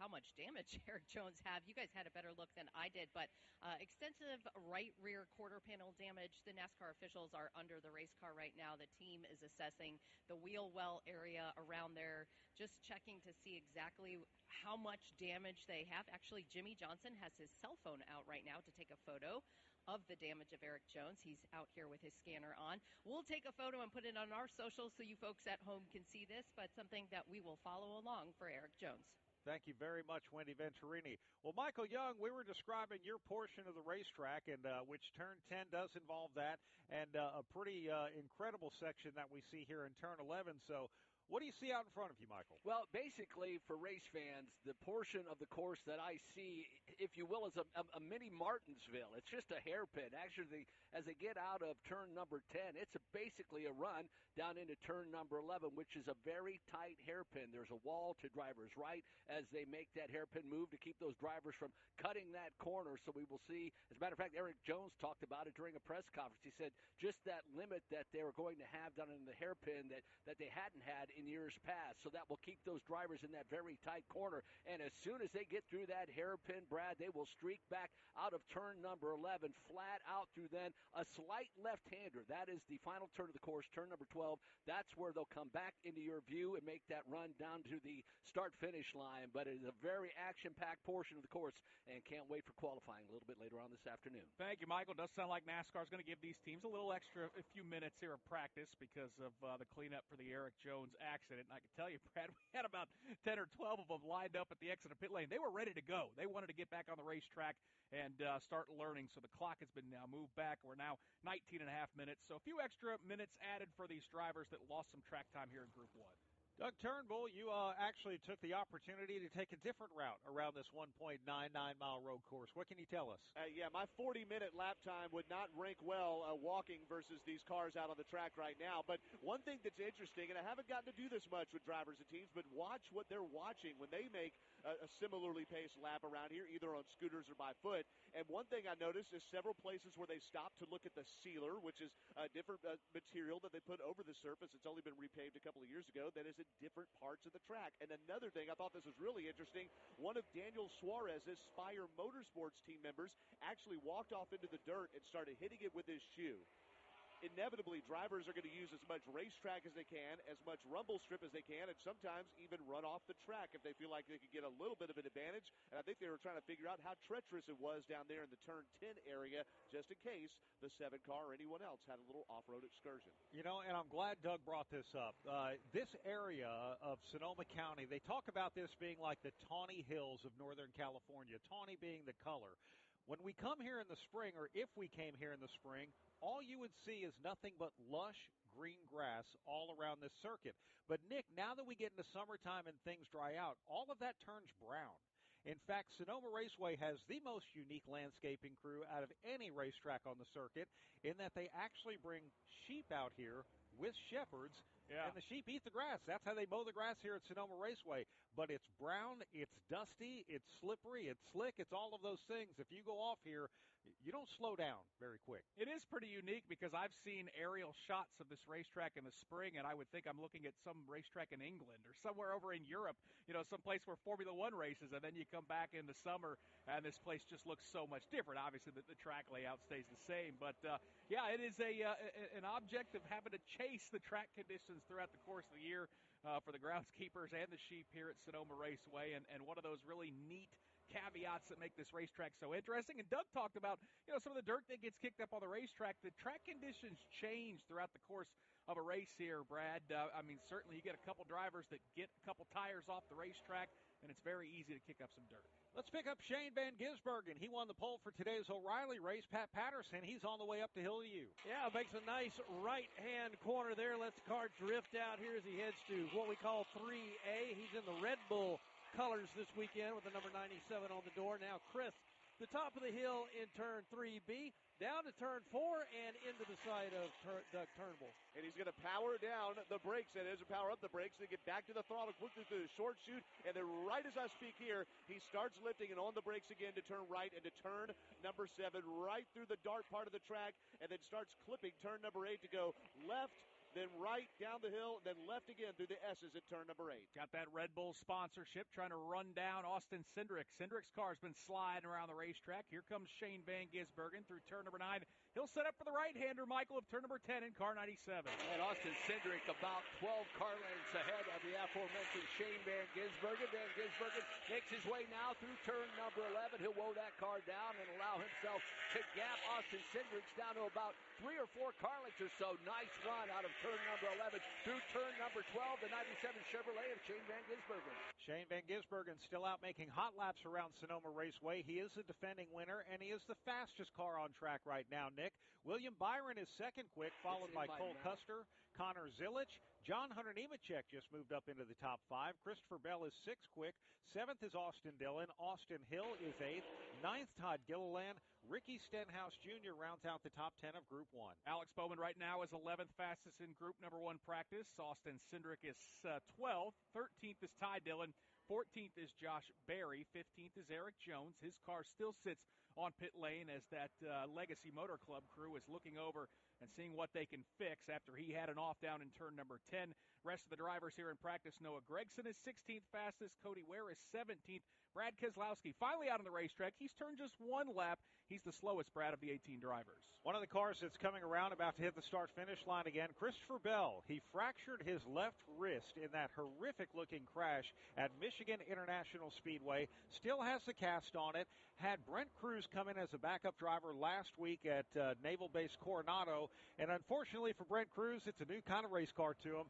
How much damage Eric Jones had. You guys had a better look than I did, but extensive right rear quarter panel damage. The NASCAR officials are under the race car right now. The team is assessing the wheel well area around there, just checking to see exactly how much damage they have. Actually, Jimmy Johnson has his cell phone out right now to take a photo of the damage of Eric Jones. He's out here with his scanner on. We'll take a photo and put it on our socials so you folks at home can see this, but something that we will follow along for Eric Jones. Thank you very much, Wendy Venturini. Well, Michael Young, we were describing your portion of the racetrack, and which Turn 10 does involve that, and a pretty incredible section that we see here in Turn 11. So what do you see out in front of you, Michael? Well, basically, for race fans, the portion of the course that I see, if you will, is a mini Martinsville. It's just a hairpin. Actually, as they get out of turn number 10, it's basically a run down into turn number 11, which is a very tight hairpin. There's a wall to drivers' right as they make that hairpin move to keep those drivers from cutting that corner. So we will see. As a matter of fact, Eric Jones talked about it during a press conference. He said just that limit that they were going to have down in the hairpin that they hadn't had in years past. So that will keep those drivers in that very tight corner. And as soon as they get through that hairpin, Brad, they will streak back out of turn number 11, flat out through then a slight left-hander. That is the final turn of the course, turn number 12. That's where they'll come back into your view and make that run down to the start-finish line. But it is a very action-packed portion of the course, and can't wait for qualifying a little bit later on this afternoon. Thank you, Michael. It does sound like NASCAR is going to give these teams a little extra, a few minutes here of practice because of the cleanup for the Eric Jones accident. And I can tell you, Brad, we had about 10 or 12 of them lined up at the exit of pit lane. They were ready to go. They wanted to get back on the racetrack and start learning. So the clock has been now moved back. We're now 19 and a half minutes. So a few extra minutes added for these drivers that lost some track time here in Group 1. Doug Turnbull, you actually took the opportunity to take a different route around this 1.99-mile road course. What can you tell us? Yeah, my 40-minute lap time would not rank well walking versus these cars out on the track right now. But one thing that's interesting, and I haven't gotten to do this much with drivers and teams, but watch what they're watching when they make a similarly paced lap around here, either on scooters or by foot. And one thing I noticed is several places where they stop to look at the sealer, which is a different material that they put over the surface. It's only been repaved a couple of years ago. That is at different parts of the track. And another thing, I thought this was really interesting, one of Daniel Suarez's Spire Motorsports team members actually walked off into the dirt and started hitting it with his shoe. Inevitably, drivers are going to use as much racetrack as they can, as much rumble strip as they can, and sometimes even run off the track if they feel like they could get a little bit of an advantage. And I think they were trying to figure out how treacherous it was down there in the turn 10 area, just in case the 7 car or anyone else had a little off-road excursion. You know, and I'm glad Doug brought this up. This area of Sonoma County, they talk about this being like the Tawny Hills of Northern California, tawny being the color. When we come here in the spring, or if we came here in the spring, all you would see is nothing but lush green grass all around this circuit. But, Nick, now that we get into summertime and things dry out, all of that turns brown. In fact, Sonoma Raceway has the most unique landscaping crew out of any racetrack on the circuit in that they actually bring sheep out here with shepherds, and the sheep eat the grass. That's how they mow the grass here at Sonoma Raceway. But it's brown, it's dusty, it's slippery, it's slick, it's all of those things. If you go off here, you don't slow down very quick. It is pretty unique because I've seen aerial shots of this racetrack in the spring, and I would think I'm looking at some racetrack in England or somewhere over in Europe, you know, someplace where Formula One races, and then you come back in the summer, and this place just looks so much different. Obviously, the track layout stays the same, but, yeah, it is an object of having to chase the track conditions throughout the course of the year for the groundskeepers and the sheep here at Sonoma Raceway, and one of those really neat caveats that make this racetrack so interesting. And Doug talked about, some of the dirt that gets kicked up on the racetrack. The track conditions change throughout the course of a race here, Brad. Certainly you get a couple drivers that get a couple tires off the racetrack, and it's very easy to kick up some dirt. Let's pick up Shane Van Gisbergen. He won the pole for today's O'Reilly race. Pat Patterson, he's on the way up the hill to you. Yeah, makes a nice right-hand corner there. Lets the car drift out here as he heads to what we call 3A. He's in the Red Bull colors this weekend with the number 97 on the door. Now Chris, the top of the hill in turn 3B, down to turn 4 and into the side of Doug Turnbull. And he's going to power down the brakes, that is, or power up the brakes, and get back to the throttle quickly through the short chute. And then right as I speak here, he starts lifting and on the brakes again to turn right and to turn number 7, right through the dark part of the track, and then starts clipping turn number 8 to go left, then right down the hill, then left again through the S's at turn number 8. Got that Red Bull sponsorship, trying to run down Austin Cindric. Cindric's car's been sliding around the racetrack. Here comes Shane Van Gisbergen through turn number 9. He'll set up for the right-hander, Michael, of turn number 10 in car 97. And Austin Cindric about 12 car lengths ahead of the aforementioned Shane Van Gisbergen. Van Gisbergen makes his way now through turn number 11. He'll woe that car down and allow himself to gap Austin Cindric down to about 3 or 4 car lengths or so. Nice run out of turn number 11 through turn number 12, the 97 Chevrolet of Shane Van Gisbergen. Shane Van Gisbergen still out making hot laps around Sonoma Raceway. He is the defending winner, and he is the fastest car on track right now, Nick. William Byron is second quick, followed by Cole Custer, Connor Zilich. John Hunter Nemechek just moved up into the top 5. Christopher Bell is 6th quick. 7th is Austin Dillon. Austin Hill is 8th. 9th, Todd Gilliland. Ricky Stenhouse Jr. rounds out the top 10 of Group 1. Alex Bowman right now is 11th fastest in Group number 1 practice. Austin Cindric is 12th. 13th is Ty Dillon. 14th is Josh Berry. 15th is Eric Jones. His car still sits on pit lane as that Legacy Motor Club crew is looking over and seeing what they can fix after he had an off down in turn number 10. Rest of the drivers here in practice, Noah Gregson is 16th fastest. Cody Ware is 17th. Brad Keselowski finally out on the racetrack. He's turned just 1 lap. He's the slowest, Brad, of the 18 drivers. One of the cars that's coming around, about to hit the start-finish line again, Christopher Bell. He fractured his left wrist in that horrific-looking crash at Michigan International Speedway. Still has the cast on it. Had Brent Cruz come in as a backup driver last week at Naval Base Coronado. And unfortunately for Brent Cruz, it's a new kind of race car to him.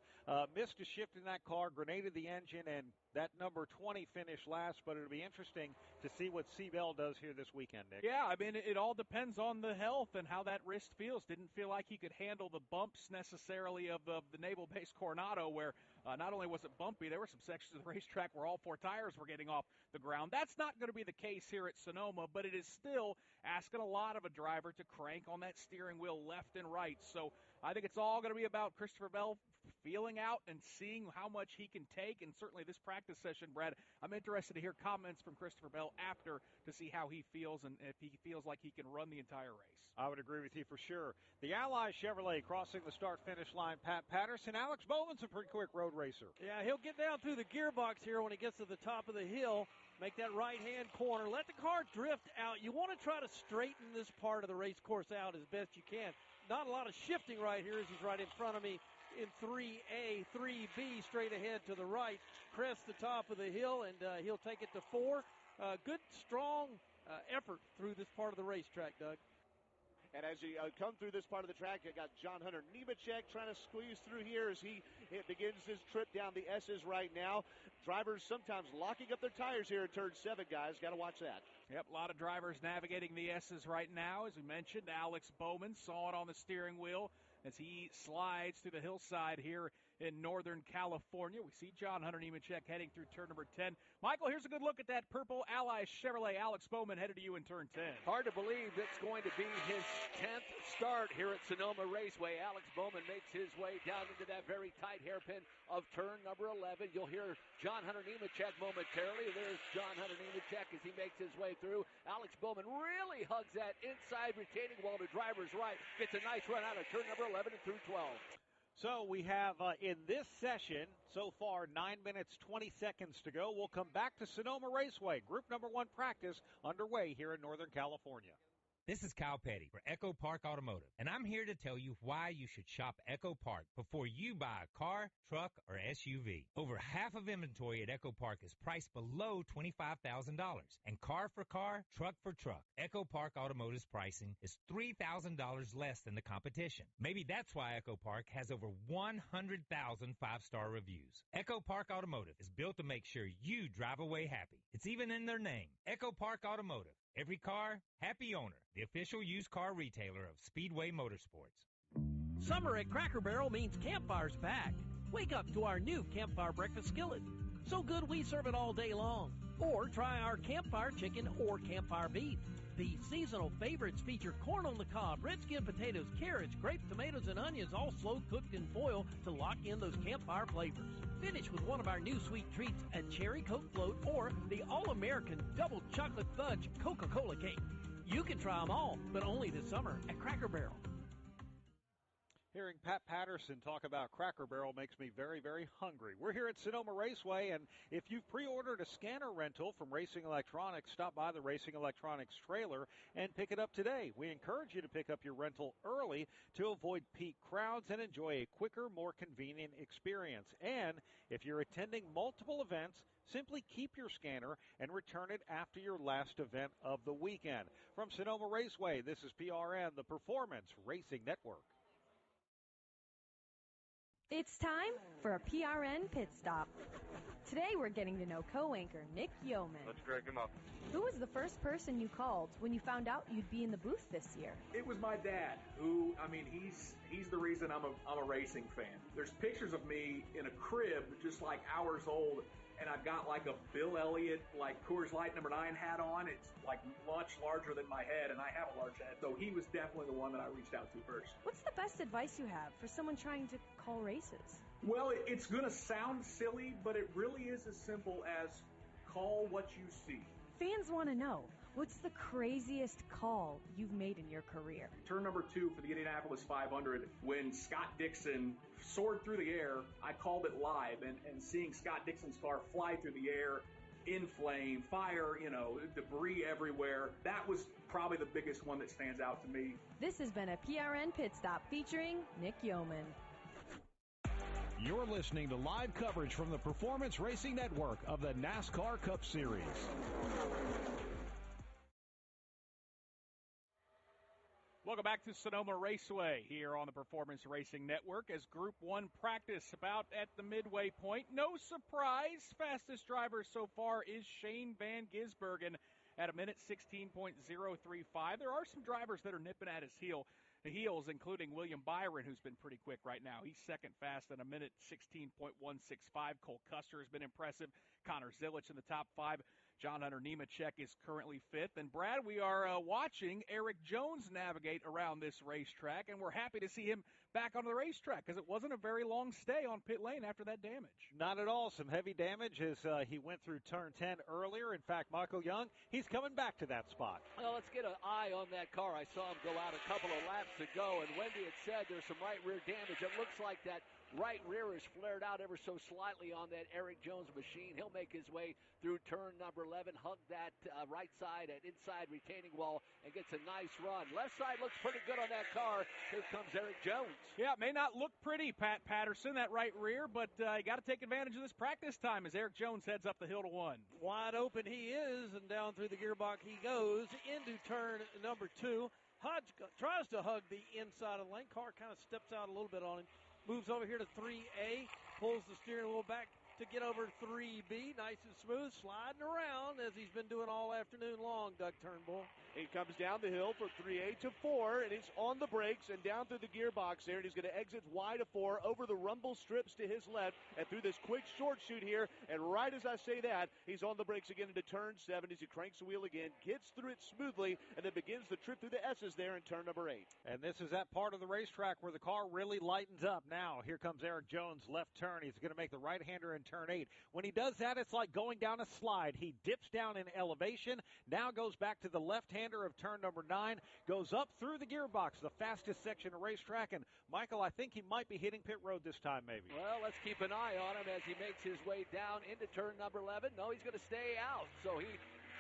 Missed a shift in that car, grenaded the engine, and that number 20 finished last, but it'll be interesting to see what C-Bell does here this weekend, Nick. Yeah, it all depends on the health and how that wrist feels. Didn't feel like he could handle the bumps necessarily of the Naval Base Coronado, where not only was it bumpy, there were some sections of the racetrack where all 4 tires were getting off the ground. That's not going to be the case here at Sonoma, but it is still asking a lot of a driver to crank on that steering wheel left and right. So I think it's all going to be about Christopher Bell feeling out and seeing how much he can take. And certainly this practice session, Brad, I'm interested to hear comments from Christopher Bell after to see how he feels and if he feels like he can run the entire race. I would agree with you for sure. The Ally Chevrolet crossing the start-finish line, Pat Patterson. Alex Bowman's a pretty quick road racer. Yeah, he'll get down through the gearbox here when he gets to the top of the hill. Make that right-hand corner. Let the car drift out. You want to try to straighten this part of the race course out as best you can. Not a lot of shifting right here as he's right in front of me in 3A, 3B, straight ahead to the right. Crest the top of the hill, and he'll take it to 4. Good, strong effort through this part of the racetrack, Doug. And as you come through this part of the track, you got John Hunter Nemechek trying to squeeze through here as he begins his trip down the S's right now. Drivers sometimes locking up their tires here at turn 7, guys. Got to watch that. Yep, a lot of drivers navigating the S's right now. As we mentioned, Alex Bowman saw it on the steering wheel as he slides through the hillside here in Northern California. We see John Hunter Nemechek heading through turn number 10. Michael, here's a good look at that purple Ally Chevrolet. Alex Bowman headed to you in turn 10. Hard to believe it's going to be his 10th start here at Sonoma Raceway. Alex Bowman makes his way down into that very tight hairpin of turn number 11. You'll hear John Hunter Nemechek momentarily. There's John Hunter Nemechek as he makes his way through. Alex Bowman really hugs that inside retaining wall to driver's right. Gets a nice run out of turn number 11 and through 12. So we have in this session so far 9 minutes 20 seconds to go. We'll come back to Sonoma Raceway. Group number 1 practice underway here in Northern California. This is Kyle Petty for Echo Park Automotive, and I'm here to tell you why you should shop Echo Park before you buy a car, truck, or SUV. Over half of inventory at Echo Park is priced below $25,000, and car for car, truck for truck. Echo Park Automotive's pricing is $3,000 less than the competition. Maybe that's why Echo Park has over 100,000 five-star reviews. Echo Park Automotive is built to make sure you drive away happy. It's even in their name, Echo Park Automotive. Every car, happy owner. The official used car retailer of Speedway Motorsports. Summer at Cracker Barrel means Campfire's back. Wake up to our new Campfire breakfast skillet. So good we serve it all day long. Or try our Campfire chicken or Campfire beef. The seasonal favorites feature corn on the cob, red skin potatoes, carrots, grapes, tomatoes, and onions, all slow cooked in foil to lock in those Campfire flavors. Finish with one of our new sweet treats, a cherry Coke float, or the all-American double chocolate fudge Coca-Cola cake. You can try them all, but only this summer at Cracker Barrel. Hearing Pat Patterson talk about Cracker Barrel makes me very, very hungry. We're here at Sonoma Raceway, and if you've pre-ordered a scanner rental from Racing Electronics, stop by the Racing Electronics trailer and pick it up today. We encourage you to pick up your rental early to avoid peak crowds and enjoy a quicker, more convenient experience. And if you're attending multiple events, simply keep your scanner and return it after your last event of the weekend. From Sonoma Raceway, this is PRN, the Performance Racing Network. It's time for a PRN pit stop. Today we're getting to know co-anchor Nick Yeoman. Let's drag him up. Who was the first person you called when you found out you'd be in the booth this year? It was my dad, who, I mean, he's the reason I'm a racing fan. There's pictures of me in a crib just like hours old, and I've got like a Bill Elliott, like Coors Light #9 hat on. It's like much larger than my head, and I have a large head. So he was definitely the one that I reached out to first. What's the best advice you have for someone trying to call races? Well, it's going to sound silly, but it really is as simple as call what you see. Fans want to know, what's the craziest call you've made in your career? Turn number 2 for the Indianapolis 500, when Scott Dixon soared through the air, I called it live, and seeing Scott Dixon's car fly through the air, in flame, fire, debris everywhere, that was probably the biggest one that stands out to me. This has been a PRN Pit Stop featuring Nick Yeoman. You're listening to live coverage from the Performance Racing Network of the NASCAR Cup Series. Welcome back to Sonoma Raceway here on the Performance Racing Network as Group 1 practice about at the midway point. No surprise, fastest driver so far is Shane Van Gisbergen at a minute 16.035. There are some drivers that are nipping at his heels, including William Byron, who's been pretty quick right now. He's second fast at a minute 16.165. Cole Custer has been impressive. Connor Zilich in the top 5. John Hunter Nemechek is currently 5th. And, Brad, we are watching Eric Jones navigate around this racetrack, and we're happy to see him back on the racetrack because it wasn't a very long stay on pit lane after that damage. Not at all. Some heavy damage as he went through turn 10 earlier. In fact, Michael Young, he's coming back to that spot. Well, let's get an eye on that car. I saw him go out a couple of laps ago, and Wendy had said there's some right rear damage. It looks like that right rear is flared out ever so slightly on that Eric Jones machine. He'll make his way through turn number 11, hug that right side at inside retaining wall, and gets a nice run. Left side looks pretty good on that car. Here comes Eric Jones. Yeah, it may not look pretty, Pat Patterson, that right rear, but you got to take advantage of this practice time as Eric Jones heads up the hill to 1. Wide open he is, and down through the gearbox he goes into turn number 2. Hodge tries to hug the inside of the lane. Car kind of steps out a little bit on him. Moves over here to 3A, pulls the steering wheel back to get over 3B. Nice and smooth, sliding around as he's been doing all afternoon long, Doug Turnbull. He comes down the hill from 3A to 4, and he's on the brakes and down through the gearbox there, and he's going to exit wide of 4 over the rumble strips to his left and through this quick short shoot here. And right as I say that, he's on the brakes again into turn 7 as he cranks the wheel again, gets through it smoothly, and then begins the trip through the S's there in turn number 8. And this is that part of the racetrack where the car really lightens up. Now, here comes Eric Jones, left turn. He's going to make the right-hander in turn 8. When he does that, it's like going down a slide. He dips down in elevation, now goes back to the left-hander of turn number 9, goes up through the gearbox, the fastest section of racetrack. And, Michael, I think he might be hitting pit road this time maybe. Well, let's keep an eye on him as he makes his way down into turn number 11. No, he's going to stay out. So he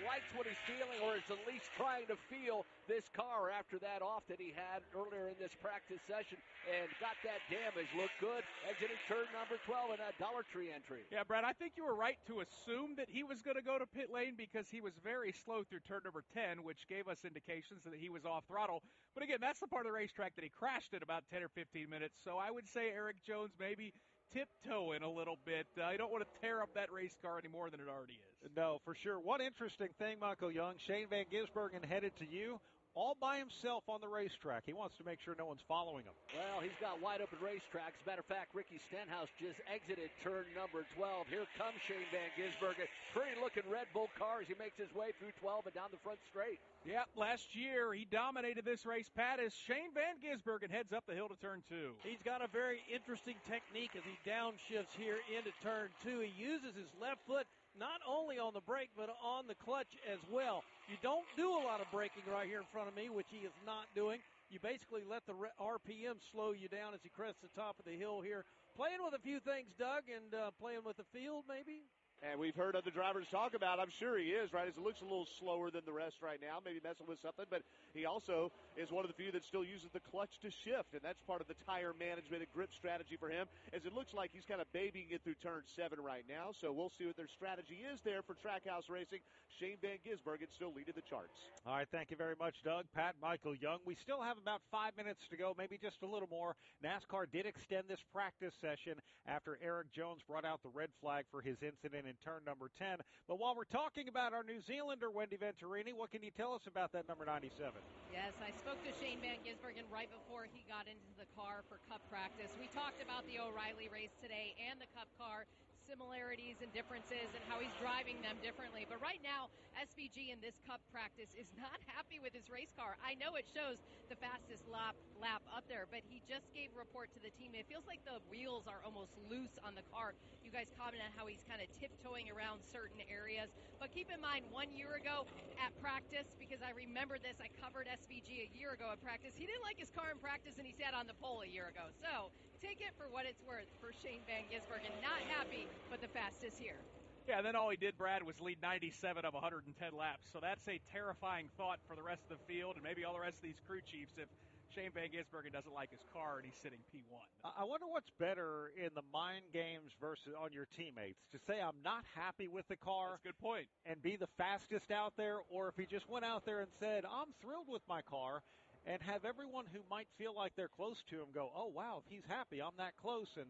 likes what he's feeling, or is at least trying to feel this car after that off that he had earlier in this practice session and got that damage. Looked good exiting turn number 12 in that Dollar Tree entry. Yeah, Brad, I think you were right to assume that he was going to go to pit lane because he was very slow through turn number 10, which gave us indications that he was off throttle. But again, that's the part of the racetrack that he crashed in about 10 or 15 minutes. So I would say Eric Jones maybe tiptoeing a little bit. You don't want to tear up that race car any more than it already is. No, for sure. One interesting thing, Michael Young, Shane Van Gisbergen headed to you all by himself on the racetrack. He wants to make sure no one's following him. Well, he's got wide open racetracks. As a matter of fact, Ricky Stenhouse just exited turn number 12. Here comes Shane Van Gisbergen. Pretty looking Red Bull car as he makes his way through 12 and down the front straight. Yep, last year he dominated this race, Pat, as Shane Van Gisbergen heads up the hill to turn 2. He's got a very interesting technique as he downshifts here into turn 2. He uses his left foot not only on the brake, but on the clutch as well. You don't do a lot of braking right here in front of me, which he is not doing. You basically let the RPM slow you down as he crests the top of the hill here. Playing with a few things, Doug, and playing with the field maybe. And we've heard other drivers talk about, I'm sure he is, right, as it looks a little slower than the rest right now, maybe messing with something, but he also is one of the few that still uses the clutch to shift, and that's part of the tire management and grip strategy for him, as it looks like he's kind of babying it through turn 7 right now, so we'll see what their strategy is there for Trackhouse Racing. Shane Van Gisbergen still leading the charts. All right, thank you very much, Doug. Pat, Michael Young. We still have about 5 minutes to go, maybe just a little more. NASCAR did extend this practice session after Eric Jones brought out the red flag for his incident in turn number 10. But while we're talking about our New Zealander, Wendy Venturini, what can you tell us about that number 97? Yes, I spoke to Shane Van Gisbergen right before he got into the car for Cup practice. We talked about the O'Reilly race today and the Cup car, similarities and differences and how he's driving them differently. But right now, SVG in this Cup practice is not happy with his race car. I know it shows the fastest lap up there, but he just gave a report to the team. It feels like the wheels are almost loose on the car. You guys commented on how he's kind of tiptoeing around certain areas. But keep in mind, 1 year ago at practice, because I remember this, I covered SVG a year ago at practice. He didn't like his car in practice, and he sat on the pole a year ago. So take it for what it's worth for Shane Van Gisbergen. Not happy, but the fastest here. Yeah, and then all he did, Brad, was lead 97 of 110 laps. So that's a terrifying thought for the rest of the field and maybe all the rest of these crew chiefs if Shane Van Gisbergen doesn't like his car and he's sitting P1. I wonder what's better in the mind games versus on your teammates. To say I'm not happy with the car. That's a good point. And be the fastest out there, or if he just went out there and said, I'm thrilled with my car, and have everyone who might feel like they're close to him go, oh, wow, if he's happy, I'm that close. And,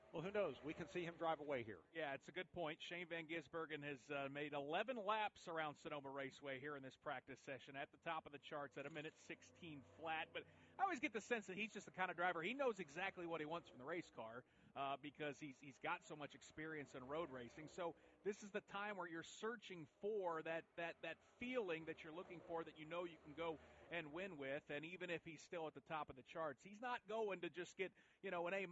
well, who knows? We can see him drive away here. Yeah, it's a good point. Shane Van Gisbergen has made 11 laps around Sonoma Raceway here in this practice session at the top of the charts at 1:16 flat. But I always get the sense that he's just the kind of driver, he knows exactly what he wants from the race car because he's got so much experience in road racing. So this is the time where you're searching for that feeling that you're looking for that you know you can go and win with. And even if he's still at the top of the charts, he's not going to just get, an A-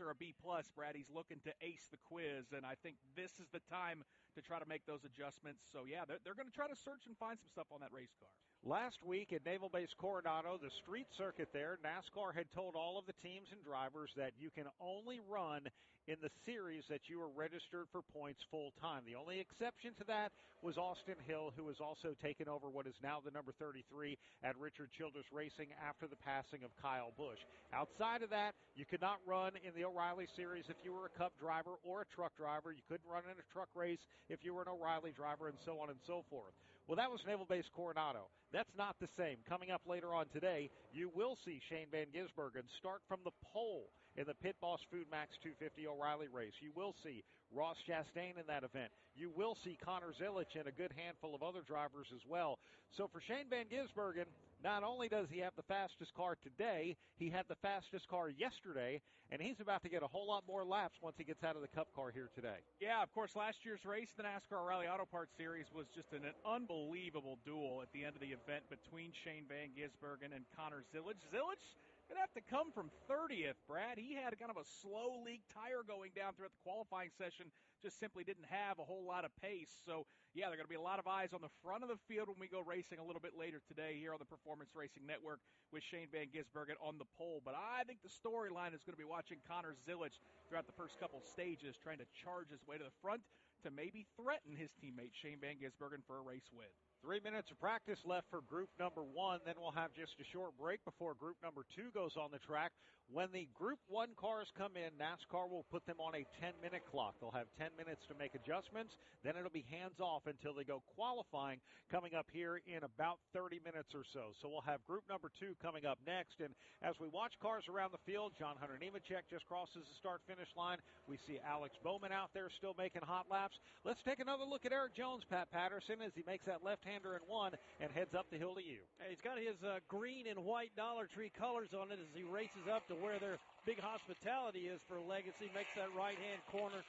or a B+, Brad. He's looking to ace the quiz, and I think this is the time to try to make those adjustments. So, yeah, they're going to try to search and find some stuff on that race car. Last week at Naval Base Coronado, the street circuit there, NASCAR had told all of the teams and drivers that you can only run in the series that you are registered for points full time. The only exception to that was Austin Hill, who has also taken over what is now the number 33 at Richard Childress Racing after the passing of Kyle Busch. Outside of that, you could not run in the O'Reilly series if you were a Cup driver or a truck driver. You couldn't run in a truck race if you were an O'Reilly driver, and so on and so forth. Well, that was Naval Base Coronado. That's not the same. Coming up later on today, you will see Shane Van Gisbergen start from the pole in the Pit Boss Food Max 250 O'Reilly race. You will see Ross Chastain in that event. You will see Connor Zilic and a good handful of other drivers as well. So for Shane Van Gisbergen, not only does he have the fastest car today, he had the fastest car yesterday, and he's about to get a whole lot more laps once he gets out of the Cup car here today. Yeah, of course, last year's race, the NASCAR O'Reilly Auto Parts Series, was just an unbelievable duel at the end of the event between Shane Van Gisbergen and Connor Zilic. Zilic going to have to come from 30th, Brad. He had kind of a slow leak tire going down throughout the qualifying session, just simply didn't have a whole lot of pace. So, yeah, there are going to be a lot of eyes on the front of the field when we go racing a little bit later today here on the Performance Racing Network with Shane Van Gisbergen on the pole. But I think the storyline is going to be watching Connor Zilic throughout the first couple stages, trying to charge his way to the front, to maybe threaten his teammate Shane Van Gisbergen for a race win. 3 minutes of practice left for group number 1. Then we'll have just a short break before group number 2 goes on the track. When the group 1 cars come in, NASCAR will put them on a 10-minute clock. They'll have 10 minutes to make adjustments. Then it'll be hands off until they go qualifying coming up here in about 30 minutes or so. So we'll have group number 2 coming up next. And as we watch cars around the field, John Hunter Nemechek just crosses the start-finish line. We see Alex Bowman out there still making hot laps. Let's take another look at Eric Jones, Pat Patterson, as he makes that left-hander in 1 and heads up the hill to you. Hey, he's got his green and white Dollar Tree colors on it as he races up to where their big hospitality is for Legacy. Makes that right-hand corner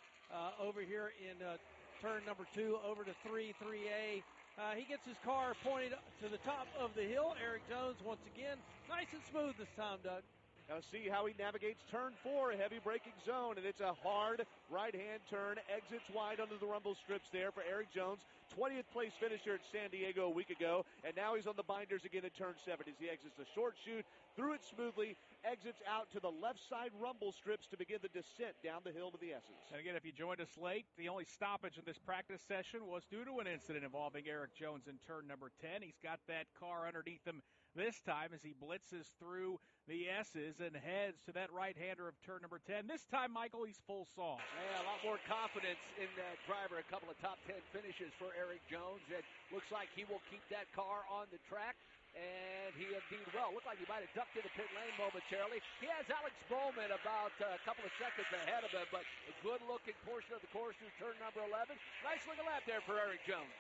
over here in turn number 2 over to 3A. He gets his car pointed to the top of the hill. Eric Jones, once again, nice and smooth this time, Doug. Now see how he navigates turn 4, a heavy braking zone, and it's a hard right-hand turn, exits wide under the rumble strips there for Eric Jones, 20th place finisher at San Diego a week ago, and now he's on the binders again at turn 7 as he exits the short chute, through it smoothly, exits out to the left side rumble strips to begin the descent down the hill to the S's. And again, if you joined us late, the only stoppage in this practice session was due to an incident involving Eric Jones in turn number 10. He's got that car underneath him this time as he blitzes through the S's and heads to that right-hander of turn number 10. This time, Michael, he's full song. Yeah, a lot more confidence in that driver. A couple of top 10 finishes for Eric Jones. It looks like he will keep that car on the track. And he indeed will. Looked like he might have ducked in the pit lane momentarily. He has Alex Bowman about a couple of seconds ahead of him, but a good-looking portion of the course through turn number 11. Nice looking lap there for Eric Jones.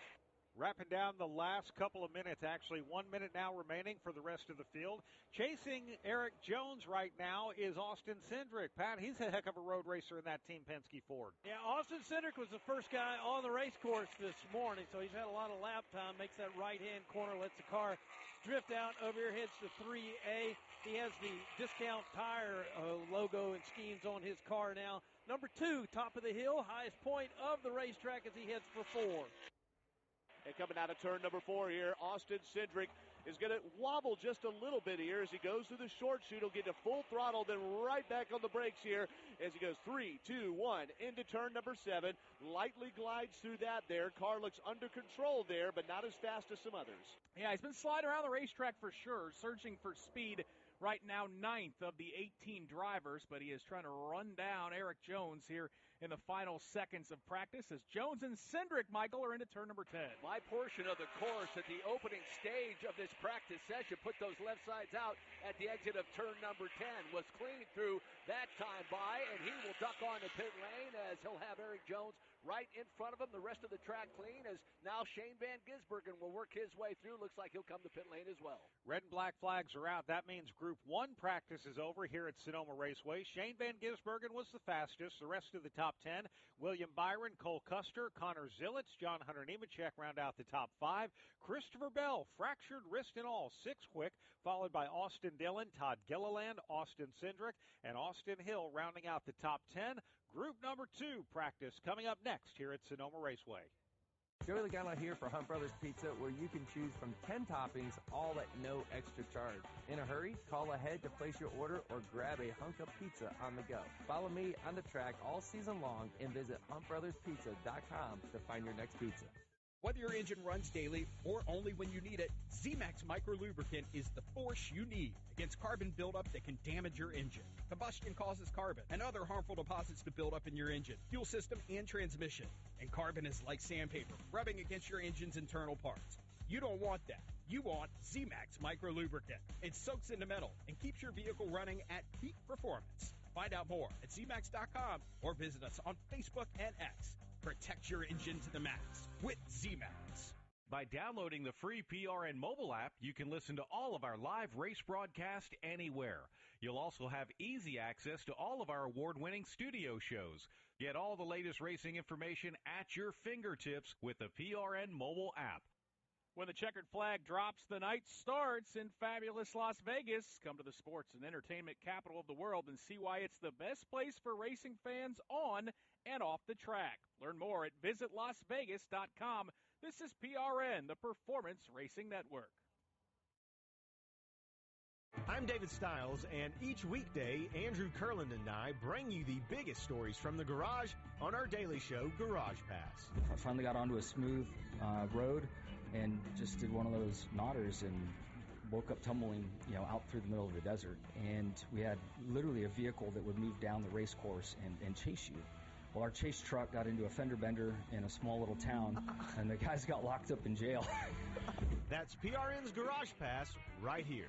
Wrapping down the last couple of minutes, actually 1 minute now remaining for the rest of the field. Chasing Eric Jones right now is Austin Cindric. Pat, he's a heck of a road racer in that Team Penske Ford. Yeah, Austin Cindric was the first guy on the race course this morning, so he's had a lot of lap time, makes that right-hand corner, lets the car drift out over here, heads to 3A. He has the Discount Tire logo and schemes on his car now. Number 2, top of the hill, highest point of the racetrack as he heads for 4. And coming out of turn number 4 here, Austin Cindric is going to wobble just a little bit here as he goes through the short chute. He'll get to full throttle, then right back on the brakes here as he goes 3, 2, 1 into turn number 7. Lightly glides through that there. Car looks under control there, but not as fast as some others. Yeah, he's been sliding around the racetrack for sure, searching for speed. Right now, 9th of the 18 drivers, but he is trying to run down Eric Jones here in the final seconds of practice as Jones and Cindric, Michael, are into turn number 10. My portion of the course at the opening stage of this practice session put those left sides out at the exit of turn number 10. Was clean through that time by, and he will duck on the pit lane as he'll have Eric Jones right in front of him. The rest of the track clean as now Shane Van Gisbergen will work his way through. Looks like he'll come to pit lane as well. Red and black flags are out. That means Group 1 practice is over here at Sonoma Raceway. Shane Van Gisbergen was the fastest. The rest of the top 10, William Byron, Cole Custer, Connor Zillitz, John Hunter Nemechek round out the top 5. Christopher Bell, fractured wrist and all, 6 quick, followed by Austin Dillon, Todd Gilliland, Austin Cindric, and Austin Hill rounding out the top 10. Group number 2 practice coming up next here at Sonoma Raceway. Joey Logano here for Hunt Brothers Pizza, where you can choose from 10 toppings, all at no extra charge. In a hurry, call ahead to place your order or grab a hunk of pizza on the go. Follow me on the track all season long and visit huntbrotherspizza.com to find your next pizza. Whether your engine runs daily or only when you need it, Z-Max Micro Lubricant is the force you need against carbon buildup that can damage your engine. Combustion causes carbon and other harmful deposits to build up in your engine, fuel system, and transmission. And carbon is like sandpaper, rubbing against your engine's internal parts. You don't want that. You want Z-Max Micro Lubricant. It soaks into metal and keeps your vehicle running at peak performance. Find out more at zmax.com or visit us on Facebook and X. Protect your engine to the max with Z-Max. By downloading the free PRN mobile app, you can listen to all of our live race broadcast anywhere. You'll also have easy access to all of our award-winning studio shows. Get all the latest racing information at your fingertips with the PRN mobile app. When the checkered flag drops, the night starts in fabulous Las Vegas. Come to the sports and entertainment capital of the world and see why it's the best place for racing fans on and off the track. Learn more at visitlasvegas.com. This is PRN, the Performance Racing Network. I'm David Stiles, and each weekday, Andrew Kurland and I bring you the biggest stories from the garage on our daily show, Garage Pass. I finally got onto a smooth road and just did one of those nodders and woke up tumbling, out through the middle of the desert. And we had literally a vehicle that would move down the race course and chase you. Well, our chase truck got into a fender bender in a small little town, and the guys got locked up in jail. That's PRN's Garage Pass right here.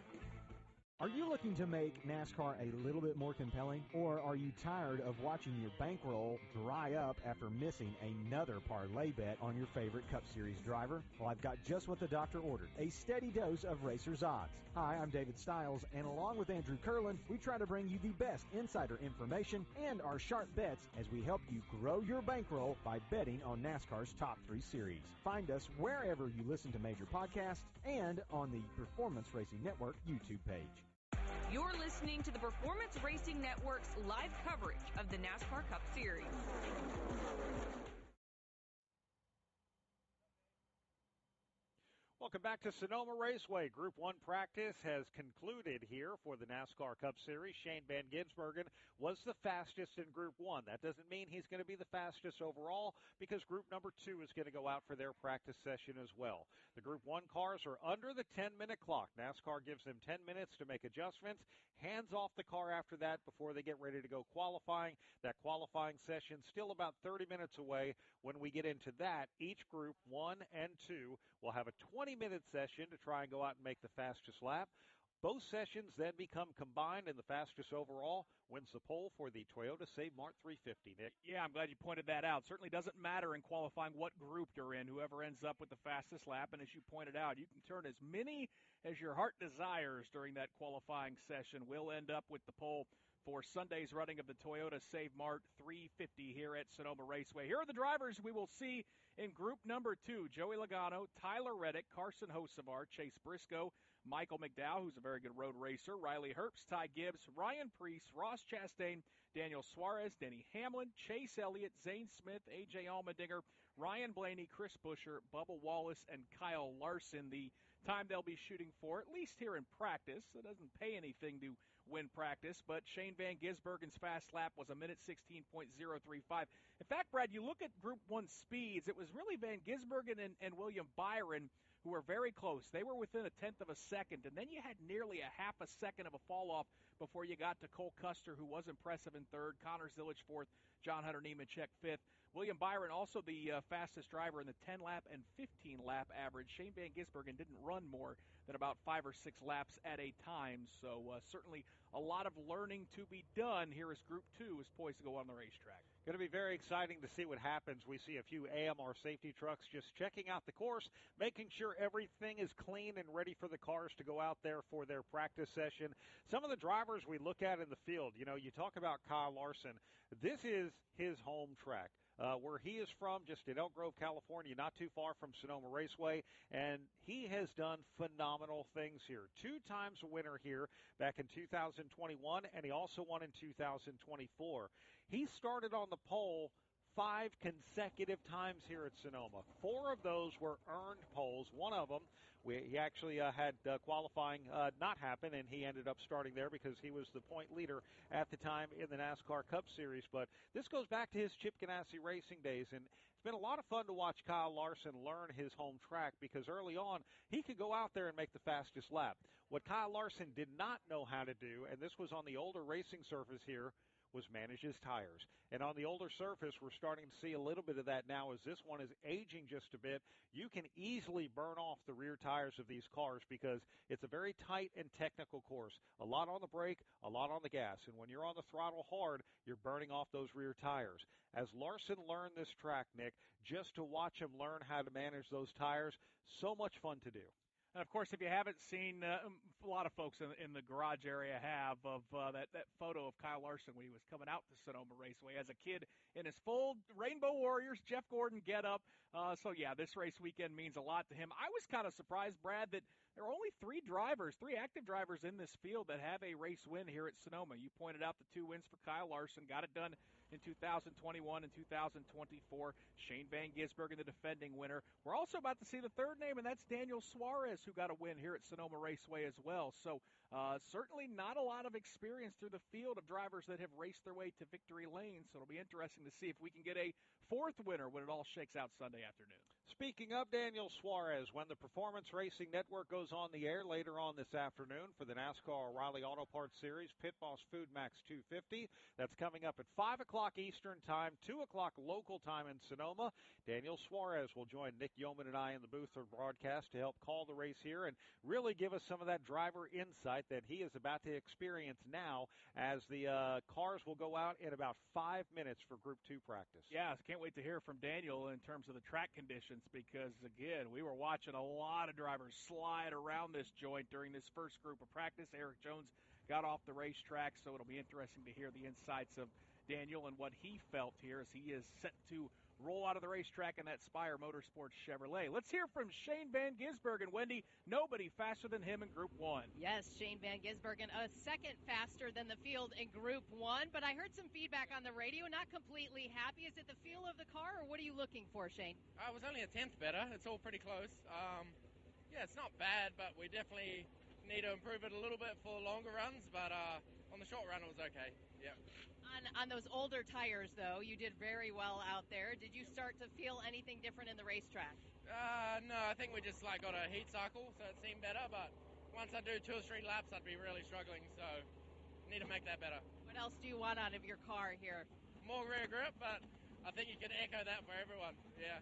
Are you looking to make NASCAR a little bit more compelling, or are you tired of watching your bankroll dry up after missing another parlay bet on your favorite Cup Series driver? Well, I've got just what the doctor ordered, a steady dose of Racer's Odds. Hi, I'm David Stiles, and along with Andrew Kurland, we try to bring you the best insider information and our sharp bets as we help you grow your bankroll by betting on NASCAR's top 3 series. Find us wherever you listen to major podcasts and on the Performance Racing Network YouTube page. You're listening to the Performance Racing Network's live coverage of the NASCAR Cup Series. Welcome back to Sonoma Raceway. Group 1 practice has concluded here for the NASCAR Cup Series. Shane Van Gisbergen was the fastest in Group 1. That doesn't mean he's going to be the fastest overall because Group number 2 is going to go out for their practice session as well. The Group 1 cars are under the 10-minute clock. NASCAR gives them 10 minutes to make adjustments, hands off the car after that before they get ready to go qualifying. That qualifying session still about 30 minutes away. When we get into that, each Group 1 and 2 will have a 20-minute session to try and go out and make the fastest lap. Both sessions then become combined, and the fastest overall wins the pole for the Toyota Save Mart 350, Nick. Yeah, I'm glad you pointed that out. Certainly doesn't matter in qualifying what group you're in, whoever ends up with the fastest lap. And as you pointed out, you can turn as many as your heart desires during that qualifying session. We'll end up with the pole for Sunday's running of the Toyota Save Mart 350 here at Sonoma Raceway. Here are the drivers we will see in Group number 2. Joey Logano, Tyler Reddick, Carson Hocevar, Chase Briscoe, Michael McDowell, who's a very good road racer, Riley Herbst, Ty Gibbs, Ryan Preece, Ross Chastain, Daniel Suarez, Denny Hamlin, Chase Elliott, Zane Smith, A.J. Allmendinger, Ryan Blaney, Chris Buescher, Bubba Wallace, and Kyle Larson. The time they'll be shooting for, at least here in practice. It doesn't pay anything to win practice, but Shane Van Gisbergen's fast lap was 1:16.035. In fact, Brad, you look at Group 1 speeds, it was really Van Gisbergen and William Byron who were very close. They were within a tenth of a second, and then you had nearly a half a second of a fall-off before you got to Cole Custer, who was impressive in third, Connor Zilisch fourth, John Hunter Nemechek fifth. William Byron, also the fastest driver in the 10-lap and 15-lap average. Shane Van Gisbergen didn't run more than about 5 or 6 laps at a time, so certainly a lot of learning to be done here as Group 2 is poised to go on the racetrack. Going to be very exciting to see what happens. We see a few AMR safety trucks just checking out the course, making sure everything is clean and ready for the cars to go out there for their practice session. Some of the drivers we look at in the field, you talk about Kyle Larson. This is his home track. Where he is from, just in Elk Grove, California, not too far from Sonoma Raceway, and he has done phenomenal things here. 2 times a winner here back in 2021, and he also won in 2024. He started on the pole 5 consecutive times here at Sonoma. 4 of those were earned poles. One of them, he actually had qualifying not happen, and he ended up starting there because he was the point leader at the time in the NASCAR Cup Series. But this goes back to his Chip Ganassi racing days, and it's been a lot of fun to watch Kyle Larson learn his home track because early on he could go out there and make the fastest lap. What Kyle Larson did not know how to do, and this was on the older racing surface here, was manage his tires. And on the older surface, we're starting to see a little bit of that now as this one is aging just a bit. You can easily burn off the rear tires of these cars because it's a very tight and technical course. A lot on the brake, a lot on the gas. And when you're on the throttle hard, you're burning off those rear tires. As Larson learned this track, Nick, just to watch him learn how to manage those tires, so much fun to do. And, of course, if you haven't seen, a lot of folks in the garage area have, of that photo of Kyle Larson when he was coming out to Sonoma Raceway as a kid in his full Rainbow Warriors, Jeff Gordon getup. So, yeah, this race weekend means a lot to him. I was kind of surprised, Brad, that there are only 3 active drivers in this field that have a race win here at Sonoma. You pointed out the 2 wins for Kyle Larson, got it done in 2021 and 2024. Shane Van Gisbergen, the defending winner. We're also about to see the 3rd name, and that's Daniel Suarez, who got a win here at Sonoma Raceway as well. So certainly not a lot of experience through the field of drivers that have raced their way to victory lane, so it'll be interesting to see if we can get a fourth winner when it all shakes out Sunday afternoon. Speaking of Daniel Suarez, when the Performance Racing Network goes on the air later on this afternoon for the NASCAR O'Reilly Auto Parts Series Pit Boss Food Max 250, that's coming up at 5 o'clock Eastern Time, 2 o'clock local time in Sonoma. Daniel Suarez will join Nick Yeoman and I in the booth for broadcast to help call the race here and really give us some of that driver insight that he is about to experience now as the cars will go out in about 5 minutes for Group 2 practice. Yeah, I can't wait to hear from Daniel in terms of the track conditions because, again, we were watching a lot of drivers slide around this joint during this first group of practice. Eric Jones got off the racetrack, so it'll be interesting to hear the insights of Daniel and what he felt here as he is set to roll out of the racetrack in that Spire Motorsports Chevrolet. Let's hear from Shane Van Gisbergen. Wendy, nobody faster than him in Group 1. Yes, Shane Van Gisbergen, a second faster than the field in Group 1, but I heard some feedback on the radio, not completely happy. Is it the feel of the car, or what are you looking for, Shane? I was only a tenth better. It's all pretty close. Yeah, it's not bad, but we definitely need to improve it a little bit for longer runs, but on the short run it was okay. Yeah. On those older tires, though, you did very well out there. Did you start to feel anything different in the racetrack? No, I think we just got a heat cycle, so it seemed better, but once I do 2 or 3 laps, I'd be really struggling, so need to make that better. What else do you want out of your car here? More rear grip, but I think you can echo that for everyone. Yeah.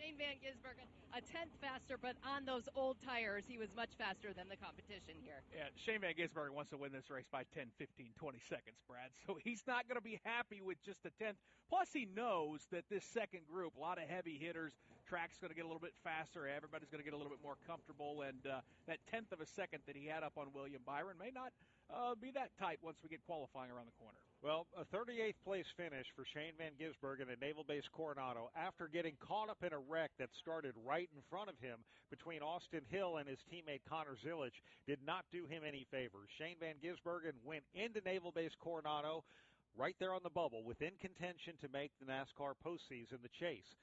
Shane Van Gisbergen, a tenth faster, but on those old tires, he was much faster than the competition here. Yeah, Shane Van Gisbergen wants to win this race by 10, 15, 20 seconds, Brad. So he's not going to be happy with just a tenth. Plus, he knows that this second group, a lot of heavy hitters, track's going to get a little bit faster. Everybody's going to get a little bit more comfortable. And that tenth of a second that he had up on William Byron may not be that tight once we get qualifying around the corner. Well, a 38th place finish for Shane Van Gisbergen at Naval Base Coronado after getting caught up in a wreck that started right in front of him between Austin Hill and his teammate Connor Zilic did not do him any favors. Shane Van Gisbergen went into Naval Base Coronado right there on the bubble within contention to make the NASCAR postseason the chase.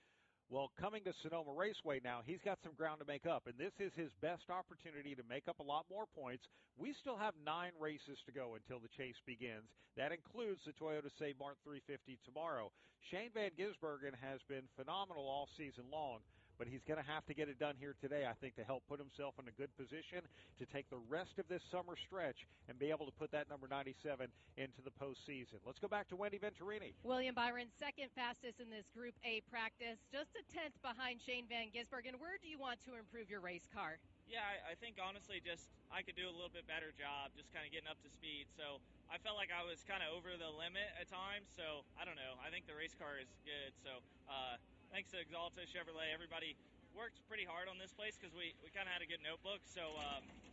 Well, coming to Sonoma Raceway now, he's got some ground to make up, and this is his best opportunity to make up a lot more points. We still have 9 races to go until the chase begins. That includes the Toyota St. Martin 350 tomorrow. Shane Van Gisbergen has been phenomenal all season long, but he's going to have to get it done here today, I think, to help put himself in a good position to take the rest of this summer stretch and be able to put that number 97 into the postseason. Let's go back to Wendy Venturini. William Byron, second fastest in this Group A practice, just a tenth behind Shane Van Gisbergen. Where do you want to improve your race car? Yeah, I think honestly just I could do a little bit better job just kind of getting up to speed. So I felt like I was kind of over the limit at times. So I don't know. I think the race car is good. So thanks to Exalta, Chevrolet, everybody worked pretty hard on this place because we kind of had a good notebook. So,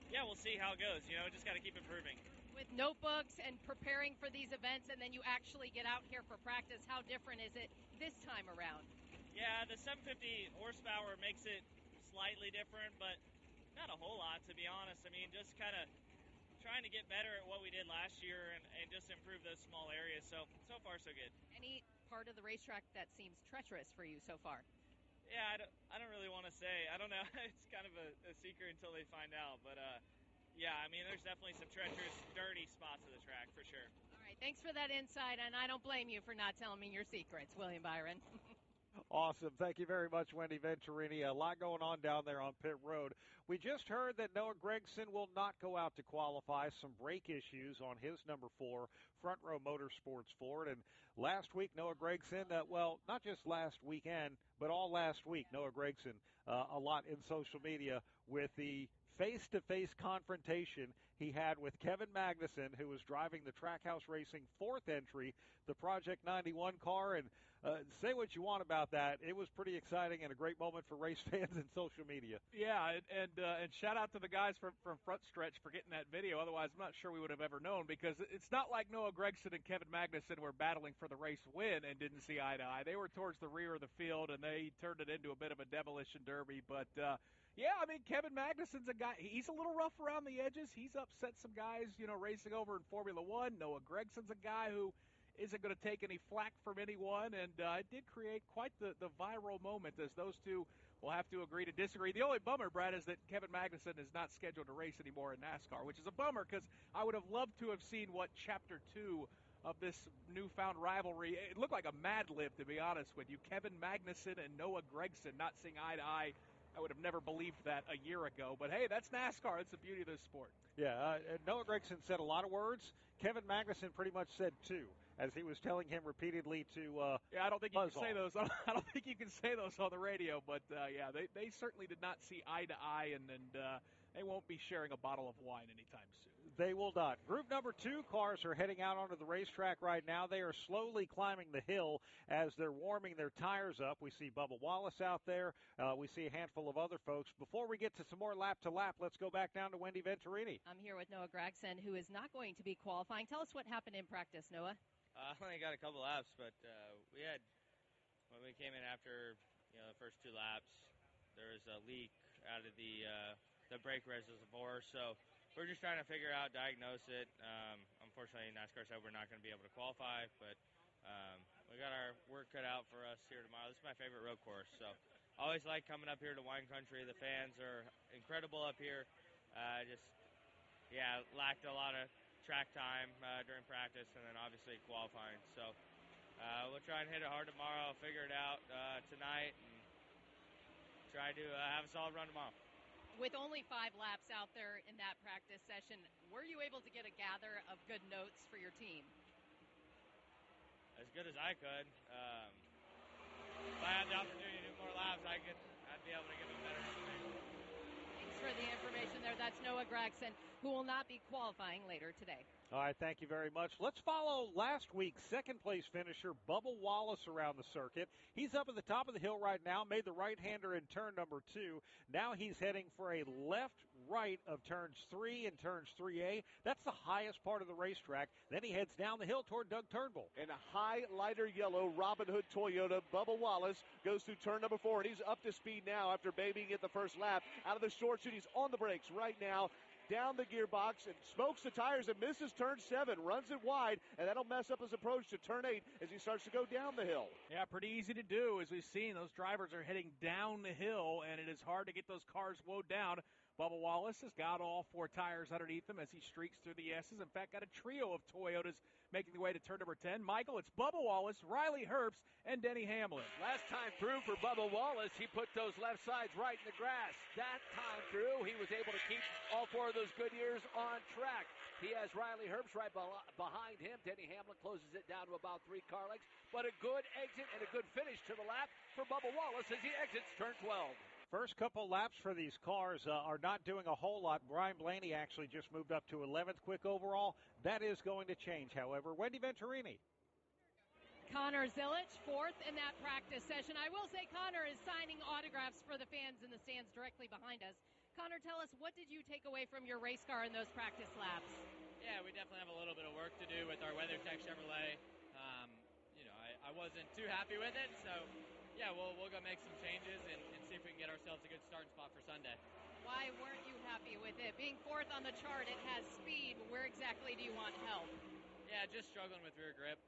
yeah, we'll see how it goes. You know, just got to keep improving. With notebooks and preparing for these events and then you actually get out here for practice, how different is it this time around? Yeah, the 750 horsepower makes it slightly different, but not a whole lot, to be honest. I mean, just kind of trying to get better at what we did last year and just improve those small areas. So far, so good. Any part of the racetrack that seems treacherous for you so far? Yeah, I don't really want to say. I don't know. It's kind of a secret until they find out. But, yeah, I mean, there's definitely some treacherous, dirty spots of the track for sure. All right, thanks for that insight, and I don't blame you for not telling me your secrets, William Byron. Awesome. Thank you very much, Wendy Venturini. A lot going on down there on pit road. We just heard that Noah Gragson will not go out to qualify. Some brake issues on his number 4 Front Row Motorsports Ford. And last week, Noah Gragson, well, not just last weekend, but all last week, Noah Gragson, a lot in social media with the face-to-face confrontation he had with Kevin Magnuson, who was driving the Trackhouse Racing 4th entry, the Project 91 car. And say what you want about that. It was pretty exciting and a great moment for race fans and social media. Yeah, and shout out to the guys from Front Stretch for getting that video. Otherwise, I'm not sure we would have ever known, because it's not like Noah Gragson and Kevin Magnuson were battling for the race win and didn't see eye to eye. They were towards the rear of the field, and they turned it into a bit of a demolition derby. But, yeah, I mean, Kevin Magnuson's a guy. He's a little rough around the edges. He's upset some guys, racing over in Formula One. Noah Gregson's a guy who isn't going to take any flack from anyone, and it did create quite the viral moment as those two we'll have to agree to disagree. The only bummer, Brad, is that Kevin Magnuson is not scheduled to race anymore in NASCAR, which is a bummer because I would have loved to have seen what Chapter 2 of this newfound rivalry. It looked like a Mad Lib, to be honest with you. Kevin Magnuson and Noah Gragson not seeing eye to eye. I would have never believed that a year ago. But, hey, that's NASCAR. It's the beauty of this sport. Yeah, Noah Gragson said a lot of words. Kevin Magnuson pretty much said 2, as he was telling him repeatedly to I don't think you can buzz say off. those. I don't think you can say those on the radio. But, yeah, they certainly did not see eye to eye, and they won't be sharing a bottle of wine anytime soon. They will not. Group number 2 cars are heading out onto the racetrack right now. They are slowly climbing the hill as they're warming their tires up. We see Bubba Wallace out there. We see a handful of other folks. Before we get to some more lap-to-lap, let's go back down to Wendy Venturini. I'm here with Noah Gragson, who is not going to be qualifying. Tell us what happened in practice, Noah. I only got a couple laps, but when we came in after the first 2 laps, there was a leak out of the brake reservoir, so we're just trying to diagnose it. Unfortunately, NASCAR said we're not going to be able to qualify, but we got our work cut out for us here tomorrow. This is my favorite road course, so I always like coming up here to wine country. The fans are incredible up here. Lacked a lot of track time during practice and then obviously qualifying. So we'll try and hit it hard tomorrow, figure it out tonight, and try to have a solid run tomorrow. With only 5 laps out there in that practice session, were you able to get a gather of good notes for your team? As good as I could. If I had the opportunity to do more laps, I'd be able to give them better information. Thanks for the information there. That's Noah Gragson, who will not be qualifying later today. All right, thank you very much. Let's follow last week's second-place finisher, Bubba Wallace, around the circuit. He's up at the top of the hill right now, made the right-hander in turn number 2. Now he's heading for a left-right of turns 3 and turns 3A. That's the highest part of the racetrack. Then he heads down the hill toward Doug Turnbull. In a high, lighter yellow Robin Hood Toyota, Bubba Wallace goes through turn number 4, and he's up to speed now after babying it the first lap. Out of the short chute, he's on the brakes right now. Down the gearbox and smokes the tires and misses turn 7, runs it wide, and that'll mess up his approach to turn 8 as he starts to go down the hill. Yeah, pretty easy to do. As we've seen, those drivers are heading down the hill, and it is hard to get those cars slowed down. Bubba Wallace has got all 4 tires underneath him as he streaks through the S's. In fact, got a trio of Toyotas making the way to turn number 10. Michael, it's Bubba Wallace, Riley Herbst, and Denny Hamlin. Last time through for Bubba Wallace, he put those left sides right in the grass. That time through, he was able to keep all 4 of those good years on track. He has Riley Herbst right behind him. Denny Hamlin closes it down to about 3 car lengths. But a good exit and a good finish to the lap for Bubba Wallace as he exits turn 12. First couple laps for these cars are not doing a whole lot. Brian Blaney actually just moved up to 11th quick overall. That is going to change, however. Wendy Venturini. Connor Zilic, 4th in that practice session. I will say Connor is signing autographs for the fans in the stands directly behind us. Connor, tell us, what did you take away from your race car in those practice laps? Yeah, we definitely have a little bit of work to do with our WeatherTech Chevrolet. I wasn't too happy with it, so yeah, we'll go make some changes and see if we can get ourselves a good starting spot for Sunday. Why weren't you happy with it? Being 4th on the chart, it has speed. Where exactly do you want help? Yeah, just struggling with rear grip.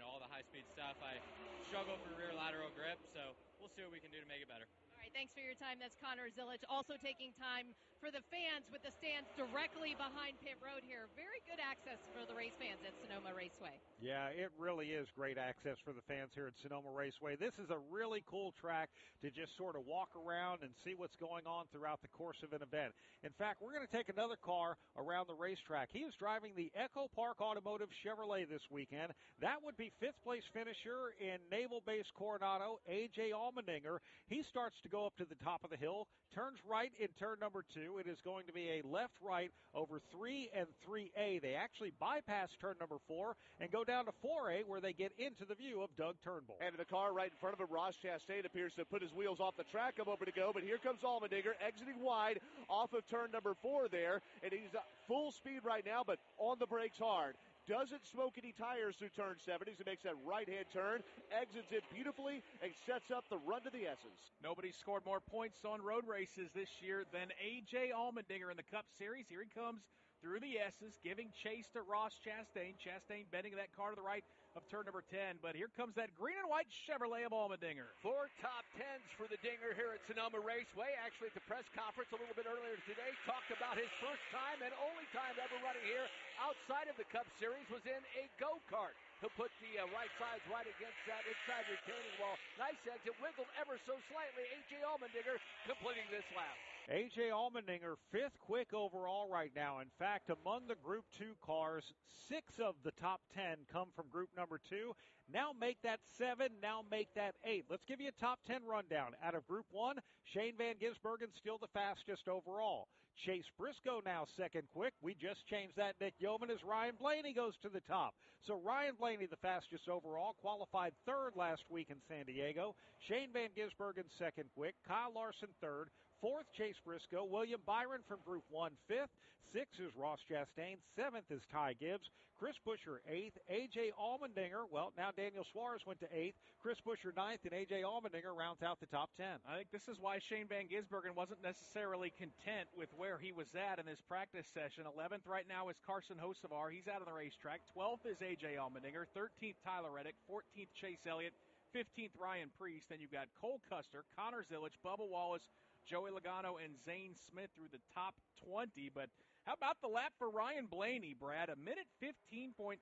All the high-speed stuff. I struggle for rear lateral grip, so we'll see what we can do to make it better. All right, thanks for your time. That's Connor Zilic. Also taking time for the fans with the stands directly behind pit road here. Very good access for the race fans at Sonoma Raceway. Yeah, it really is great access for the fans here at Sonoma Raceway. This is a really cool track to just sort of walk around and see what's going on throughout the course of an event. In fact, we're going to take another car around the racetrack. He is driving the Echo Park Automotive Chevrolet this weekend. That would be 5th place finisher in Naval Base Coronado, A.J. Allmendinger. He starts to go up to the top of the hill, turns right in turn number 2. It is going to be a left-right over 3 and 3A. They actually bypass turn number 4 and go down to 4A where they get into the view of Doug Turnbull. And in the car right in front of him, Ross Chastain appears to put his wheels off the track. I'm over to go, but here comes Allmendinger exiting wide off of turn number 4 there. And he's full speed right now, but on the brakes hard. Doesn't smoke any tires through turn 7 as he makes that right-hand turn, exits it beautifully, and sets up the run to the S's. Nobody scored more points on road races this year than A.J. Allmendinger in the Cup Series. Here he comes through the S's, giving chase to Ross Chastain. Chastain bending that car to the right, of turn number 10. But here comes that green and white Chevrolet of Allmendinger. 4 top 10s for the Dinger here at Sonoma Raceway. Actually, at the press conference a little bit earlier today, talked about his first time and only time ever running here outside of the Cup Series was in a go-kart. He'll put the right sides right against that inside retaining wall. Nice exit, wiggled ever so slightly. A.J. Allmendinger completing this lap. A.J. Allmendinger, 5th quick overall right now. In fact, among the Group 2 cars, 6 of the top 10 come from Group number 2. Now make that 7, now make that 8. Let's give you a top 10 rundown. Out of Group 1, Shane Van Gisbergen still the fastest overall. Chase Briscoe now 2nd quick. We just changed that, Nick Yeoman, as Ryan Blaney goes to the top. So Ryan Blaney, the fastest overall, qualified 3rd last week in San Diego. Shane Van Gisbergen 2nd quick. Kyle Larson 3rd. 4th, Chase Briscoe. William Byron from Group 1, 5th. 6th is Ross Chastain. 7th is Ty Gibbs. Chris Buescher, 8th. A.J. Allmendinger, well, now Daniel Suarez went to 8th. Chris Buescher, 9th, and A.J. Allmendinger rounds out the top 10. I think this is why Shane Van Gisbergen wasn't necessarily content with where he was at in this practice session. 11th right now is Carson Hocevar. He's out on the racetrack. 12th is A.J. Allmendinger. 13th, Tyler Reddick. 14th, Chase Elliott. 15th, Ryan Preece. Then you've got Cole Custer, Connor Zillich, Bubba Wallace, Joey Logano, and Zane Smith through the top 20. But how about the lap for Ryan Blaney, Brad? A minute 15.808,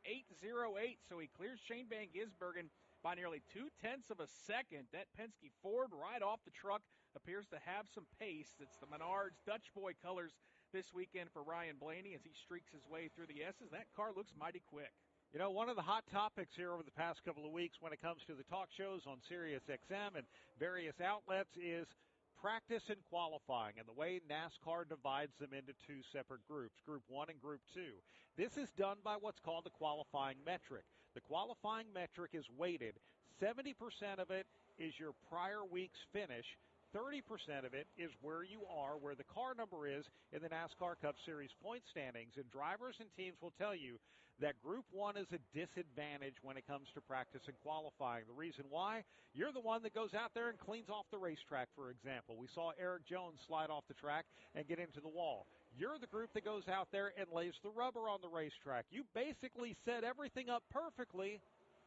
so he clears Shane Van Gisbergen by nearly 0.2 of a second. That Penske Ford right off the truck appears to have some pace. It's the Menards Dutch Boy colors this weekend for Ryan Blaney as he streaks his way through the S's. That car looks mighty quick. You know, one of the hot topics here over the past couple of weeks when it comes to the talk shows on Sirius XM and various outlets is practice and qualifying and the way NASCAR divides them into 2 separate groups, Group 1 and Group 2. This is done by what's called the qualifying metric. The qualifying metric is weighted. 70% of it is your prior week's finish. 30% of it is where you are, where the car number is in the NASCAR Cup Series point standings. And drivers and teams will tell you that Group 1 is a disadvantage when it comes to practice and qualifying. The reason why? You're the one that goes out there and cleans off the racetrack, for example. We saw Eric Jones slide off the track and get into the wall. You're the group that goes out there and lays the rubber on the racetrack. You basically set everything up perfectly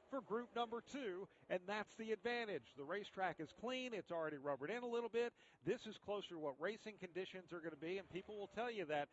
for Group number 2, and that's the advantage. The racetrack is clean. It's already rubbered in a little bit. This is closer to what racing conditions are going to be, and people will tell you that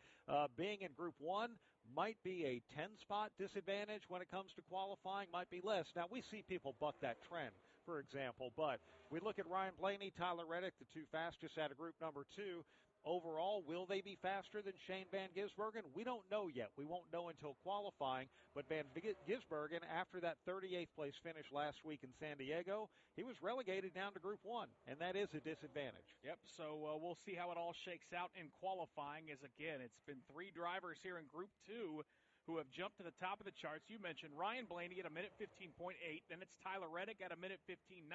being in Group 1 might be a 10-spot disadvantage when it comes to qualifying, might be less. Now, we see people buck that trend, for example, but we look at Ryan Blaney, Tyler Reddick, the 2 fastest out of Group number 2. Overall, will they be faster than Shane Van Gisbergen? We don't know yet. We won't know until qualifying. But Van Gisbergen, after that 38th place finish last week in San Diego, he was relegated down to Group 1, and that is a disadvantage. Yep, so we'll see how it all shakes out in qualifying, as, again, it's been 3 drivers here in Group 2 who have jumped to the top of the charts. You mentioned Ryan Blaney at a minute 15.8. Then it's Tyler Reddick at a minute 15.9.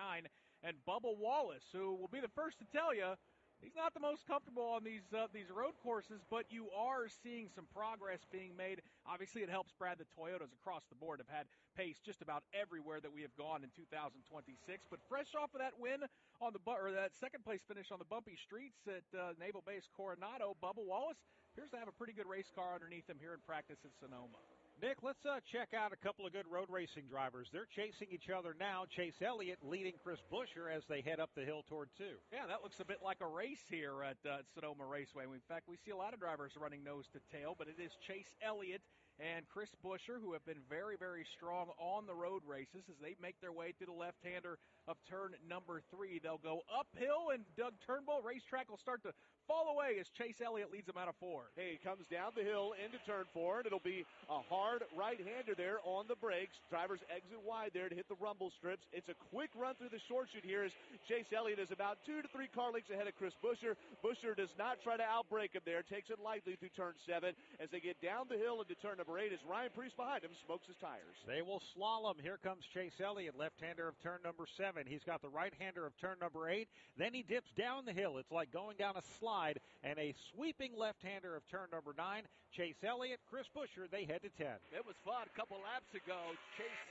And Bubba Wallace, who will be the first to tell you, he's not the most comfortable on these road courses, but you are seeing some progress being made. Obviously, it helps, Brad. The Toyotas across the board have had pace just about everywhere that we have gone in 2026. But fresh off of that win on that second-place finish on the bumpy streets at Naval Base Coronado, Bubba Wallace appears to have a pretty good race car underneath him here in practice at Sonoma. Nick, let's check out a couple of good road racing drivers. They're chasing each other now. Chase Elliott leading Chris Buescher as they head up the hill toward 2. Yeah, that looks a bit like a race here at Sonoma Raceway. In fact, we see a lot of drivers running nose to tail, but it is Chase Elliott and Chris Buescher who have been very, very strong on the road races as they make their way to the left-hander of turn number 3. They'll go uphill, and Doug Turnbull, racetrack will start to fall away as Chase Elliott leads them out of 4. Hey, he comes down the hill into turn 4, and it'll be a hard right-hander there on the brakes. Drivers exit wide there to hit the rumble strips. It's a quick run through the short chute here as Chase Elliott is about 2 to 3 car lengths ahead of Chris Buescher. Buescher does not try to outbrake him there, takes it lightly through turn 7. As they get down the hill into turn number 8, as Ryan Preece behind him smokes his tires. They will slalom. Here comes Chase Elliott, left-hander of turn number 7. He's got the right-hander of turn number 8. Then he dips down the hill. It's like going down a slide, and a sweeping left-hander of turn number 9. Chase Elliott, Chris Buescher, they head to 10. It was fun a couple laps ago. Chase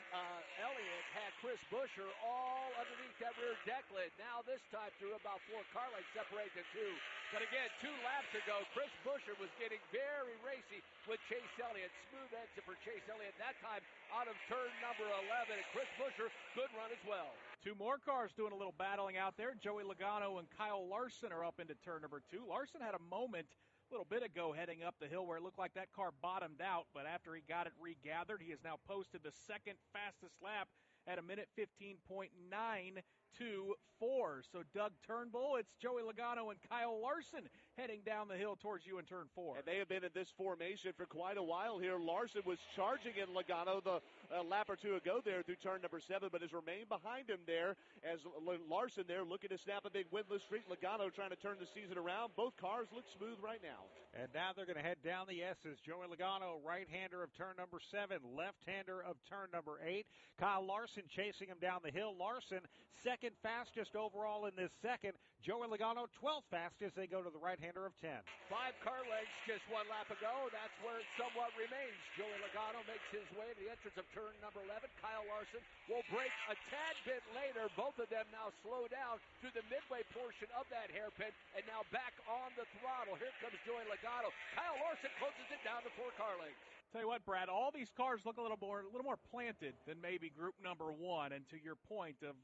Elliott had Chris Buescher all underneath that rear deck lid. Now this time through about 4 car lengths separate the 2. But again, 2 laps ago, Chris Buescher was getting very racy with Chase Elliott. Smooth exit for Chase Elliott that time out of turn number 11. And Chris Buescher, good run as well. 2 more cars doing a little battling out there. Joey Logano and Kyle Larson are up into turn number 2. Larson had a moment a little bit ago heading up the hill where it looked like that car bottomed out, but after he got it regathered, he has now posted the second fastest lap at 1:15.924. So Doug Turnbull, it's Joey Logano and Kyle Larson heading down the hill towards you in turn 4. And they have been in this formation for quite a while here. Larson was charging in Logano the lap or 2 ago there through turn number 7, but has remained behind him there as Larson there looking to snap a big winless streak. Logano trying to turn the season around. Both cars look smooth right now. And now they're going to head down the S's. Joey Logano, right-hander of turn number 7, left-hander of turn number 8. Kyle Larson chasing him down the hill. Larson, second fastest overall in this second. Joey Logano, 12th fastest. They go to the right-hander of 10. 5 car lengths just 1 lap ago. That's where it somewhat remains. Joey Logano makes his way to the entrance of turn number 11. Kyle Larson will break a tad bit later. Both of them now slow down through the midway portion of that hairpin and now back on the throttle. Here comes Joey Logano. Kyle Larson closes it down to 4 car lengths. Tell you what, Brad, all these cars look a little more planted than maybe group number 1. And to your point of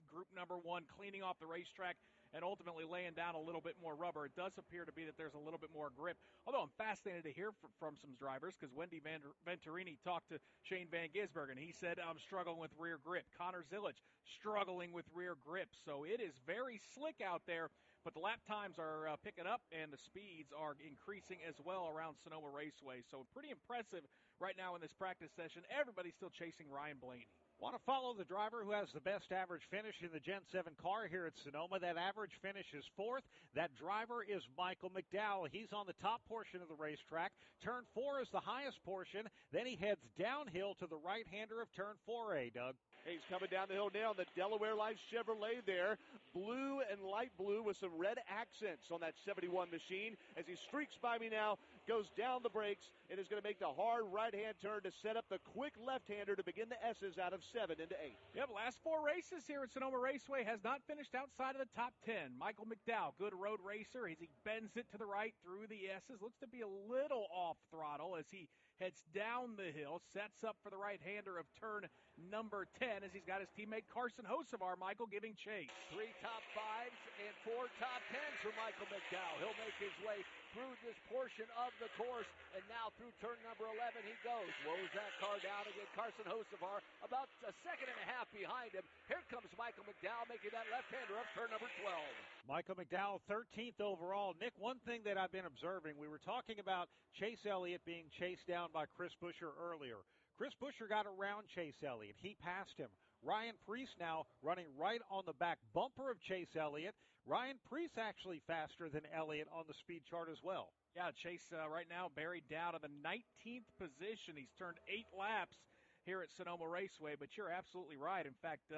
group number 1 cleaning off the racetrack and ultimately laying down a little bit more rubber, it does appear to be that there's a little bit more grip. Although I'm fascinated to hear from some drivers because Wendy Venturini talked to Shane Van Gisbergen, and he said, I'm struggling with rear grip. Connor Zillage struggling with rear grip. So it is very slick out there, but the lap times are picking up and the speeds are increasing as well around Sonoma Raceway. So pretty impressive right now in this practice session. Everybody's still chasing Ryan Blaney. Want to follow the driver who has the best average finish in the Gen 7 car here at Sonoma. That average finish is 4th. That driver is Michael McDowell. He's on the top portion of the racetrack. Turn 4 is the highest portion. Then he heads downhill to the right-hander of turn 4A, Doug. He's coming down the hill now in the Delaware Light Chevrolet there. Blue and light blue with some red accents on that 71 machine. As he streaks by me now, goes down the brakes, and is going to make the hard right-hand turn to set up the quick left-hander to begin the S's out of 7 into 8. Yep, last 4 races here at Sonoma Raceway has not finished outside of the top 10. Michael McDowell, good road racer as he bends it to the right through the S's. Looks to be a little off throttle as he heads down the hill, sets up for the right-hander of turn number 10 as he's got his teammate Carson Hocevar, Michael, giving chase. 3 top 5s and 4 top 10s for Michael McDowell. He'll make his way through this portion of the course, and now through turn number 11 he goes. Slows that car down again. Carson Hocevar about a second and a half behind him. Here comes Michael McDowell making that left-hander up turn number 12. Michael McDowell, 13th overall. Nick, one thing that I've been observing, we were talking about Chase Elliott being chased down by Chris Buescher earlier. Chris Buescher got around Chase Elliott. He passed him. Ryan Preece now running right on the back bumper of Chase Elliott. Ryan Preece actually faster than Elliott on the speed chart as well. Yeah, Chase right now buried down to the 19th position. He's turned 8 laps here at Sonoma Raceway, but you're absolutely right. In fact,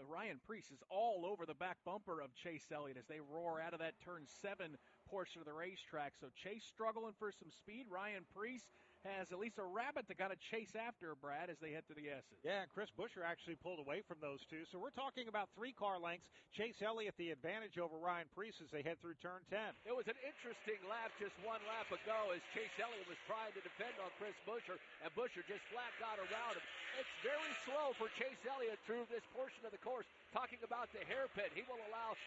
Ryan Preece is all over the back bumper of Chase Elliott as they roar out of that turn 7 portion of the racetrack. So Chase struggling for some speed. Ryan Preece has at least a rabbit to kind of chase after, Brad, as they head to the S's. Yeah, and Chris Buescher actually pulled away from those two. So we're talking about 3 car lengths. Chase Elliott the advantage over Ryan Preece as they head through turn 10. It was an interesting lap just 1 lap ago as Chase Elliott was trying to defend on Chris Buescher, and Buescher just flat got around him. It's very slow for Chase Elliott through this portion of the course. Talking about the hairpin, he will allow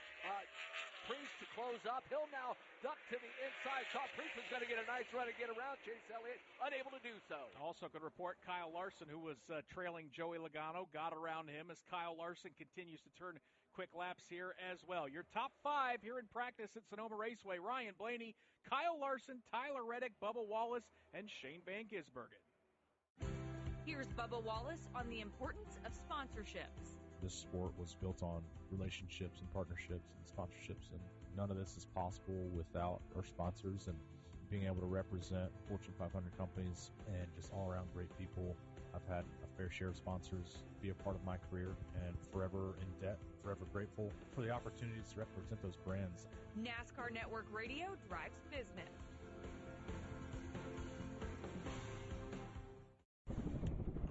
Preece to close up. He'll now duck to the inside. Thought Preece was going to get a nice run and get around Chase Elliott. Unable to do so. Also could report Kyle Larson, who was trailing Joey Logano, got around him as Kyle Larson continues to turn quick laps here as well. Your top 5 here in practice at Sonoma Raceway: Ryan Blaney, Kyle Larson, Tyler Reddick, Bubba Wallace, and Shane Van Gisbergen. Here's Bubba Wallace on the importance of sponsorships. This sport was built on relationships and partnerships and sponsorships, and none of this is possible without our sponsors and being able to represent Fortune 500 companies and just all-around great people. I've had a fair share of sponsors be a part of my career, and forever in debt, forever grateful for the opportunities to represent those brands. NASCAR Network Radio drives business.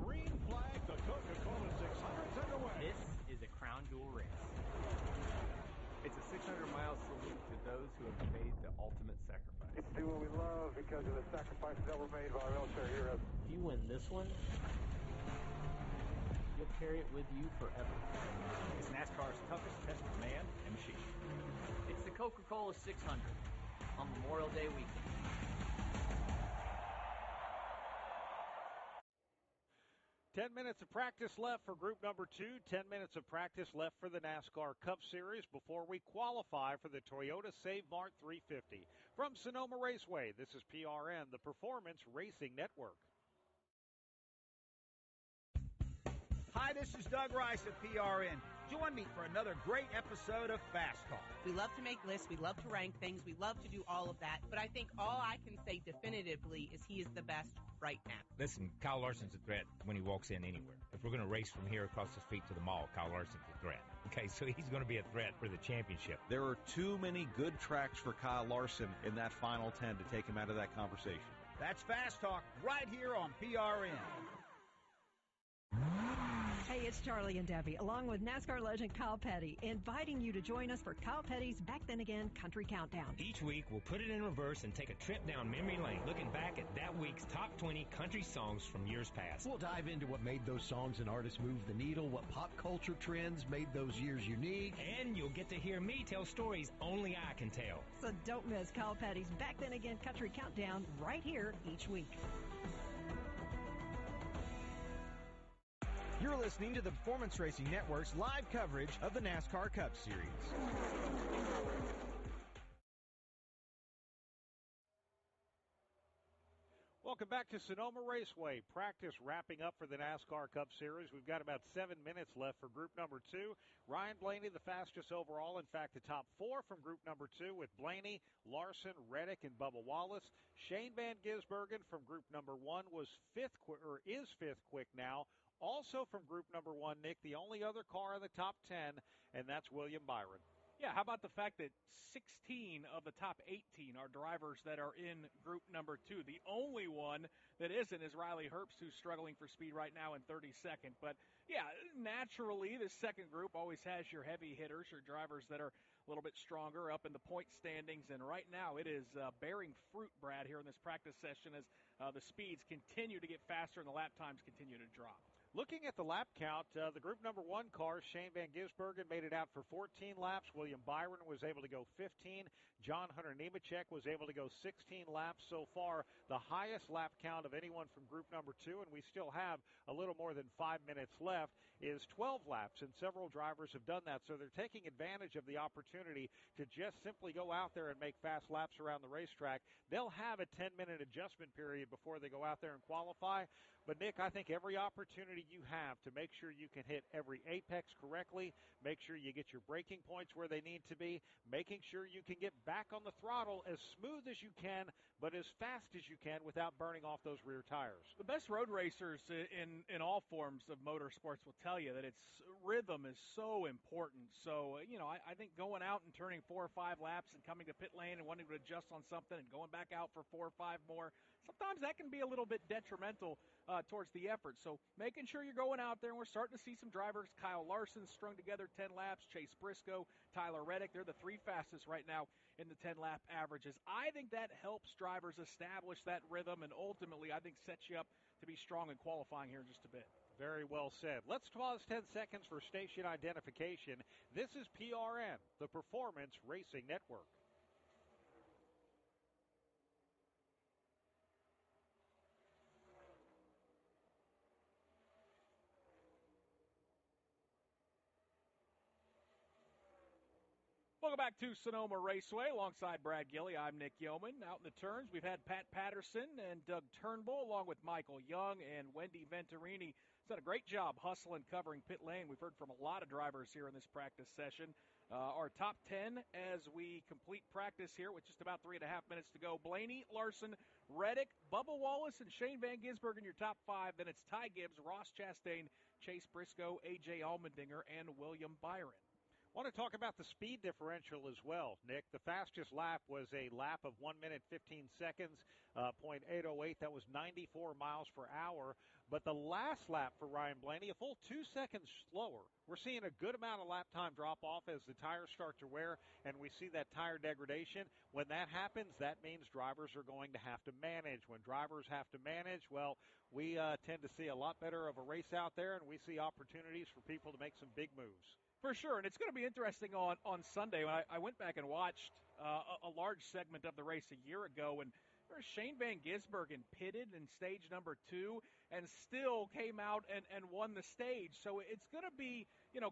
Green flag, the Coca-Cola 600's underway. This is a crown jewel race. It's a 600-mile salute to those who have paved because of the sacrifices that were made by our military heroes. If you win this one, you'll carry it with you forever. It's NASCAR's toughest test of man and machine. It's the Coca-Cola 600 on Memorial Day weekend. Ten minutes of practice left for group number 2. 10 minutes of practice left for the NASCAR Cup Series before we qualify for the Toyota Save Mart 350. From Sonoma Raceway, this is PRN, the Performance Racing Network. Hi, this is Doug Rice of PRN. Join me for another great episode of Fast Talk. We love to make lists. We love to rank things. We love to do all of that. But I think all I can say definitively is he is the best right now. Listen, Kyle Larson's a threat when he walks in anywhere. If we're going to race from here across the street to the mall, Kyle Larson's a threat. Okay, so he's going to be a threat for the championship. There are too many good tracks for Kyle Larson in that final 10 to take him out of that conversation. That's Fast Talk right here on PRN. Hey, it's Charlie and Debbie, along with NASCAR legend Kyle Petty, inviting you to join us for Kyle Petty's Back Then Again Country Countdown. Each week, we'll put it in reverse and take a trip down memory lane, looking back at that week's top 20 country songs from years past. We'll dive into what made those songs and artists move the needle, what pop culture trends made those years unique. And you'll get to hear me tell stories only I can tell. So don't miss Kyle Petty's Back Then Again Country Countdown right here each week. You're listening to the Performance Racing Network's live coverage of the NASCAR Cup Series. Welcome back to Sonoma Raceway. Practice wrapping up for the NASCAR Cup Series. We've got about 7 minutes left for group number 2. Ryan Blaney, the fastest overall. In fact, the top 4 from group number 2 with Blaney, Larson, Reddick, and Bubba Wallace. Shane Van Gisbergen from group number 1 is fifth quick now. Also from group number 1, Nick, the only other car in the top 10, and that's William Byron. Yeah, how about the fact that 16 of the top 18 are drivers that are in group number 2? The only one that isn't is Riley Herbst, who's struggling for speed right now in 32nd. But, yeah, naturally, this second group always has your heavy hitters, your drivers that are a little bit stronger up in the point standings. And right now it is bearing fruit, Brad, here in this practice session as the speeds continue to get faster and the lap times continue to drop. Looking at the lap count, the group number 1 car, Shane Van Gisbergen, made it out for 14 laps. William Byron was able to go 15. John Hunter Nemechek was able to go 16 laps so far, the highest lap count of anyone from group number 2, and we still have a little more than 5 minutes left, is 12 laps, and several drivers have done that. So they're taking advantage of the opportunity to just simply go out there and make fast laps around the racetrack. They'll have a 10-minute adjustment period before they go out there and qualify. But, Nick, I think every opportunity you have to make sure you can hit every apex correctly, make sure you get your braking points where they need to be, making sure you can get back on the throttle as smooth as you can, but as fast as you can without burning off those rear tires. The best road racers in all forms of motorsports will tell you that rhythm is so important. So, I think going out and turning 4 or 5 laps and coming to pit lane and wanting to adjust on something and going back out for 4 or 5 more, sometimes that can be a little bit detrimental towards the effort. So making sure you're going out there, and we're starting to see some drivers. Kyle Larson strung together 10 laps, Chase Briscoe, Tyler Reddick. They're the 3 fastest right now in the 10-lap averages. I think that helps drivers establish that rhythm, and ultimately I think sets you up to be strong in qualifying here in just a bit. Very well said. Let's pause 10 seconds for station identification. This is PRN, the Performance Racing Network. Welcome back to Sonoma Raceway. Alongside Brad Gilley, I'm Nick Yeoman. Out in the turns, we've had Pat Patterson and Doug Turnbull, along with Michael Young and Wendy Venturini. It's done a great job hustling, covering pit lane. We've heard from a lot of drivers here in this practice session. Our top 10 as we complete practice here with just about 3.5 minutes to go. Blaney, Larson, Reddick, Bubba Wallace, and Shane Van Gisbergen, your top 5. Then it's Ty Gibbs, Ross Chastain, Chase Briscoe, A.J. Allmendinger, and William Byron. Want to talk about the speed differential as well, Nick. The fastest lap was a lap of 1 minute 15 seconds, .808. That was 94 miles per hour. But the last lap for Ryan Blaney, a full 2 seconds slower. We're seeing a good amount of lap time drop off as the tires start to wear, and we see that tire degradation. When that happens, that means drivers are going to have to manage. When drivers have to manage, well, we tend to see a lot better of a race out there, and we see opportunities for people to make some big moves. For sure, and it's going to be interesting on Sunday. I went back and watched a large segment of the race a year ago, and there's Shane Van Gisbergen pitted in stage number 2 and still came out and won the stage. So it's going to be,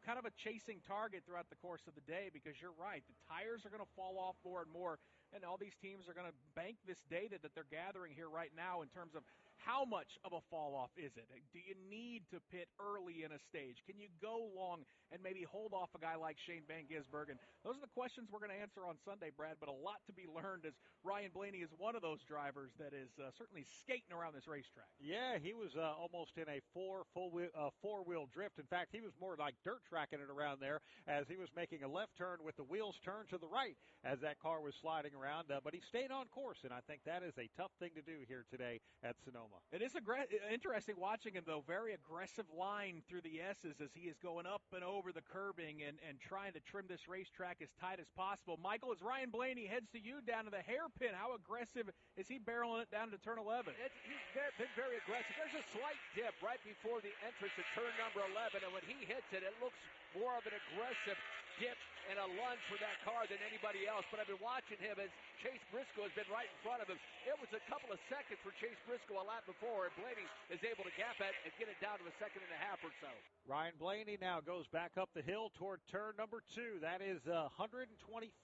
kind of a chasing target throughout the course of the day, because you're right. The tires are going to fall off more and more, and all these teams are going to bank this data that they're gathering here right now in terms of how much of a fall off is it? Do you need to pit early in a stage? Can you go long and maybe hold off a guy like Shane Van Gisbergen? Those are the questions we're going to answer on Sunday, Brad, but a lot to be learned, as Ryan Blaney is one of those drivers that is certainly skating around this racetrack. Yeah, he was almost in a four-wheel drift. In fact, he was more like dirt tracking it around there as he was making a left turn with the wheels turned to the right as that car was sliding around. But he stayed on course, and I think that is a tough thing to do here today at Sonoma. It is interesting watching him, though. Very aggressive line through the S's as he is going up and over the curbing and trying to trim this racetrack as tight as possible. Michael, as Ryan Blaney heads to you down to the hairpin, how aggressive is he barreling it down to turn 11? He's been very aggressive. There's a slight dip right before the entrance of turn number 11, and when he hits it, it looks more of an aggressive dip and a lunge for that car than anybody else. But I've been watching him as Chase Briscoe has been right in front of him. It was a couple of seconds for Chase Briscoe a lap before, and Blaney is able to gap it and get it down to a second and a half or so. Ryan Blaney now goes back up the hill toward turn number 2. That is 120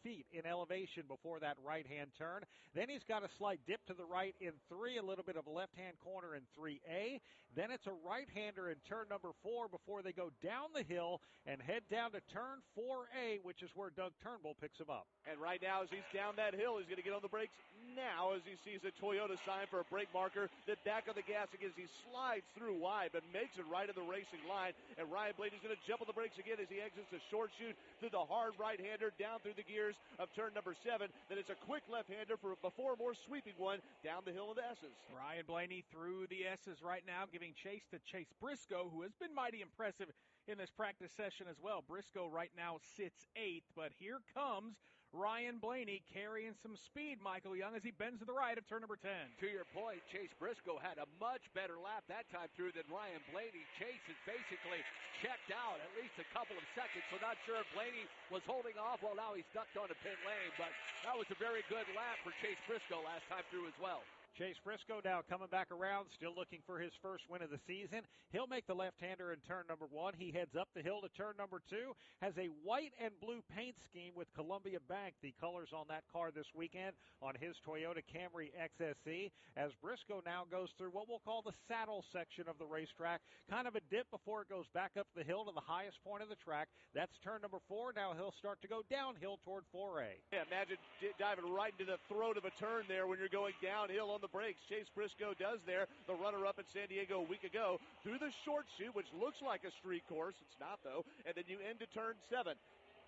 feet in elevation before that right-hand turn. Then he's got a slight dip to the right in 3, a little bit of a left-hand corner in 3A. Then it's a right-hander in turn number 4 before they go down the hill and head down to turn 4A, which is where Doug Turnbull picks him up. And right now, as he's down that hill, he's going to get on the brakes now as he sees a Toyota sign for a brake marker. Then back on the gas again as he slides through wide, but makes it right in the racing line. And Ryan Blaney's going to jump on the brakes again as he exits a short chute through the hard right-hander down through the gears of turn number 7. Then it's a quick left-hander before a more sweeping one down the hill of the S's. Ryan Blaney through the S's right now, giving chase to Chase Briscoe, who has been mighty impressive in this practice session as well. Briscoe right now sits 8th, but here comes Ryan Blaney carrying some speed, Michael Young, as he bends to the right of turn number 10. To your point, Chase Briscoe had a much better lap that time through than Ryan Blaney. Chase is basically checked out at least a couple of seconds, so not sure if Blaney was holding off. Well, now he's ducked onto pit lane, but that was a very good lap for Chase Briscoe last time through as well. Chase Briscoe now coming back around, still looking for his first win of the season. He'll make the left-hander in turn number 1. He heads up the hill to turn number 2. Has a white and blue paint scheme with Columbia Bank, the colors on that car this weekend on his Toyota Camry XSE. As Briscoe now goes through what we'll call the saddle section of the racetrack. Kind of a dip before it goes back up the hill to the highest point of the track. That's turn number 4. Now he'll start to go downhill toward 4A. Yeah, imagine diving right into the throat of a turn there when you're going downhill on the brakes. Chase Briscoe does there, the runner-up at San Diego a week ago, through the short chute, which looks like a street course. It's not, though. And then you end to turn 7.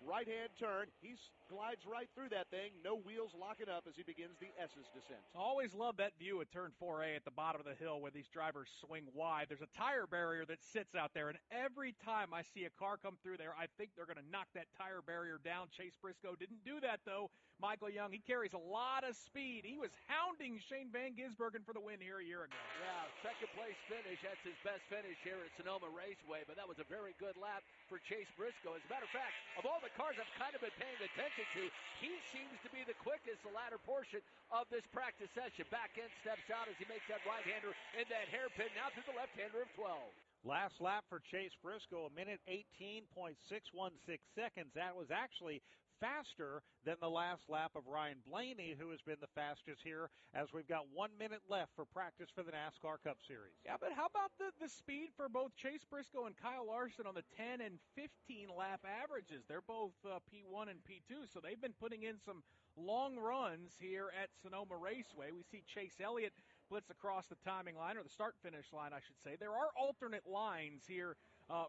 Right-hand turn. He glides right through that thing. No wheels locking up as he begins the S's descent. Always love that view of turn 4A at the bottom of the hill where these drivers swing wide. There's a tire barrier that sits out there, and every time I see a car come through there, I think they're going to knock that tire barrier down. Chase Briscoe didn't do that, though. Michael Young, he carries a lot of speed. He was hounding Shane Van Gisbergen for the win here a year ago. Yeah, second place finish. That's his best finish here at Sonoma Raceway, but that was a very good lap for Chase Briscoe. As a matter of fact, of all the cars I've kind of been paying attention to, he seems to be the quickest the latter portion of this practice session. Back end steps out as he makes that right-hander in that hairpin, now through the left-hander of 12. Last lap for Chase Briscoe, 1:18.616 seconds. That was actually faster than the last lap of Ryan Blaney, who has been the fastest here, as we've got 1 minute left for practice for the NASCAR Cup Series. Yeah, but how about the speed for both Chase Briscoe and Kyle Larson on the 10 and 15 lap averages? They're both P1 and P2, so they've been putting in some long runs here at Sonoma Raceway. We see Chase Elliott blitz across the timing line, or the start-finish line, I should say. There are alternate lines here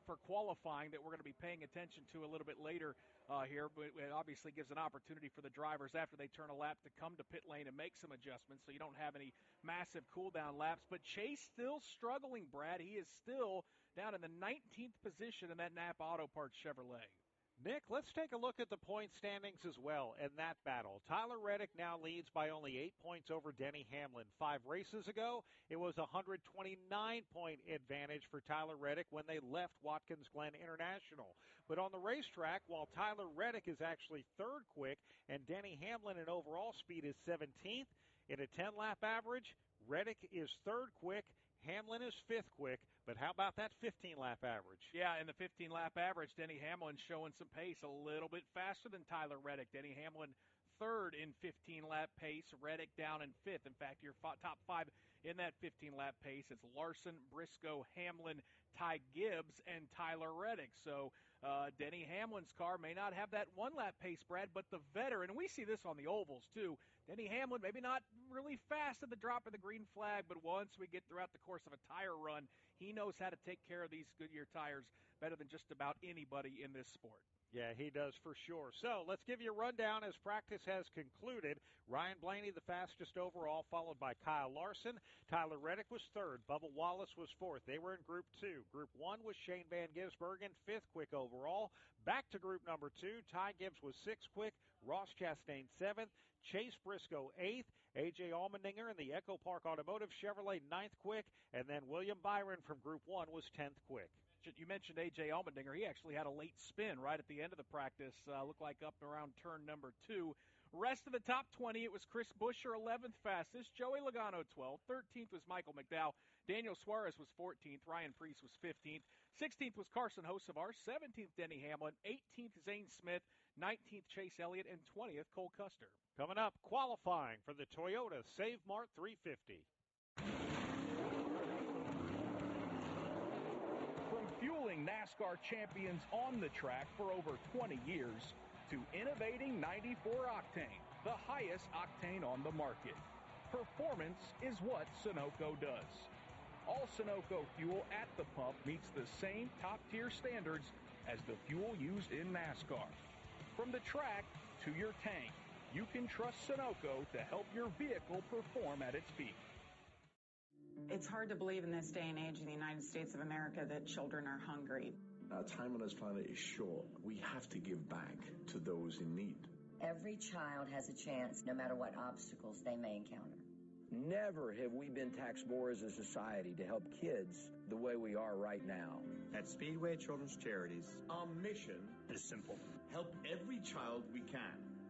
for qualifying that we're going to be paying attention to a little bit later here. But it obviously gives an opportunity for the drivers after they turn a lap to come to pit lane and make some adjustments so you don't have any massive cool-down laps. But Chase still struggling, Brad. He is still down in the 19th position in that Napa Auto Parts Chevrolet. Nick, let's take a look at the point standings as well in that battle. Tyler Reddick now leads by only 8 points over Denny Hamlin. 5 races ago, it was a 129-point advantage for Tyler Reddick when they left Watkins Glen International. But on the racetrack, while Tyler Reddick is actually third quick and Denny Hamlin in overall speed is 17th, in a 10-lap average, Reddick is third quick, Hamlin is fifth quick, but how about that 15-lap average? Yeah, in the 15-lap average, Denny Hamlin showing some pace, a little bit faster than Tyler Reddick. Denny Hamlin third in 15-lap pace, Reddick down in fifth. In fact, your top 5 in that 15-lap pace, it's Larson, Briscoe, Hamlin, Ty Gibbs, and Tyler Reddick. So Denny Hamlin's car may not have that one-lap pace, Brad, but the veteran, and we see this on the ovals too, Denny Hamlin maybe not really fast at the drop of the green flag, but once we get throughout the course of a tire run, he knows how to take care of these Goodyear tires better than just about anybody in this sport. Yeah, he does for sure. So let's give you a rundown as practice has concluded. Ryan Blaney, the fastest overall, followed by Kyle Larson. Tyler Reddick was third. Bubba Wallace was fourth. They were in Group 2. Group 1 was Shane Van Gisbergen, fifth quick overall. Back to Group number 2. Ty Gibbs was sixth quick. Ross Chastain, seventh. Chase Briscoe, eighth. A.J. Allmendinger in the Echo Park Automotive Chevrolet, ninth quick. And then William Byron from Group 1 was 10th quick. You mentioned A.J. Allmendinger. He actually had a late spin right at the end of the practice. Looked like up around turn number 2. Rest of the top 20, it was Chris Buescher, 11th fastest. Joey Logano, 12th. 13th was Michael McDowell. Daniel Suarez was 14th. Ryan Preece was 15th. 16th was Carson Hocevar. 17th, Denny Hamlin. 18th, Zane Smith. 19th, Chase Elliott. And 20th, Cole Custer. Coming up, qualifying for the Toyota Save Mart 350. Fueling NASCAR champions on the track for over 20 years to innovating 94 octane, the highest octane on the market. Performance is what Sunoco does. All Sunoco fuel at the pump meets the same top-tier standards as the fuel used in NASCAR. From the track to your tank, you can trust Sunoco to help your vehicle perform at its peak. It's hard to believe in this day and age in the United States of America that children are hungry. Our time on this planet is short. We have to give back to those in need. Every child has a chance, no matter what obstacles they may encounter. Never have we been taxed more as a society to help kids the way we are right now. At Speedway Children's Charities, our mission is simple. Help every child we can.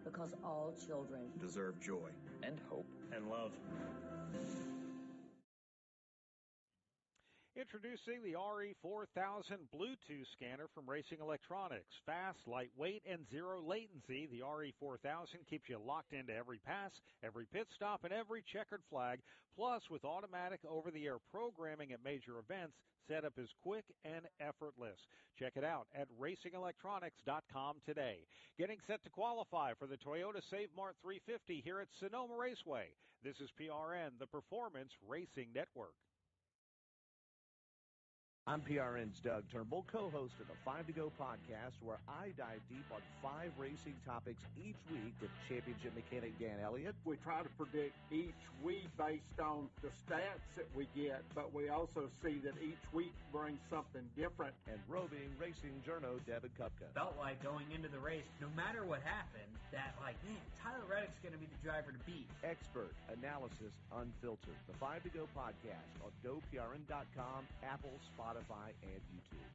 Because all children deserve joy and hope and love. Introducing the RE4000 Bluetooth scanner from Racing Electronics. Fast, lightweight, and zero latency, the RE4000 keeps you locked into every pass, every pit stop, and every checkered flag. Plus, with automatic over-the-air programming at major events, setup is quick and effortless. Check it out at racingelectronics.com today. Getting set to qualify for the Toyota Save Mart 350 here at Sonoma Raceway. This is PRN, the Performance Racing Network. I'm PRN's Doug Turnbull, co-host of the 5 to Go podcast, where I dive deep on 5 racing topics each week with championship mechanic Dan Elliott. We try to predict each week based on the stats that we get, but we also see that each week brings something different. And roving racing journo Devin Kupka. Felt like going into the race, no matter what happened, that man, Tyler Reddick's going to be the driver to beat. Expert analysis unfiltered. The 5 to Go podcast on GoPRN.com, Apple, Spotify, and YouTube.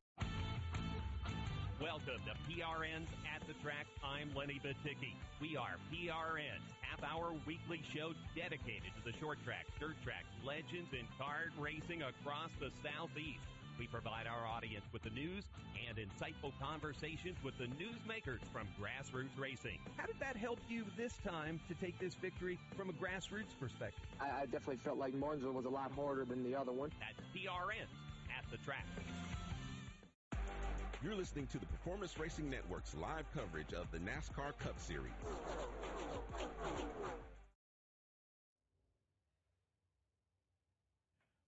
Welcome to PRN's At the Track. I'm Lenny Baticki. We are PRN's half-hour weekly show dedicated to the short track, dirt track, legends, and kart racing across the Southeast. We provide our audience with the news and insightful conversations with the newsmakers from grassroots racing. How did that help you this time to take this victory from a grassroots perspective? I definitely felt like Martinsville was a lot harder than the other one. That's PRN At the Track. You're listening to the Performance Racing Network's live coverage of the NASCAR Cup Series.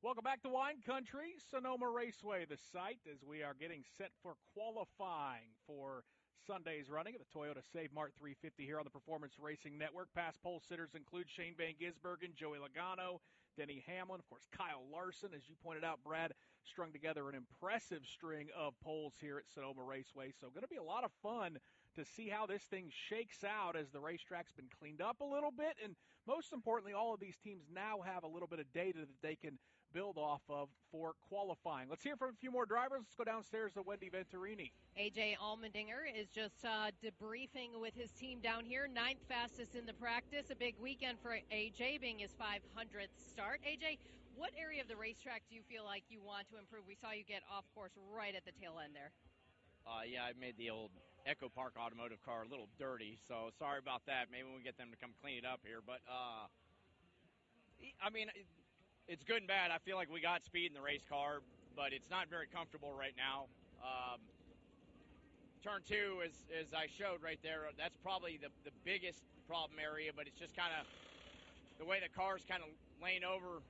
Welcome back to Wine Country, Sonoma Raceway, the site, as we are getting set for qualifying for Sunday's running of the Toyota Save Mart 350 here on the Performance Racing Network. Past pole sitters include Shane Van Gisbergen, Joey Logano, Denny Hamlin, of course, Kyle Larson. As you pointed out, Brad strung together an impressive string of poles here at Sonoma Raceway. So going to be a lot of fun to see how this thing shakes out as the racetrack's been cleaned up a little bit. And most importantly, all of these teams now have a little bit of data that they can build off of for qualifying. Let's hear from a few more drivers. Let's go downstairs to Wendy Venturini. AJ Allmendinger is just debriefing with his team down here. 9th fastest in the practice. A big weekend for AJ, being his 500th start. AJ, what area of the racetrack do you feel like you want to improve? We saw you get off course right at the tail end there. Yeah, I made the old Echo Park automotive car a little dirty, so sorry about that. Maybe when we get them to come clean it up here. But, I mean, it's good and bad. I feel like we got speed in the race car, but it's not very comfortable right now. Turn 2, as I showed right there, that's probably the biggest problem area, but it's just kind of the way the car's kind of laying over.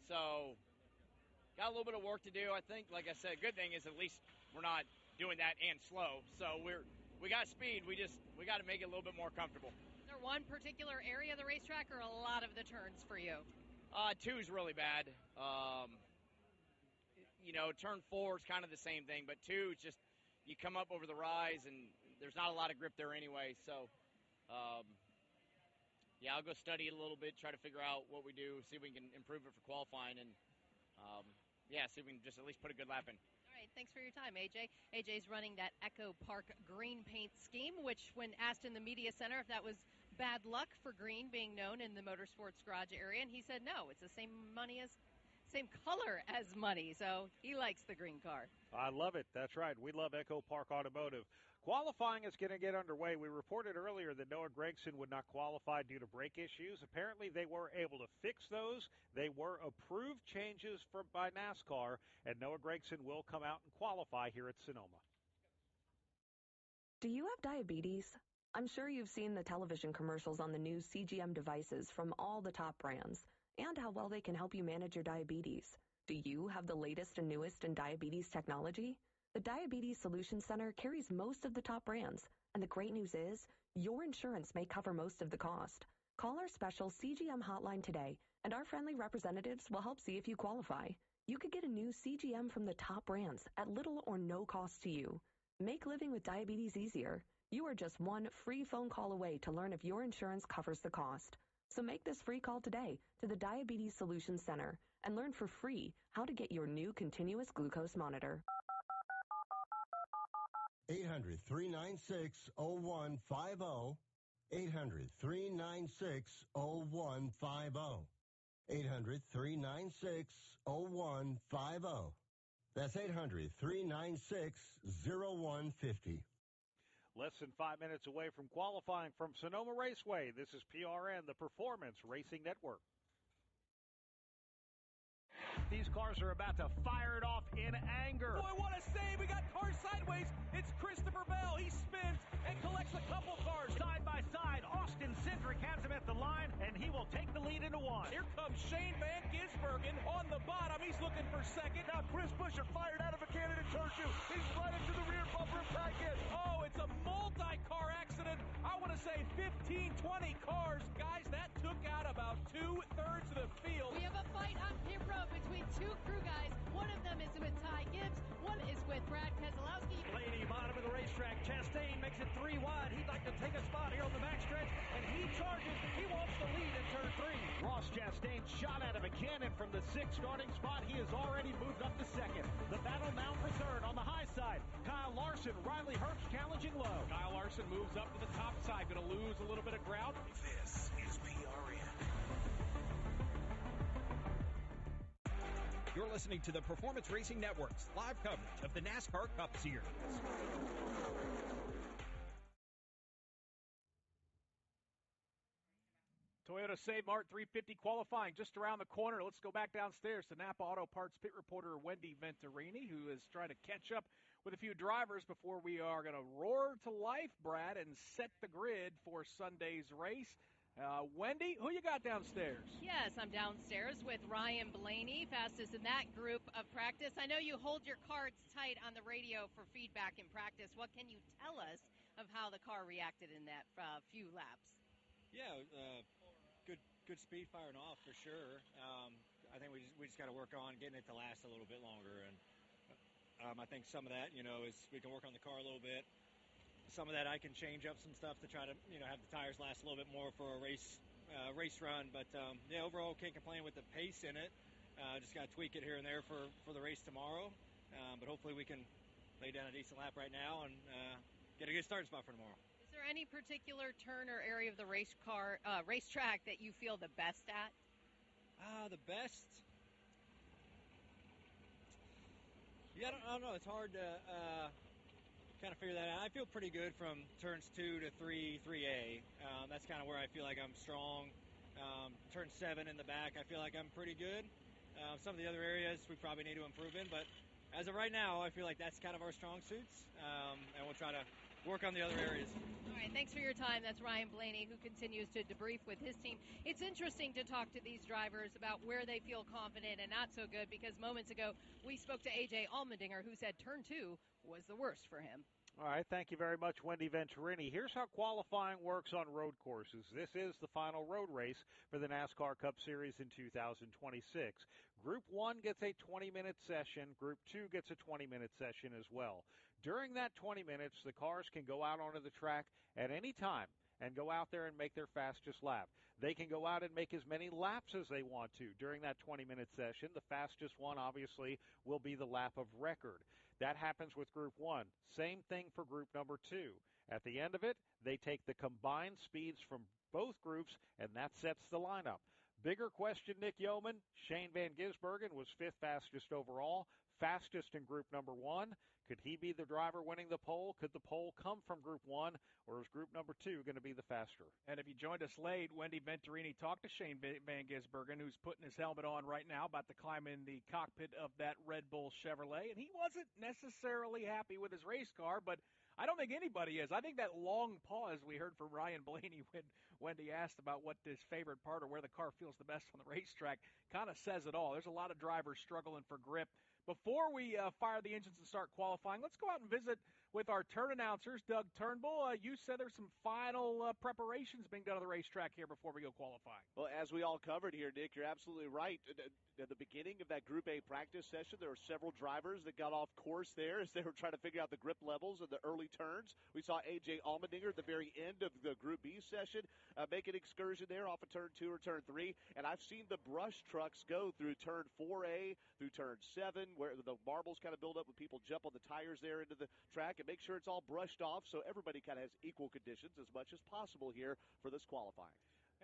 So got a little bit of work to do, I think. Like I said, good thing is at least we're not doing that and slow. So we got speed. We got to make it a little bit more comfortable. Is there one particular area of the racetrack or a lot of the turns for you? 2 is really bad. Turn 4 is kind of the same thing, but 2 is just you come up over the rise and there's not a lot of grip there anyway. So, I'll go study it a little bit, try to figure out what we do, see if we can improve it for qualifying, and see if we can just at least put a good lap in. All right, thanks for your time, AJ. AJ's running that Echo Park green paint scheme, which when asked in the media center if that was bad luck for green being known in the Motorsports Garage area, and he said no, it's the same color as money, so he likes the green car. I love it. That's right. We love Echo Park Automotive. Qualifying is going to get underway. We reported earlier that Noah Gragson would not qualify due to brake issues. Apparently, they were able to fix those. They were approved changes by NASCAR, and Noah Gragson will come out and qualify here at Sonoma. Do you have diabetes? I'm sure you've seen the television commercials on the new CGM devices from all the top brands and how well they can help you manage your diabetes. Do you have the latest and newest in diabetes technology? The Diabetes Solutions Center carries most of the top brands, and the great news is your insurance may cover most of the cost. Call our special CGM hotline today, and our friendly representatives will help see if you qualify. You could get a new CGM from the top brands at little or no cost to you. Make living with diabetes easier. You are just one free phone call away to learn if your insurance covers the cost. So make this free call today to the Diabetes Solutions Center and learn for free how to get your new continuous glucose monitor. 800-396-0150. 800-396-0150. 800-396-0150. That's 800-396-0150. Less than 5 minutes away from qualifying from Sonoma Raceway. This is PRN, the Performance Racing Network. These cars are about to fire it off in anger. Boy, what a save. We got cars sideways. It's Christopher Bell. He spins and collects a couple cars. Side by side, Austin Cindric has him at the line, and he will take the lead into one. Here comes Shane Van Gisbergen on the bottom. He's looking for second. Now Chris Buescher fired out of a cannon in turn 2. He's right into the rear bumper of Packett. Oh, it's a multi-car accident. I want to say 15, 20 cars. Guys, that took out about 2/3 of the field. We have a fight on pit road between 2 crew guys. One of them is with Ty Gibbs. One is with Brad Keselowski. Lady bottom of the racetrack. Chastain makes it 3 wide. He'd like to take a spot here on the backstretch, and he charges. He wants the lead in turn 3. Ross Chastain shot out of a cannon from the 6th starting spot. He has already moved up to 2nd. The battle now for 3rd on the high side. Kyle Larson, Riley Herbst challenging low. Kyle Larson moves up to the top side. Going to lose a little bit of ground. This is PRN. You're listening to the Performance Racing Network's live coverage of the NASCAR Cup Series. Toyota Save Mart 350 qualifying just around the corner. Let's go back downstairs to Napa Auto Parts pit reporter Wendy Venturini, who is trying to catch up with a few drivers before we are going to roar to life, Brad, and set the grid for Sunday's race. Wendy, who you got downstairs? Yes, I'm downstairs with Ryan Blaney, fastest in that group of practice. I know you hold your cards tight on the radio for feedback in practice. What can you tell us of how the car reacted in that few laps? Yeah, good speed firing off for sure. I think we just got to work on getting it to last a little bit longer, and I think some of that, is we can work on the car a little bit. Some of that I can change up some stuff to try to, have the tires last a little bit more for a race run. But, overall can't complain with the pace in it. Just got to tweak it here and there for the race tomorrow. But hopefully we can lay down a decent lap right now and get a good starting spot for tomorrow. Is there any particular turn or area of the racetrack that you feel the best at? The best? Yeah, I don't know. It's hard to kind of figure that out. I feel pretty good from turns 2 to 3, 3A. That's kind of where I feel like I'm strong. Turn 7 in the back, I feel like I'm pretty good. Some of the other areas we probably need to improve in, but as of right now, I feel like that's kind of our strong suits, and we'll try to work on the other areas. All right, thanks for your time. That's Ryan Blaney, who continues to debrief with his team. It's interesting to talk to these drivers about where they feel confident and not so good, because moments ago we spoke to A.J. Allmendinger, who said turn 2 was the worst for him. All right, thank you very much, Wendy Venturini. Here's how qualifying works on road courses. This is the final road race for the NASCAR Cup Series in 2026. Group 1 gets a 20-minute session. Group 2 gets a 20-minute session as well. During that 20 minutes, the cars can go out onto the track at any time and go out there and make their fastest lap. They can go out and make as many laps as they want to during that 20-minute session. The fastest one, obviously, will be the lap of record. That happens with Group 1. Same thing for Group number 2. At the end of it, they take the combined speeds from both groups, and that sets the lineup. Bigger question, Nick Yeoman. Shane Van Gisbergen was 5th fastest overall, fastest in Group number 1. Could he be the driver winning the pole? Could the pole come from Group 1, or is Group number 2 going to be the faster? And if you joined us late, Wendy Venturini talked to Shane Van Gisbergen, who's putting his helmet on right now, about to climb in the cockpit of that Red Bull Chevrolet. And he wasn't necessarily happy with his race car, but I don't think anybody is. I think that long pause we heard from Ryan Blaney when Wendy asked about what his favorite part or where the car feels the best on the racetrack kind of says it all. There's a lot of drivers struggling for grip. Before we fire the engines and start qualifying, let's go out and visit with our turn announcers. Doug Turnbull, you said there's some final preparations being done on the racetrack here before we go qualifying. Well, as we all covered here, Nick, you're absolutely right. At the beginning of that Group A practice session, there were several drivers that got off course there as they were trying to figure out the grip levels in the early turns. We saw A.J. Allmendinger at the very end of the Group B session make an excursion there off of Turn 2 or Turn 3. And I've seen the brush trucks go through Turn 4A, through Turn 7, where the marbles kind of build up when people jump on the tires there into the track, and make sure it's all brushed off so everybody kind of has equal conditions as much as possible here for this qualifying.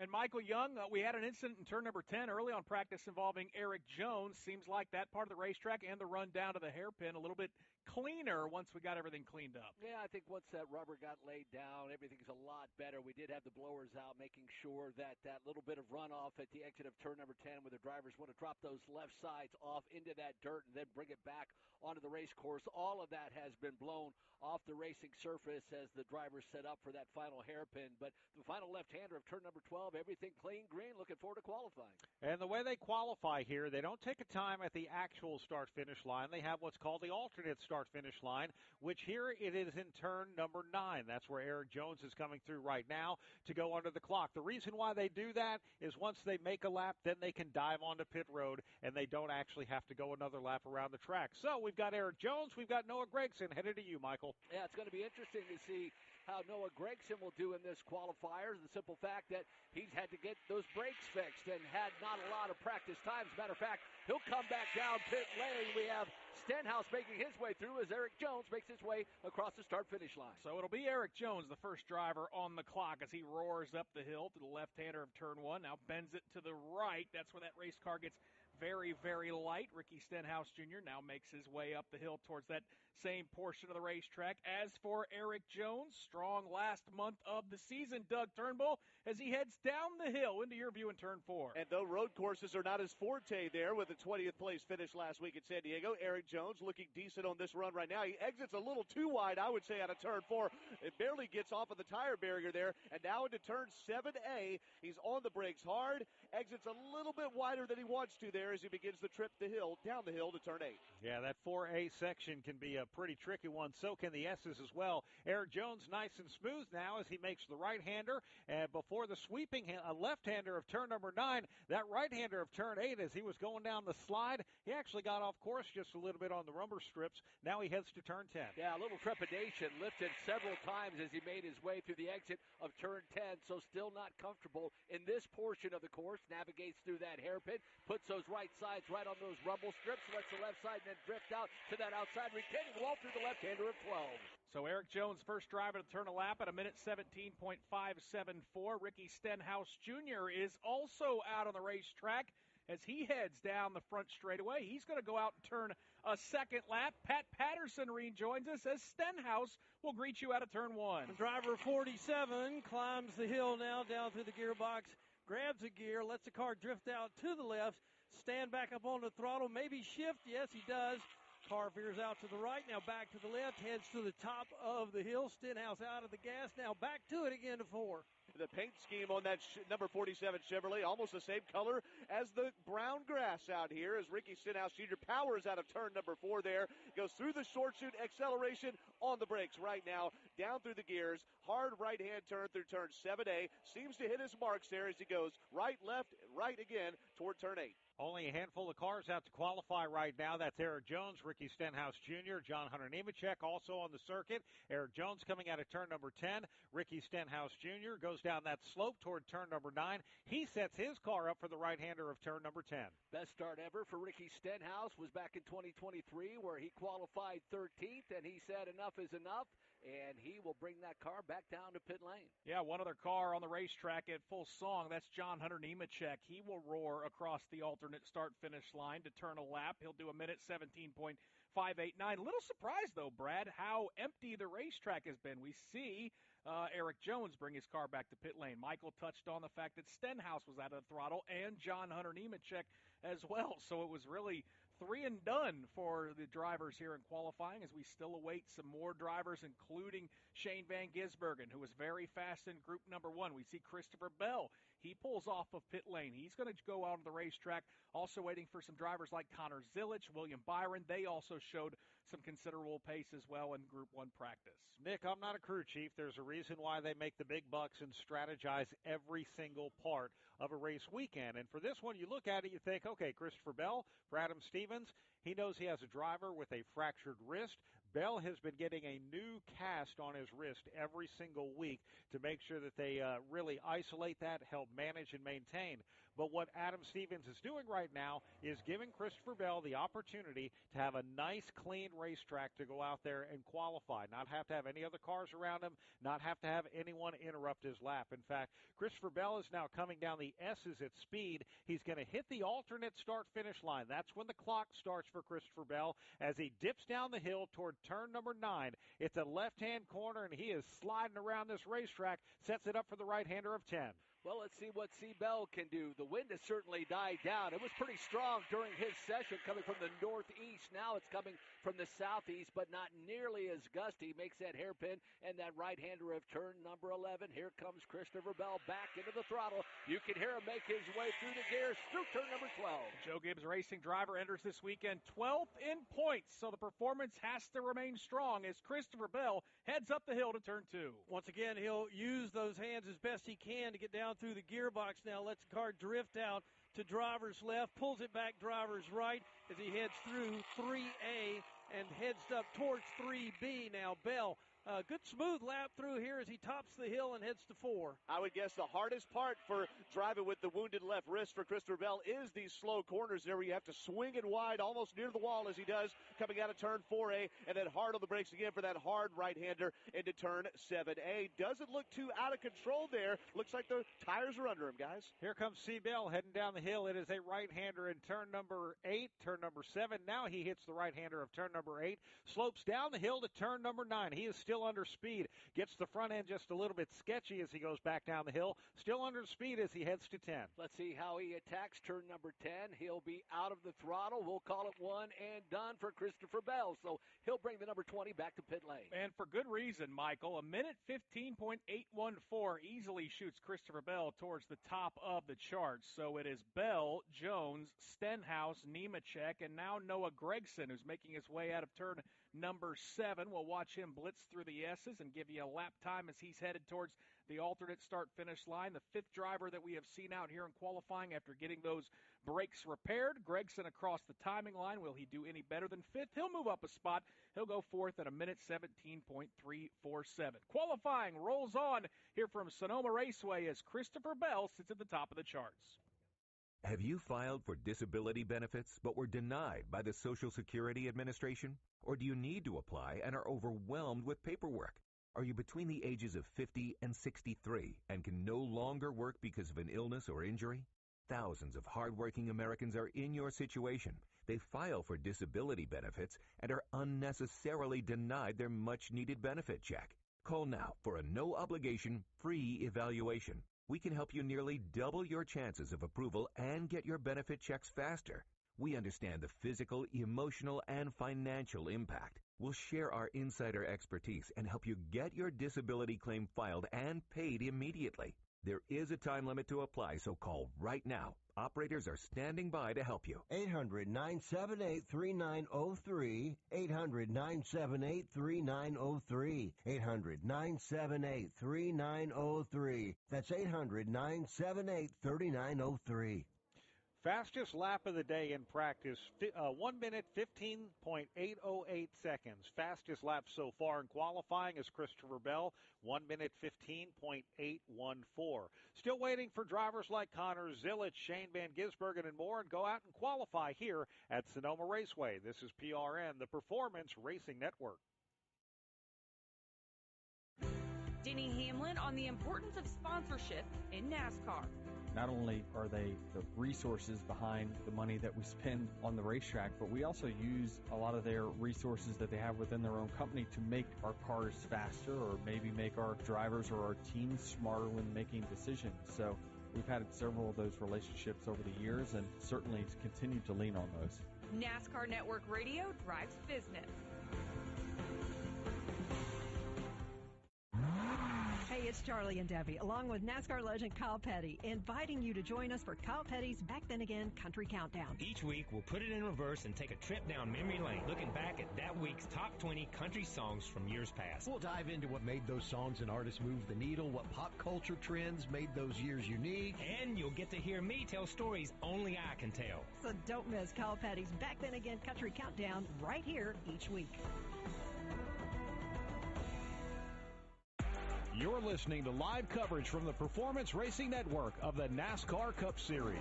And Michael Young, we had an incident in turn number 10 early on practice involving Eric Jones. Seems like that part of the racetrack and the run down to the hairpin a little bit cleaner once we got everything cleaned up. Yeah, I think once that rubber got laid down, everything's a lot better. We did have the blowers out, making sure that that little bit of runoff at the exit of turn number 10 where the drivers want to drop those left sides off into that dirt and then bring it back onto the race course. All of that has been blown off the racing surface as the drivers set up for that final hairpin. But the final left-hander of turn number 12, everything clean, green, looking forward to qualifying. And the way they qualify here, they don't take a time at the actual start-finish line. They have what's called the alternate start-finish line, which here it is in turn number 9. That's where Eric Jones is coming through right now to go under the clock. The reason why they do that is once they make a lap, then they can dive onto pit road, and they don't actually have to go another lap around the track. So we've got Eric Jones, we've got Noah Gragson. Headed to you, Michael. Yeah, it's going to be interesting to see how Noah Gragson will do in this qualifier. The simple fact that he's had to get those brakes fixed and had not a lot of practice time. As a matter of fact, he'll come back down pit lane. We have Stenhouse making his way through as Eric Jones makes his way across the start-finish line. So it'll be Eric Jones, the first driver on the clock, as he roars up the hill to the left-hander of turn 1. Now bends it to the right. That's where that race car gets very, very light. Ricky Stenhouse Jr. now makes his way up the hill towards that same portion of the racetrack. As for Eric Jones, strong last month of the season, Doug Turnbull, as he heads down the hill into your view in turn 4. And though road courses are not his forte there with a 20th place finish last week at San Diego, Eric Jones looking decent on this run right now. He exits a little too wide, I would say, out of turn 4. It barely gets off of the tire barrier there. And now into turn 7A, he's on the brakes hard, exits a little bit wider than he wants to there as he begins the trip down the hill to turn 8. Yeah, that 4A section can be a pretty tricky one. So can the S's as well. Eric Jones nice and smooth now as he makes the right-hander. And before the sweeping left-hander of turn number 9, that right-hander of turn 8, as he was going down the slide, he actually got off course just a little bit on the rubber strips. Now he heads to turn 10. Yeah, a little trepidation, lifted several times as he made his way through the exit of turn 10, so still not comfortable in this portion of the course. Navigates through that hairpin, puts those right sides right on those rumble strips, lets the left side then drift out to that outside retaining wall through the left-hander of 12. So Eric Jones, first driver to turn a lap at a minute 17.574. Ricky Stenhouse Jr. is also out on the racetrack as he heads down the front straightaway. He's going to go out and turn a second lap. Pat Patterson rejoins us as Stenhouse will greet you out of turn 1. Driver 47 climbs the hill now down through the gearbox, grabs a gear, lets the car drift out to the left, stand back up on the throttle, maybe shift. Yes, he does. Car veers out to the right, now back to the left, heads to the top of the hill. Stenhouse out of the gas, now back to it again to 4. The paint scheme on that number 47 Chevrolet, almost the same color as the brown grass out here as Ricky Stenhouse Jr. powers out of turn number 4 there. Goes through the short chute, acceleration on the brakes right now, down through the gears. Hard right-hand turn through turn 7A. Seems to hit his marks there as he goes right, left, right again toward turn 8. Only a handful of cars out to qualify right now. That's Eric Jones, Ricky Stenhouse Jr., John Hunter Nemechek also on the circuit. Eric Jones coming out of turn number 10. Ricky Stenhouse Jr. goes down that slope toward turn number 9. He sets his car up for the right-hander of turn number 10. Best start ever for Ricky Stenhouse was back in 2023 where he qualified 13th, and he said enough is enough, and he will bring that car back down to pit lane. Yeah, one other car on the racetrack at full song. That's John Hunter Nemechek. He will roar across the alternate start-finish line to turn a lap. He'll do a minute 17.589. A little surprised, though, Brad, how empty the racetrack has been. We see Eric Jones bring his car back to pit lane. Michael touched on the fact that Stenhouse was out of the throttle and John Hunter Nemechek as well. So it was really 3 and done for the drivers here in qualifying as we still await some more drivers, including Shane Van Gisbergen, who was very fast in group number 1. We see Christopher Bell. He pulls off of pit lane. He's going to go out on the racetrack. Also waiting for some drivers like Connor Zillich, William Byron. They also showed some considerable pace as well in Group 1 practice. Nick, I'm not a crew chief. There's a reason why they make the big bucks and strategize every single part of a race weekend. And for this one, you look at it, you think, okay, Christopher Bell, for Adam Stevens, he knows he has a driver with a fractured wrist. Bell has been getting a new cast on his wrist every single week to make sure that they really isolate that, help manage and maintain. But what Adam Stevens is doing right now is giving Christopher Bell the opportunity to have a nice, clean racetrack to go out there and qualify, not have to have any other cars around him, not have to have anyone interrupt his lap. In fact, Christopher Bell is now coming down the S's at speed. He's going to hit the alternate start-finish line. That's when the clock starts for Christopher Bell as he dips down the hill toward turn number 9. It's a left-hand corner, and he is sliding around this racetrack, sets it up for the right-hander of 10. Well, let's see what C. Bell can do. The wind has certainly died down. It was pretty strong during his session coming from the northeast. Now it's coming from the southeast, but not nearly as gusty. Makes that hairpin and that right-hander of turn number 11. Here comes Christopher Bell back into the throttle. You can hear him make his way through the gears through turn number 12. Joe Gibbs Racing driver enters this weekend 12th in points, so the performance has to remain strong as Christopher Bell heads up the hill to turn 2. Once again, he'll use those hands as best he can to get down through the gearbox now, lets the car drift out to driver's left, pulls it back driver's right as he heads through 3A and heads up towards 3B. Now Bell Good smooth lap through here as he tops the hill and heads to 4. I would guess the hardest part for driving with the wounded left wrist for Christopher Bell is these slow corners there where you have to swing it wide almost near the wall as he does coming out of turn 4A, and then hard on the brakes again for that hard right-hander into turn 7A. Doesn't look too out of control there. Looks like the tires are under him, guys. Here comes C. Bell heading down the hill. It is a right-hander in turn number 8, turn number 7. Now he hits the right-hander of turn number 8, slopes down the hill to turn number 9. He is still under speed. Gets the front end just a little bit sketchy as he goes back down the hill. Still under speed as he heads to 10. Let's see how he attacks turn number 10. He'll be out of the throttle. We'll call it one and done for Christopher Bell. So he'll bring the number 20 back to pit lane. And for good reason, Michael. 1:15.814 easily shoots Christopher Bell towards the top of the charts. So it is Bell, Jones, Stenhouse, Nemechek, and now Noah Gregson, who's making his way out of turn number 7. We'll watch him blitz through the S's and give you a lap time as he's headed towards the alternate start-finish line. The 5th driver that we have seen out here in qualifying after getting those brakes repaired. Gregson across the timing line. Will he do any better than 5th? He'll move up a spot. He'll go 4th at 1:17.347. Qualifying rolls on here from Sonoma Raceway as Christopher Bell sits at the top of the charts. Have you filed for disability benefits but were denied by the Social Security Administration? Or do you need to apply and are overwhelmed with paperwork? Are you between the ages of 50 and 63 and can no longer work because of an illness or injury? Thousands of hardworking Americans are in your situation. They file for disability benefits and are unnecessarily denied their much-needed benefit check. Call now for a no-obligation, free evaluation. We can help you nearly double your chances of approval and get your benefit checks faster. We understand the physical, emotional, and financial impact. We'll share our insider expertise and help you get your disability claim filed and paid immediately. There is a time limit to apply, so call right now. Operators are standing by to help you. 800-978-3903. 800-978-3903. 800-978-3903. That's 800-978-3903. Fastest lap of the day in practice, 1:15.808 seconds. Fastest lap so far in qualifying is Christopher Bell, 1:15.814. Still waiting for drivers like Connor Zillich, Shane Van Gisbergen, and more, and go out and qualify here at Sonoma Raceway. This is PRN, the Performance Racing Network. Denny Hamlin on the importance of sponsorship in NASCAR. Not only are they the resources behind the money that we spend on the racetrack, but we also use a lot of their resources that they have within their own company to make our cars faster or maybe make our drivers or our teams smarter when making decisions. So we've had several of those relationships over the years and certainly continue to lean on those. NASCAR Network Radio drives business. Hey, it's Charlie and Debbie, along with NASCAR legend Kyle Petty, inviting you to join us for Kyle Petty's Back Then Again Country Countdown. Each week, we'll put it in reverse and take a trip down memory lane, looking back at that week's top 20 country songs from years past. We'll dive into what made those songs and artists move the needle, what pop culture trends made those years unique. And you'll get to hear me tell stories only I can tell. So don't miss Kyle Petty's Back Then Again Country Countdown right here each week. You're listening to live coverage from the Performance Racing Network of the NASCAR Cup Series.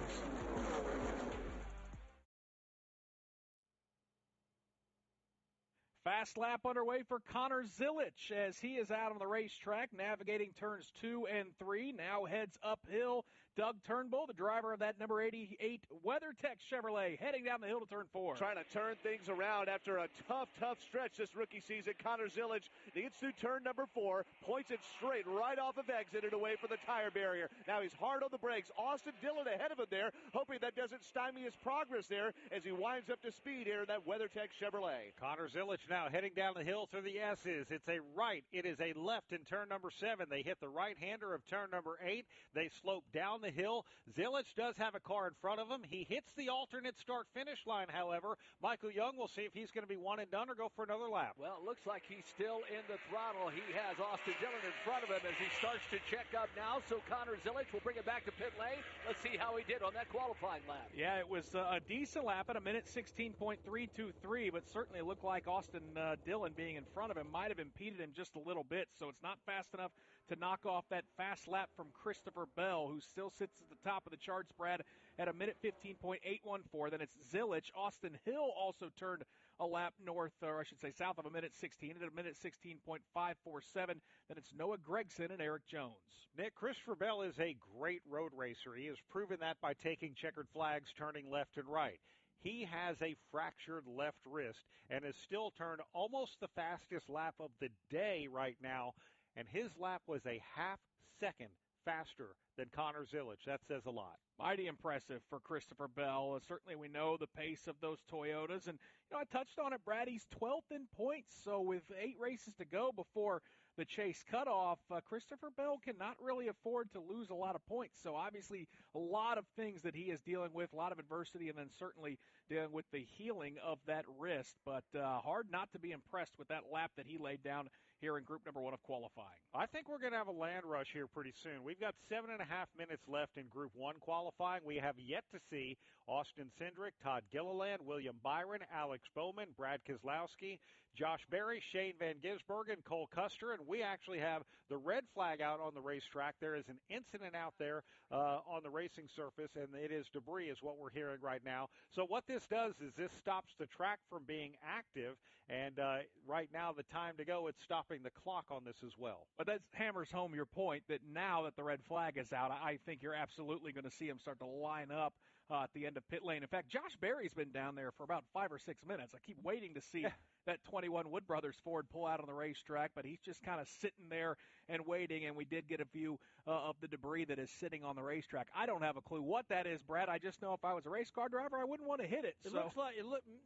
Fast lap underway for Connor Zillich as he is out on the racetrack, navigating turns 2 and 3. Now heads uphill. Doug Turnbull, the driver of that number 88 WeatherTech Chevrolet, heading down the hill to turn 4. Trying to turn things around after a tough stretch this rookie season. Connor Zillich gets through turn number 4, points it straight right off of exit and away from the tire barrier. Now he's hard on the brakes. Austin Dillon ahead of him there, hoping that doesn't stymie his progress there as he winds up to speed here in that WeatherTech Chevrolet. Connor Zillich now heading down the hill through the S's. It's a right. It is a left in turn number 7. They hit the right-hander of turn number 8. They slope down down the hill. Zilich does have a car in front of him. He hits the alternate start-finish line, however. Michael Young will see if he's going to be one and done or go for another lap. Well, it looks like he's still in the throttle. He has Austin Dillon in front of him as he starts to check up now. So Connor Zilich will bring it back to pit lane. Let's see how he did on that qualifying lap. Yeah, it was a decent lap at a minute 16.323, but certainly it looked like Austin Dillon being in front of him might have impeded him just a little bit. So it's not fast enough to knock off that fast lap from Christopher Bell, who still sits at the top of the charts, Brad, at a minute 15.814. Then it's Zilich. Austin Hill also turned a lap north, or I should say south of a minute 16 at a minute 16.547. Then it's Noah Gragson and Eric Jones. Nick, Christopher Bell is a great road racer. He has proven that by taking checkered flags, turning left and right. He has a fractured left wrist and has still turned almost the fastest lap of the day right now, and his lap was a half second faster than Connor Zilich. That says a lot. Mighty impressive for Christopher Bell. Certainly we know the pace of those Toyotas. And, I touched on it, Brad. He's 12th in points. So with 8 races to go before the chase cutoff, Christopher Bell cannot really afford to lose a lot of points. So obviously a lot of things that he is dealing with, a lot of adversity, and then certainly dealing with the healing of that wrist. But hard not to be impressed with that lap that he laid down here in group number 1 of qualifying. I think we're going to have a land rush here pretty soon. We've got 7.5 minutes left in group 1 qualifying. We have yet to see Austin Cindric, Todd Gilliland, William Byron, Alex Bowman, Brad Keselowski, Josh Berry, Shane Van Gisbergen, Cole Custer, and we actually have the red flag out on the racetrack. There is an incident out there on the racing surface, and it is debris is what we're hearing right now. So what this does is this stops the track from being active, and right now the time to go, it's stopping the clock on this as well. But that hammers home your point that now that the red flag is out, I think you're absolutely going to see him start to line up at the end of pit lane. In fact, Josh Berry's been down there for about 5 or 6 minutes. I keep waiting to see that 21 Wood Brothers Ford pull out on the racetrack, but he's just kind of sitting there and waiting, and we did get a view of the debris that is sitting on the racetrack. I don't have a clue what that is, Brad. I just know if I was a race car driver, I wouldn't want to hit it. Looks like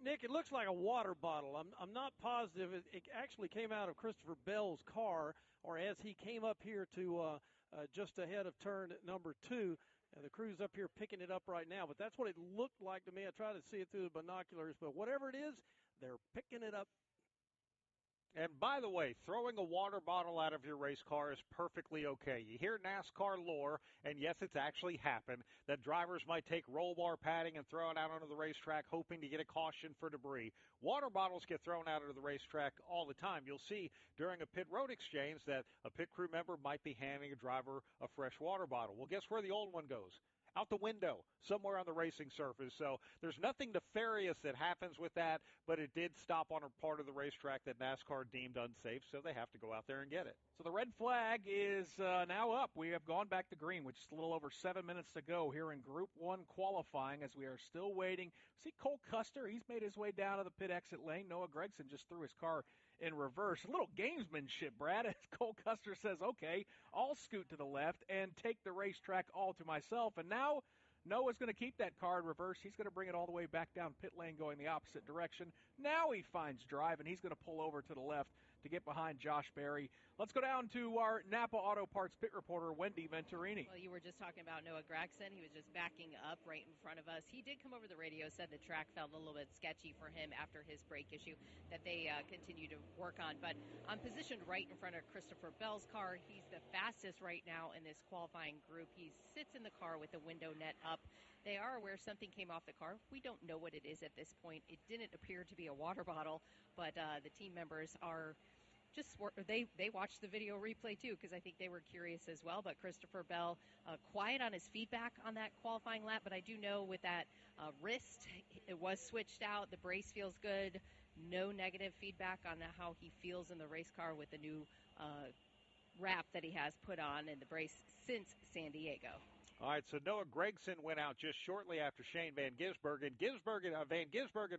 Nick, it looks like a water bottle. I'm not positive. It actually came out of Christopher Bell's car, or as he came up here to just ahead of turn number 2. The crew's up here picking it up right now, but that's what it looked like to me. I tried to see it through the binoculars, but whatever it is, they're picking it up. And by the way, throwing a water bottle out of your race car is perfectly okay. You hear NASCAR lore, and yes, it's actually happened, that drivers might take roll bar padding and throw it out onto the racetrack hoping to get a caution for debris. Water bottles get thrown out of the racetrack all the time. You'll see during a pit road exchange that a pit crew member might be handing a driver a fresh water bottle. Well, guess where the old one goes? Out the window, somewhere on the racing surface. So there's nothing nefarious that happens with that, but it did stop on a part of the racetrack that NASCAR deemed unsafe, so they have to go out there and get it. So the red flag is now up. We have gone back to green, which is a little over 7 minutes to go here in Group 1 qualifying as we are still waiting. See Cole Custer, he's made his way down to the pit exit lane. Noah Gragson just threw his car in reverse. A little gamesmanship, Brad, as Cole Custer says, okay, I'll scoot to the left and take the racetrack all to myself. And now Noah's going to keep that car in reverse. He's going to bring it all the way back down pit lane going the opposite direction. Now he finds drive, and he's going to pull over to the left to get behind Josh Berry. Let's go down to our Napa Auto Parts pit reporter, Wendy Venturini. Well, you were just talking about Noah Gragson. He was just backing up right in front of us. He did come over the radio, said the track felt a little bit sketchy for him after his brake issue that they continue to work on. But I'm positioned right in front of Christopher Bell's car. He's the fastest right now in this qualifying group. He sits in the car with the window net up. They are aware something came off the car. We don't know what it is at this point. It didn't appear to be a water bottle, but the team members are just they watched the video replay too because I think they were curious as well. But Christopher Bell quiet on his feedback on that qualifying lap, but I do know with that wrist it was switched out. The brace feels good. No negative feedback on how he feels in the race car with the new wrap that he has put on in the brace since San Diego. All right, so Noah Gragson went out just shortly after Shane Van Gisbergen. Van Gisbergen,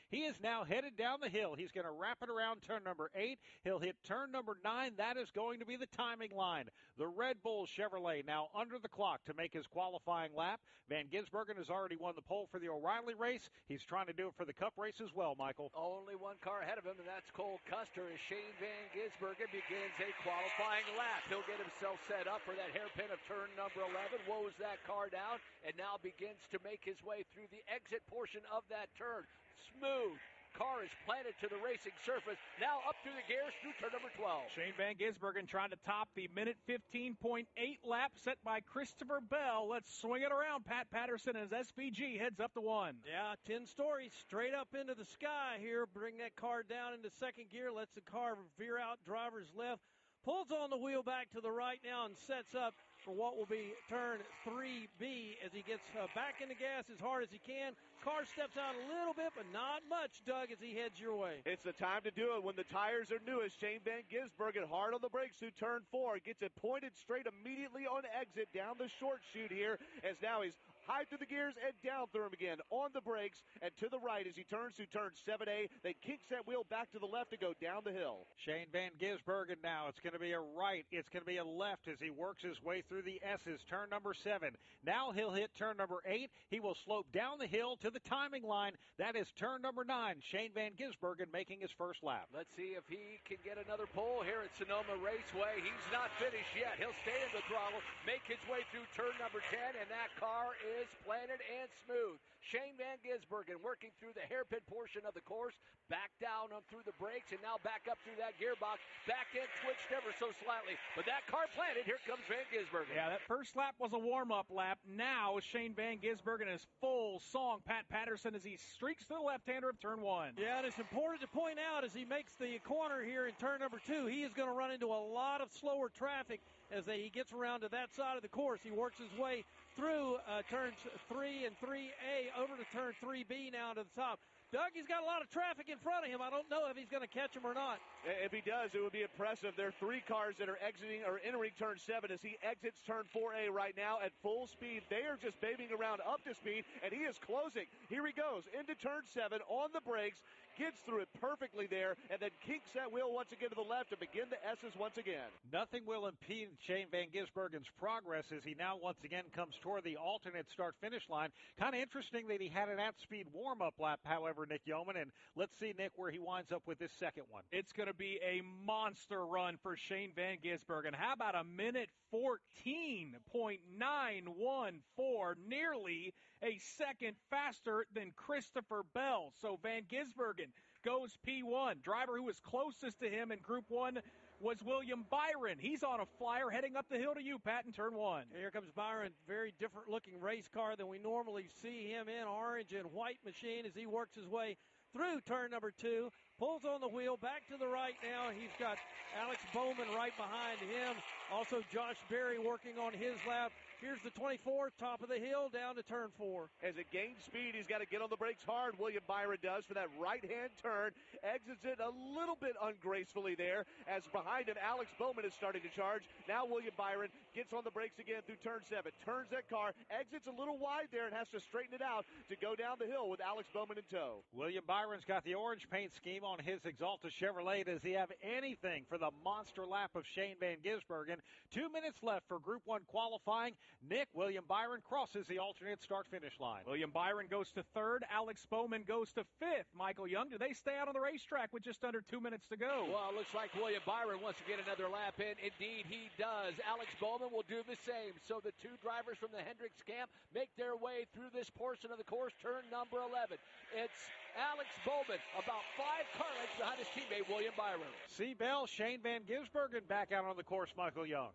he is now headed down the hill. He's going to wrap it around turn number 8. He'll hit turn number 9. That is going to be the timing line. The Red Bull Chevrolet now under the clock to make his qualifying lap. Van Gisbergen has already won the pole for the O'Reilly race. He's trying to do it for the Cup race as well, Michael. Only one car ahead of him, and that's Cole Custer as Shane Van Gisbergen begins a qualifying lap. He'll get himself set up for that hairpin of turn number 11. slows that car down and now begins to make his way through the exit portion of that turn. Smooth. Car is planted to the racing surface. Now up through the gears through turn number 12. Shane Van Gisbergen trying to top the minute 15.8 lap set by Christopher Bell. Let's swing it around. Pat Patterson as SVG heads up to 1. Yeah, 10 stories straight up into the sky here. Bring that car down into second gear. Lets the car veer out driver's left. Pulls on the wheel back to the right now and sets up for what will be turn 3B as he gets back in the gas as hard as he can. Car steps out a little bit, but not much, Doug, as he heads your way. It's the time to do it when the tires are newest. Shane Van Gisbergen hard on the brakes through turn 4. Gets it pointed straight immediately on exit down the short chute here, as now he's high through the gears and down through them again. On the brakes and to the right as he turns through turn 7A. Then kicks that wheel back to the left to go down the hill. Shane Van Gisbergen now. It's going to be a right. It's going to be a left as he works his way through the S's. Turn number 7. Now he'll hit turn number 8. He will slope down the hill to the timing line. That is turn number 9. Shane Van Gisbergen making his first lap. Let's see if he can get another pole here at Sonoma Raceway. He's not finished yet. He'll stay in the throttle, make his way through turn number 10, and that car is planted and smooth. Shane Van Gisbergen working through the hairpin portion of the course, back down through the brakes, and now back up through that gearbox. Back end twitched ever so slightly, but that car planted. Here comes Van Gisbergen. Yeah, that first lap was a warm-up lap. Now Shane Van Gisbergen is full song. Pat Patterson as he streaks to the left-hander of turn 1. Yeah, and it's important to point out as he makes the corner here in turn number 2, he is going to run into a lot of slower traffic as he gets around to that side of the course. He works his way through turns 3 and 3A over to turn 3B now to the top. Doug, he's got a lot of traffic in front of him. I don't know if he's going to catch him or not. If he does, it would be impressive. There are 3 cars that are exiting or entering turn 7 as he exits turn 4A right now at full speed. They are just babying around up to speed, and he is closing. Here he goes into turn 7 on the brakes, gets through it perfectly there, and then kicks that wheel once again to the left to begin the S's once again. Nothing will impede Shane Van Gisbergen's progress as he now once again comes toward the alternate start-finish line. Kind of interesting that he had an at-speed warm-up lap, however, Nick Yeoman, and let's see, Nick, where he winds up with this second one. It's going to be a monster run for Shane Van Gisbergen. How about a minute 14.914, nearly a second faster than Christopher Bell. So Van Gisbergen goes P1. Driver who was closest to him in Group 1 was William Byron. He's on a flyer heading up the hill to you, Pat, in turn 1. Here comes Byron. Very different looking race car than we normally see him in. Orange and white machine as he works his way through turn number 2. Pulls on the wheel back to the right now. He's got Alex Bowman right behind him. Also Josh Berry working on his lap. Here's the 24, top of the hill, down to turn 4. As it gains speed, he's got to get on the brakes hard. William Byron does for that right-hand turn. Exits it a little bit ungracefully there, as behind him, Alex Bowman is starting to charge. Now William Byron gets on the brakes again through turn 7. Turns that car, exits a little wide there, and has to straighten it out to go down the hill with Alex Bowman in tow. William Byron's got the orange paint scheme on his Exalta Chevrolet. Does he have anything for the monster lap of Shane Van Gisbergen? 2 minutes left for Group 1 qualifying. Nick, William Byron crosses the alternate start-finish line. William Byron goes to 3rd. Alex Bowman goes to 5th. Michael Young, do they stay out on the racetrack with just under 2 minutes to go? Well, it looks like William Byron wants to get another lap in. Indeed, he does. Alex Bowman will do the same. So the 2 drivers from the Hendricks camp make their way through this portion of the course, turn number 11. It's Alex Bowman, about 5 car lengths behind his teammate, William Byron. C. Bell, Shane Van Gisbergen back out on the course, Michael Young.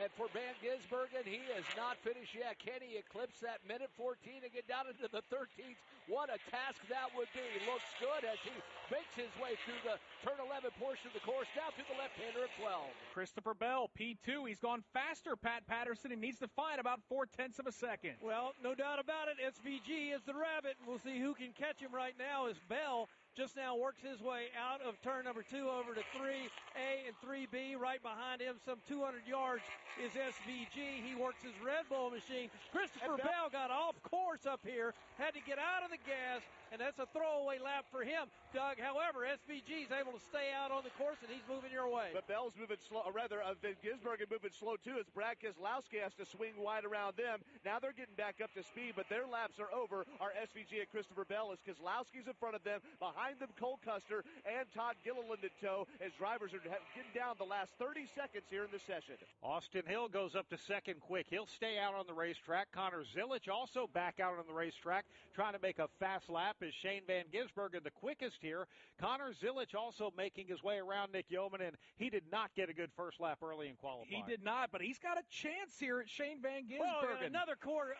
And for Van Gisbergen, he is not finished yet. Can he eclipse that minute 14 and get down into the 13th? What a task that would be. Looks good as he makes his way through the turn 11 portion of the course, down through the left-hander of 12. Christopher Bell, P2. He's gone faster, Pat Patterson. He needs to find about 0.4 of a second. Well, no doubt about it. SVG is the rabbit. We'll see who can catch him right now as Bell just now works his way out of turn number 2 over to 3A and 3B. Right behind him, some 200 yards, is SVG. He works his Red Bull machine. Christopher Bell got off course up here, had to get out of the gas and that's a throwaway lap for him, Doug. However, SVG is able to stay out on the course, and he's moving your way. But Bell's moving slow, or rather, Van Gisbergen moving slow too, as Brad Keselowski has to swing wide around them. Now they're getting back up to speed, but their laps are over. Our SVG and Christopher Bell, as Keselowski's in front of them. Behind them, Cole Custer and Todd Gilliland in tow, as drivers are getting down the last 30 seconds here in the session. Austin Hill goes up to second quick. He'll stay out on the racetrack. Connor Zilic also back out on the racetrack, trying to make a fast lap as Shane Van Gisbergen the quickest here. Connor Zilic also making his way around Nick Yeoman, and he did not get a good first lap early in qualifying. He did not, but he's got a chance here at Shane Van Gisbergen. Well, another car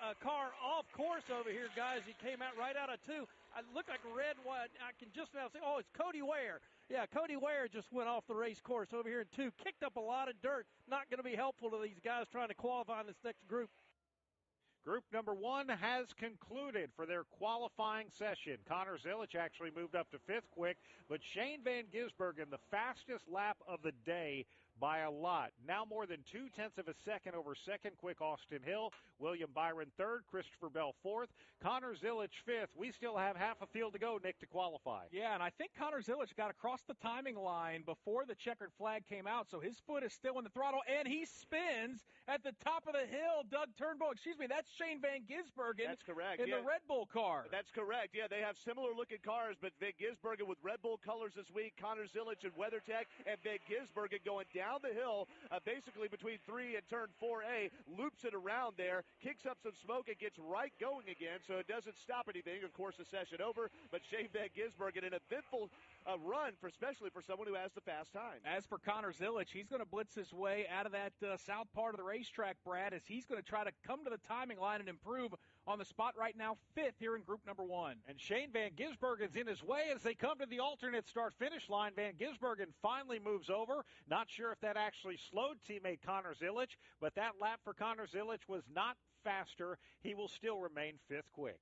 off course over here, guys. He came out right out of 2. I look like red one. I can just now say, it's Cody Ware. Yeah, Cody Ware just went off the race course over here in 2. Kicked up a lot of dirt. Not going to be helpful to these guys trying to qualify in this next group. Group number 1 has concluded for their qualifying session. Connor Zilic actually moved up to 5th quick, but Shane Van Gisbergen, the fastest lap of the day by a lot. Now more than 0.2 of a second over second quick Austin Hill. William Byron 3rd, Christopher Bell 4th, Connor Zilic 5th. We still have half a field to go, Nick, to qualify. Yeah, and I think Connor Zilic got across the timing line before the checkered flag came out, so his foot is still in the throttle, and he spins at the top of the hill. Doug Turnbull, that's Shane Van Gisbergen. That's correct. In the Red Bull car. That's correct. Yeah, they have similar-looking cars, but Van Gisbergen with Red Bull colors this week, Connor Zilic in WeatherTech, and Van Gisbergen going down the hill, basically between 3 and turn 4A, loops it around there, kicks up some smoke, and gets right going again, so it doesn't stop anything. Of course, the session over, but Shane Van Gisbergen, an eventful run, especially for someone who has the fast time. As for Connor Zilic, he's going to blitz his way out of that south part of the racetrack, Brad, as he's going to try to come to the timing line and improve on the spot right now, 5th here in group number 1. And Shane Van Gisbergen's in his way as they come to the alternate start-finish line. Van Gisbergen finally moves over. Not sure if that actually slowed teammate Connor Zilic, but that lap for Connor Zilic was not faster. He will still remain 5th quick.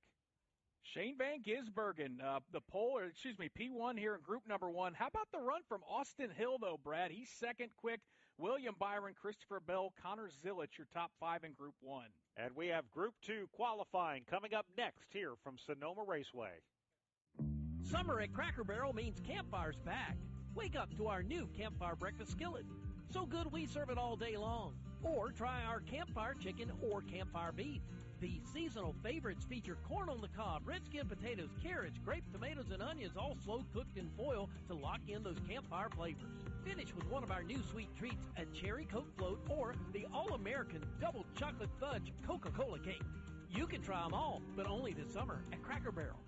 Shane Van Gisbergen, P1 here in group number 1. How about the run from Austin Hill, though, Brad? He's 2nd quick. William Byron, Christopher Bell, Connor Zilic, your top 5 in group 1. And we have group 2 qualifying coming up next here from Sonoma Raceway. Summer at Cracker Barrel means campfire's back. Wake up to our new campfire breakfast skillet. So good we serve it all day long. Or try our campfire chicken or campfire beef. These seasonal favorites feature corn on the cob, red skin potatoes, carrots, grape tomatoes, and onions, all slow cooked in foil to lock in those campfire flavors. Finish with one of our new sweet treats, a cherry Coke float, or the all-American double chocolate fudge Coca-Cola cake. You can try them all, but only this summer at Cracker Barrel.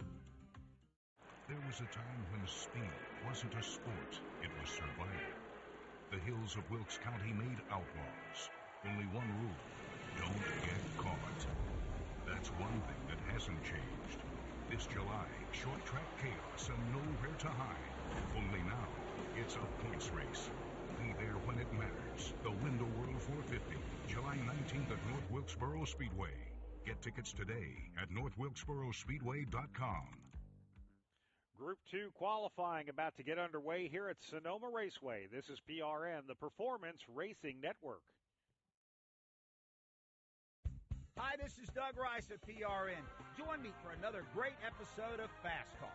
There was a time when speed wasn't a sport, it was survival. The hills of Wilkes County made outlaws. Only one rule: don't get caught. That's one thing that hasn't changed. This July, short track chaos and nowhere to hide. Only now, it's a points race. Be there when it matters. The Window World 450, July 19th at North Wilkesboro Speedway. Get tickets today at northwilkesborospeedway.com. Group 2 qualifying about to get underway here at Sonoma Raceway. This is PRN, the Performance Racing Network. Hi, this is Doug Rice at PRN. Join me for another great episode of Fast Talk.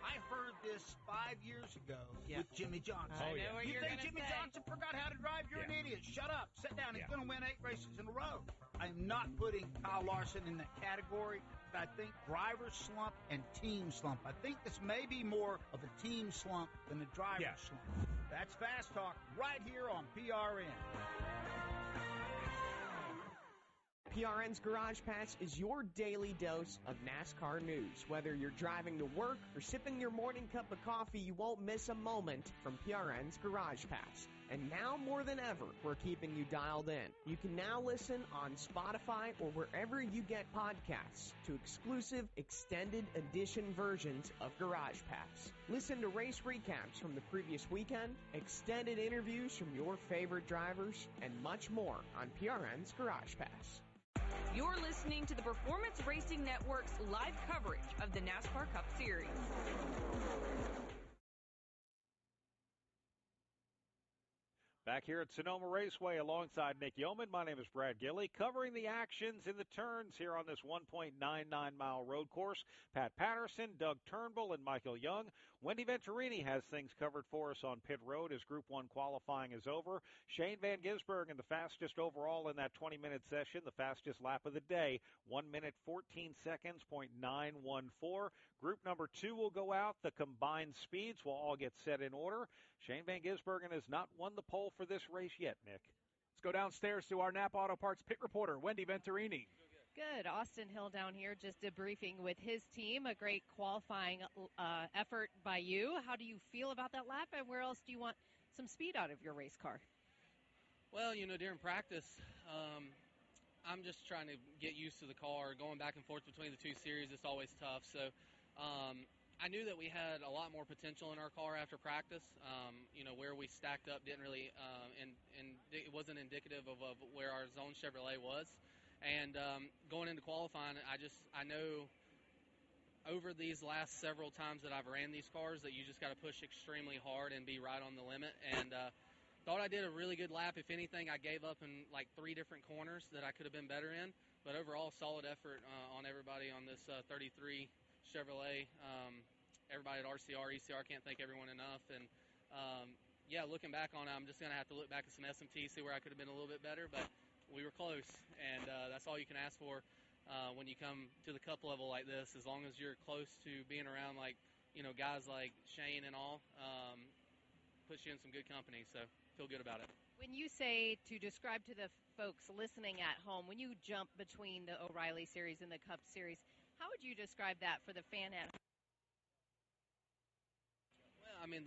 I heard this 5 years ago with Jimmy Johnson. I know what you you're think gonna Jimmy say. Johnson forgot how to drive? You're an idiot. Shut up. Sit down. He's going to win 8 races in a row. I'm not putting Kyle Larson in that category. I think driver slump and team slump. I think this may be more of a team slump than a driver slump. That's Fast Talk right here on PRN. PRN's Garage Pass is your daily dose of NASCAR news. Whether you're driving to work or sipping your morning cup of coffee, you won't miss a moment from PRN's Garage Pass. And now more than ever, we're keeping you dialed in. You can now listen on Spotify or wherever you get podcasts to exclusive extended edition versions of Garage Pass. Listen to race recaps from the previous weekend, extended interviews from your favorite drivers, and much more on PRN's Garage Pass. You're listening to the Performance Racing Network's live coverage of the NASCAR Cup Series. Back here at Sonoma Raceway alongside Nick Yeoman, my name is Brad Gilley, covering the actions in the turns here on this 1.99-mile road course. Pat Patterson, Doug Turnbull, and Michael Young. Wendy Venturini has things covered for us on pit road as Group 1 qualifying is over. Shane Van Gisbergen, the fastest overall in that 20-minute session, the fastest lap of the day, 1 minute 14 seconds, .914. Group number 2 will go out. The combined speeds will all get set in order. Shane Van Gisbergen has not won the pole for this race yet, Nick. Let's go downstairs to our Napa Auto Parts pit reporter, Wendy Venturini. Good. Austin Hill down here just debriefing with his team. A great qualifying effort by you. How do you feel about that lap, and where else do you want some speed out of your race car? Well, during practice, I'm just trying to get used to the car. Going back and forth between the two series, it's always tough. So I knew that we had a lot more potential in our car after practice. Where we stacked up didn't really, and it wasn't indicative of where our zone Chevrolet was. And going into qualifying, I know over these last several times that I've ran these cars that you just got to push extremely hard and be right on the limit. And thought I did a really good lap. If anything, I gave up in like 3 different corners that I could have been better in. But overall, solid effort on everybody on this 33 Chevrolet. Everybody at RCR, ECR, can't thank everyone enough. And looking back on it, I'm just going to have to look back at some SMT, see where I could have been a little bit better. But we were close, and that's all you can ask for when you come to the Cup level like this. As long as you're close to being around guys like Shane and all, puts you in some good company. So feel good about it. When you say to describe to the folks listening at home, when you jump between the O'Reilly Series and the Cup Series, how would you describe that for the fan at home? Well, I mean,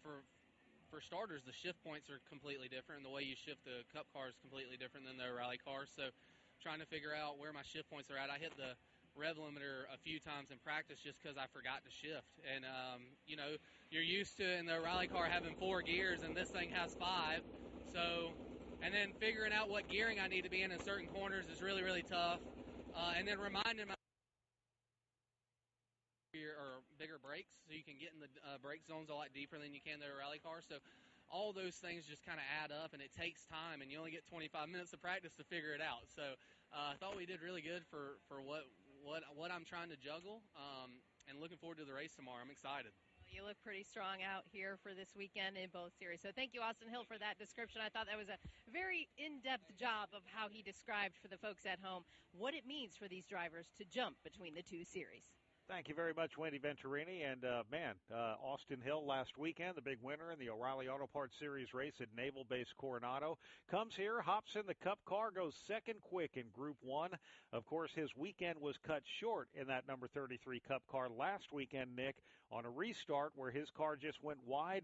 for starters, the shift points are completely different, and the way you shift the Cup car is completely different than the O'Reilly car. So trying to figure out where my shift points are at. I hit the rev limiter a few times in practice just because I forgot to shift. And, you're used to in the O'Reilly car having 4 gears, and this thing has 5. So, and then figuring out what gearing I need to be in certain corners is really, really tough. And then reminding myself or bigger brakes so you can get in the brake zones a lot deeper than you can the O'Reilly car. So all those things just kind of add up, and it takes time, and you only get 25 minutes of practice to figure it out. So I thought we did really good for what I'm trying to juggle, and looking forward to the race tomorrow. I'm excited. You look pretty strong out here for this weekend in both series. So thank you, Austin Hill, for that description. I thought that was a very in-depth job of how he described for the folks at home what it means for these drivers to jump between the 2 series. Thank you very much, Wendy Venturini. And, Austin Hill last weekend, the big winner in the O'Reilly Auto Parts Series race at Naval Base Coronado, comes here, hops in the Cup car, goes second quick in Group 1. Of course, his weekend was cut short in that number 33 Cup car last weekend, Nick, on a restart where his car just went wide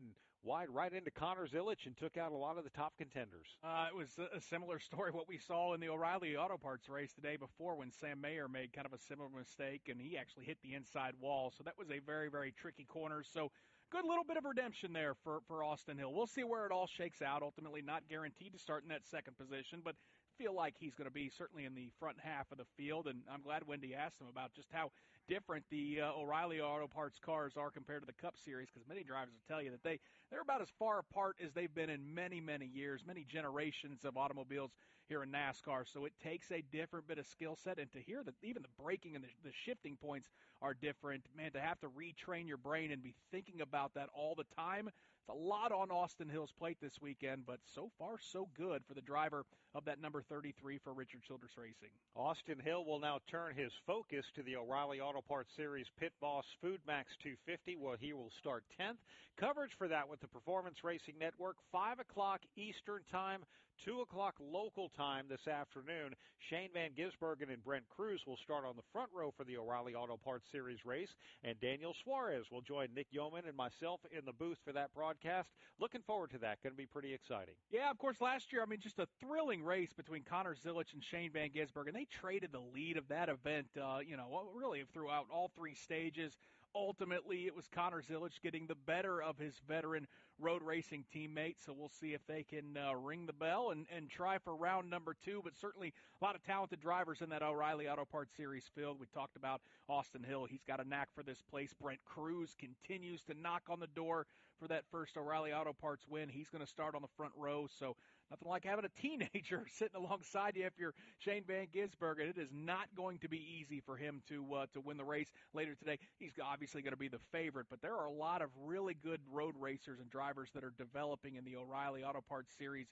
right into Connor Zilic and took out a lot of the top contenders. It was a similar story what we saw in the O'Reilly Auto Parts race the day before when Sam Mayer made kind of a similar mistake, and he actually hit the inside wall. So that was a very, very tricky corner. So good little bit of redemption there for Austin Hill. We'll see where it all shakes out. Ultimately not guaranteed to start in that second position, but feel like he's going to be certainly in the front half of the field. And I'm glad Wendy asked him about just how different the O'Reilly Auto Parts cars are compared to the Cup Series, because many drivers will tell you that they're about as far apart as they've been in many, many years, many generations of automobiles here in NASCAR. So it takes a different bit of skill set, and to hear that even the braking and the shifting points are different, man, to have to retrain your brain and be thinking about that all the time, it's a lot on Austin Hill's plate this weekend, but so far so good for the driver of that number 33 for Richard Childress Racing. Austin Hill will now turn his focus to the O'Reilly Auto Parts Series Pit Boss Food Max 250, where he will start 10th. Coverage for that with the Performance Racing Network, 5 o'clock Eastern Time, 2 o'clock local time this afternoon. Shane Van Gisbergen and Brent Cruz will start on the front row for the O'Reilly Auto Parts Series race, and Daniel Suarez will join Nick Yeoman and myself in the booth for that broadcast. Looking forward to that. Going to be pretty exciting. Yeah, of course, last year, just a thrilling race between Connor Zilic and Shane Van Gisbergen. They traded the lead of that event, really throughout all 3 stages. ultimately it was Connor Zilic getting the better of his veteran road racing teammate. So we'll see if they can ring the bell and try for round number 2. But certainly a lot of talented drivers in that O'Reilly Auto Parts Series field. We talked about Austin Hill. He's got a knack for this place. Brent Cruz continues to knock on the door for that first O'Reilly Auto Parts win. He's going to start on the front row. So nothing like having a teenager sitting alongside you if you're Shane Van Gisbergen. It is not going to be easy for him to win the race later today. He's obviously going to be the favorite, but there are a lot of really good road racers and drivers that are developing in the O'Reilly Auto Parts Series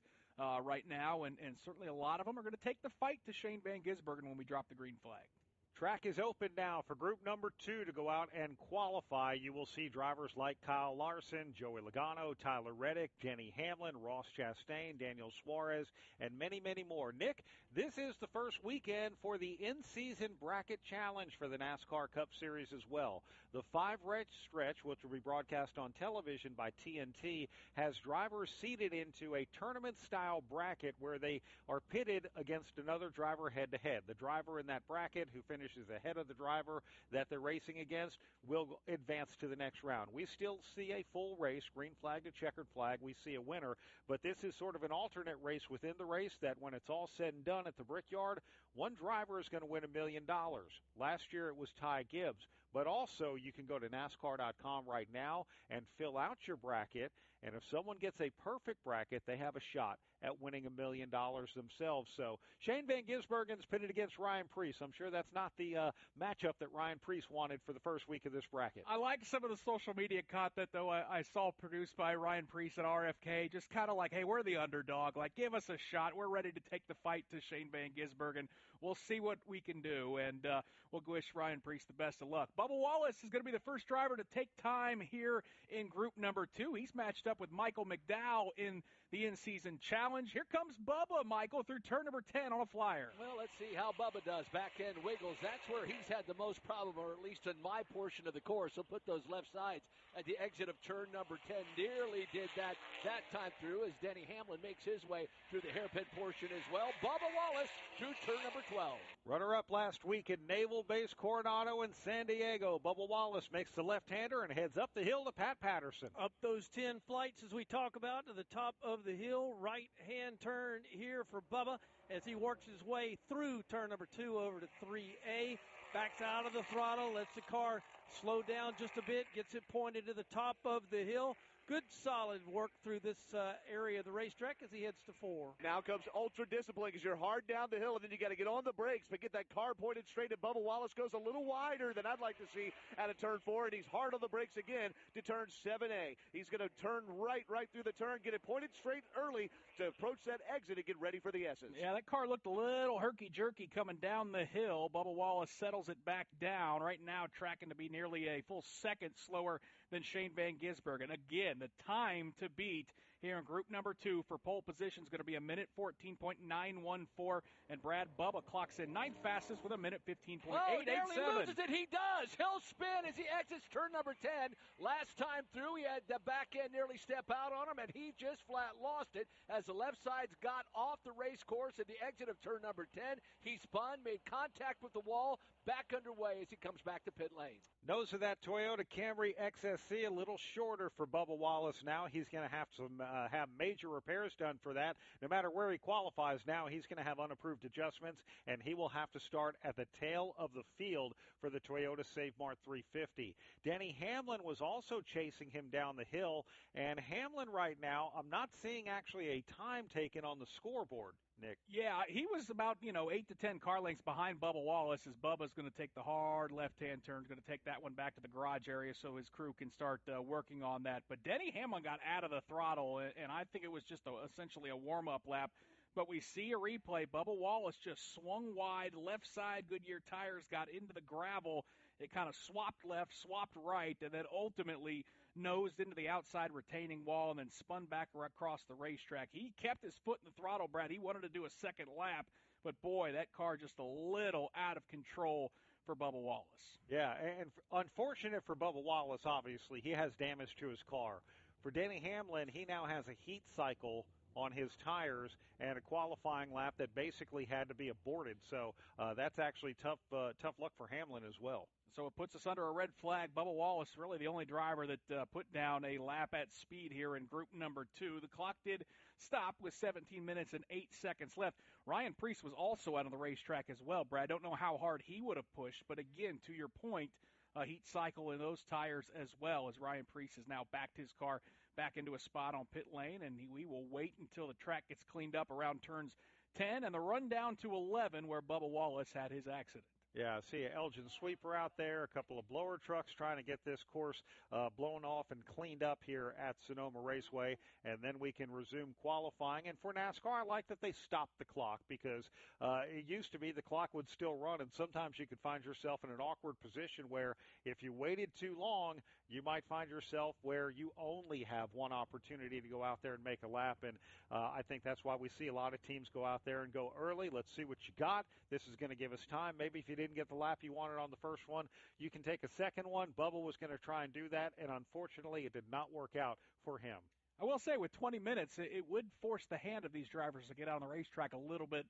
right now, and certainly a lot of them are going to take the fight to Shane Van Gisbergen when we drop the green flag. Track is open now for group number 2 to go out and qualify. You will see drivers like Kyle Larson, Joey Logano, Tyler Reddick, Denny Hamlin, Ross Chastain, Daniel Suarez, and many, many more. Nick, this is the first weekend for the in-season bracket challenge for the NASCAR Cup Series as well. The 5-race stretch, which will be broadcast on television by TNT, has drivers seated into a tournament-style bracket where they are pitted against another driver head-to-head. The driver in that bracket who finishes ahead of the driver that they're racing against will advance to the next round. We still see a full race, green flag to checkered flag. We see a winner, but this is sort of an alternate race within the race that when it's all said and done at the Brickyard, one driver is going to win $1 million. Last year it was Ty Gibbs. But also, you can go to NASCAR.com right now and fill out your bracket. And if someone gets a perfect bracket, they have a shot at winning $1 million themselves. So Shane Van Gisbergen's pitted against Ryan Preece. I'm sure that's not the matchup that Ryan Preece wanted for the first week of this bracket. I like some of the social media content, though, I saw produced by Ryan Preece at RFK. Just kind of like, hey, we're the underdog. Like, give us a shot. We're ready to take the fight to Shane Van Gisbergen. We'll see what we can do, and we'll wish Ryan Preece the best of luck. Bubba Wallace is going to be the first driver to take time here in group number 2. He's matched up with Michael McDowell in the in-season challenge. Here comes Bubba, Michael, through turn number 10 on a flyer. Well, let's see how Bubba does. Back end wiggles. That's where he's had the most problem, or at least in my portion of the course. He'll put those left sides at the exit of turn number 10. Nearly did that time through as Denny Hamlin makes his way through the hairpin portion as well. Bubba Wallace through turn number 12. Runner-up last week at Naval Base Coronado in San Diego. Bubba Wallace makes the left-hander and heads up the hill to Pat Patterson. Up those 10 flights as we talk about to the top of the hill. Right-hand turn here for Bubba as he works his way through turn number 2 over to 3A. Backs out of the throttle, lets the car slow down just a bit, gets it pointed to the top of the hill. Good, solid work through this area of the racetrack as he heads to 4. Now comes ultra discipline because you're hard down the hill, and then you got to get on the brakes, but get that car pointed straight at Bubba Wallace. Goes a little wider than I'd like to see out of turn 4, and he's hard on the brakes again to turn 7A. He's going to turn right through the turn, get it pointed straight early to approach that exit and get ready for the S's. Yeah, that car looked a little herky-jerky coming down the hill. Bubba Wallace settles it back down. Right now tracking to be nearly a full second slower than Shane Van Gisbergen. Again, the time to beat here in group number 2 for pole position is going to be 1:14.914, and Brad Bubba clocks in 9th fastest with 1:15.887. Oh, nearly loses it. He does. He'll spin as he exits turn number 10. Last time through, he had the back end nearly step out on him, and he just flat lost it as the left sides got off the race course at the exit of turn number 10. He spun, made contact with the wall, back underway as he comes back to pit lane. Nose of that Toyota Camry XSC a little shorter for Bubba Wallace now. He's going to have to have major repairs done for that. No matter where he qualifies now, he's going to have unapproved adjustments, and he will have to start at the tail of the field for the Toyota Save Mart 350. Denny Hamlin was also chasing him down the hill, and Hamlin right now, I'm not seeing actually a time taken on the scoreboard, Nick. Yeah, he was about, 8 to 10 car lengths behind Bubba Wallace as Bubba's going to take the hard left-hand turn, going to take that one back to the garage area so his crew can start working on that. But Denny Hamlin got out of the throttle, and I think it was just essentially a warm-up lap. But we see a replay. Bubba Wallace just swung wide, left side Goodyear tires got into the gravel. It kind of swapped left, swapped right, and then ultimately nosed into the outside retaining wall and then spun back across the racetrack. He kept his foot in the throttle, Brad. He wanted to do a second lap, but boy, that car just a little out of control for Bubba Wallace. Yeah, and unfortunate for Bubba Wallace, obviously. He has damage to his car. For Denny Hamlin, he now has a heat cycle on his tires and a qualifying lap that basically had to be aborted. So that's actually tough luck for Hamlin as well. So it puts us under a red flag. Bubba Wallace, really the only driver that put down a lap at speed here in group number 2. The clock did stop with 17 minutes and 8 seconds left. Ryan Preece was also out on the racetrack as well, Brad. Don't know how hard he would have pushed, but again, to your point, heat cycle in those tires as well, as Ryan Preece has now backed his car back into a spot on pit lane, and we will wait until the track gets cleaned up around turns 10 and the run down to 11 where Bubba Wallace had his accident. Yeah, I see an Elgin sweeper out there, a couple of blower trucks trying to get this course blown off and cleaned up here at Sonoma Raceway, and then we can resume qualifying. And for NASCAR, I like that they stopped the clock because it used to be the clock would still run, and sometimes you could find yourself in an awkward position where if you waited too long, you might find yourself where you only have one opportunity to go out there and make a lap. And I think that's why we see a lot of teams go out there and go early. Let's see what you got. This is going to give us time. Maybe if you didn't get the lap you wanted on the first one, you can take a second one. Bubba was going to try and do that, and unfortunately it did not work out for him. I will say with 20 minutes, it would force the hand of these drivers to get out on the racetrack a little bit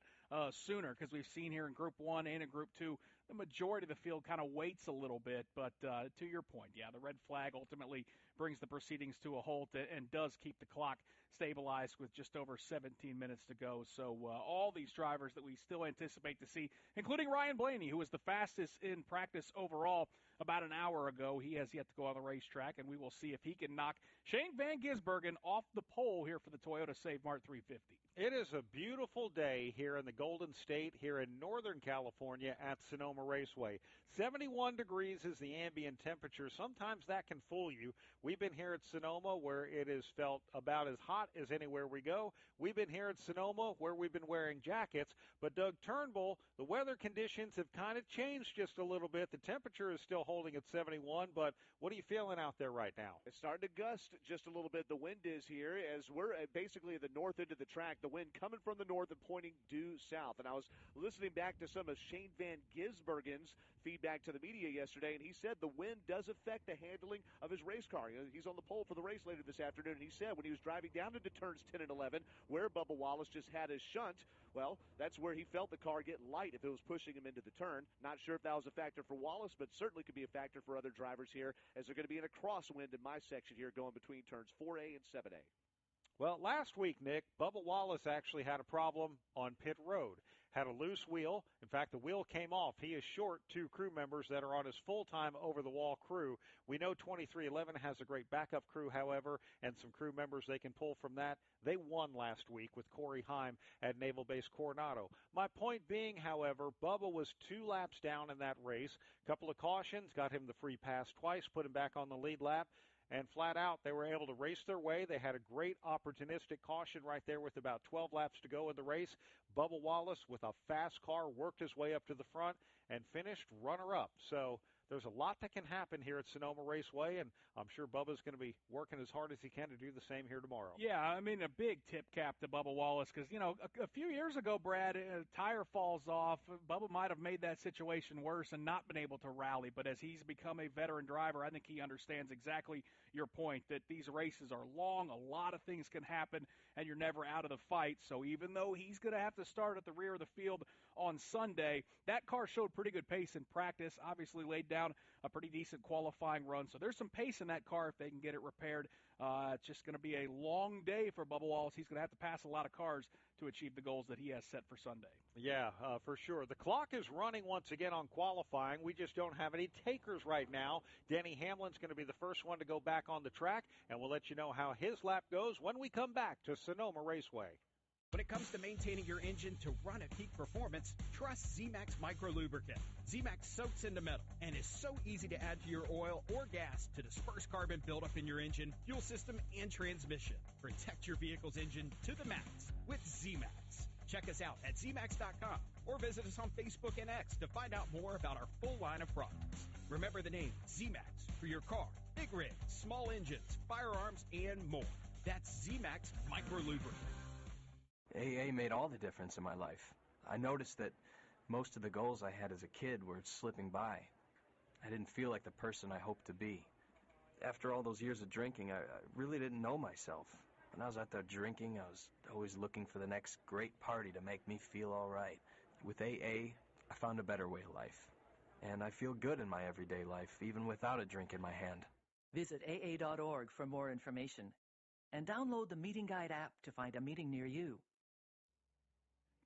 sooner, because we've seen here in Group 1 and in Group 2, the majority of the field kind of waits a little bit. But to your point, yeah, the red flag ultimately brings the proceedings to a halt and does keep the clock stabilized with just over 17 minutes to go. So all these drivers that we still anticipate to see, including Ryan Blaney, who was the fastest in practice overall about an hour ago, he has yet to go on the racetrack, and we will see if he can knock Shane Van Gisbergen off the pole here for the Toyota Save Mart 350. It is a beautiful day here in the Golden State, here in Northern California at Sonoma Raceway. 71 degrees is the ambient temperature. Sometimes that can fool you. We've been here at Sonoma where it has felt about as hot as anywhere we go. We've been here at Sonoma where we've been wearing jackets. But Doug Turnbull, the weather conditions have kind of changed just a little bit. The temperature is still holding at 71, but what are you feeling out there right now? It's starting to gust just a little bit. The wind is here as we're basically at the north end of the track. The wind coming from the north and pointing due south. And I was listening back to some of Shane Van Gisbergen's feedback to the media yesterday, and he said the wind does affect the handling of his race car. He's on the pole for the race later this afternoon, and he said when he was driving down into turns 10 and 11, where Bubba Wallace just had his shunt, well, that's where he felt the car get light if it was pushing him into the turn. Not sure if that was a factor for Wallace, but certainly could be a factor for other drivers here, as they're going to be in a crosswind in my section here going between turns 4A and 7A. Well, last week, Nick, Bubba Wallace actually had a problem on pit road. Had a loose wheel. In fact, the wheel came off. He is short 2 crew members that are on his full-time over-the-wall crew. We know 2311 has a great backup crew, however, and some crew members they can pull from that. They won last week with Corey Heim at Naval Base Coronado. My point being, however, Bubba was 2 laps down in that race. Couple of cautions, got him the free pass twice, put him back on the lead lap. And flat out, they were able to race their way. They had a great opportunistic caution right there with about 12 laps to go in the race. Bubba Wallace, with a fast car, worked his way up to the front and finished runner-up. So there's a lot that can happen here at Sonoma Raceway, and I'm sure Bubba's going to be working as hard as he can to do the same here tomorrow. Yeah, I mean, a big tip cap to Bubba Wallace because, you know, a few years ago, Brad, a tire falls off. Bubba might have made that situation worse and not been able to rally, but as he's become a veteran driver, I think he understands exactly your point that these races are long, a lot of things can happen, and you're never out of the fight. So even though he's going to have to start at the rear of the field on Sunday, that car showed pretty good pace in practice, obviously laid down a pretty decent qualifying run. So there's some pace in that car if they can get it repaired. It's just going to be a long day for Bubba Wallace. He's going to have to pass a lot of cars to achieve the goals that he has set for Sunday. Yeah, for sure. The clock is running once again on qualifying. We just don't have any takers right now. Denny Hamlin's going to be the first one to go back on the track, and we'll let you know how his lap goes when we come back to Sonoma Raceway. When it comes to maintaining your engine to run at peak performance, trust Z-Max Micro Lubricant. Z-Max soaks into metal and is so easy to add to your oil or gas to disperse carbon buildup in your engine, fuel system, and transmission. Protect your vehicle's engine to the max with Z-Max. Check us out at zmax.com or visit us on Facebook and X to find out more about our full line of products. Remember the name Z-Max for your car, big rigs, small engines, firearms, and more. That's Z-Max Micro Lubricant. AA made all the difference in my life. I noticed that most of the goals I had as a kid were slipping by. I didn't feel like the person I hoped to be. After all those years of drinking, I really didn't know myself. When I was out there drinking, I was always looking for the next great party to make me feel all right. With AA, I found a better way of life. and I feel good in my everyday life, even without a drink in my hand. Visit AA.org for more information and download the Meeting Guide app to find a meeting near you.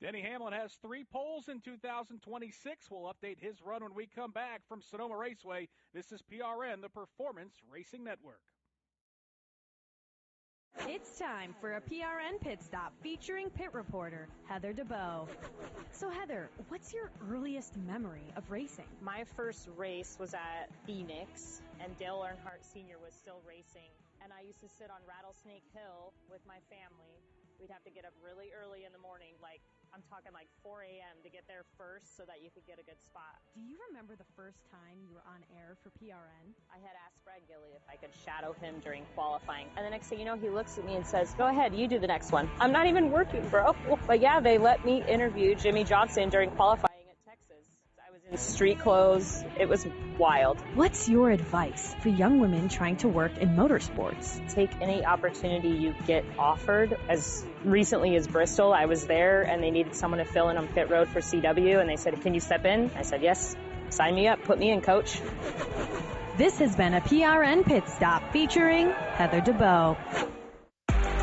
Denny Hamlin has 3 poles in 2026. We'll update his run when we come back from Sonoma Raceway. This is PRN, the Performance Racing Network. It's time for a PRN pit stop featuring pit reporter Heather DeBow. So Heather, what's your earliest memory of racing? My first race was at Phoenix, and Dale Earnhardt Sr. was still racing. And I used to sit on Rattlesnake Hill with my family. We'd have to get up really early in the morning, like I'm talking like 4 a.m. to get there first so that you could get a good spot. Do you remember the first time you were on air for PRN? I had asked Brad Gilly if I could shadow him during qualifying. And the next thing you know, he looks at me and says, go ahead, you do the next one. I'm not even working, bro. But yeah, they let me interview Jimmy Johnson during qualifying at Texas. I was in street clothes. It was wild. What's your advice for young women trying to work in motorsports? Take any opportunity you get offered. As recently as Bristol, I was there and they needed someone to fill in on pit road for CW, and they said, can you step in? I said, yes. Sign me up. Put me in, coach. This has been a PRN pit stop featuring Heather DeBow.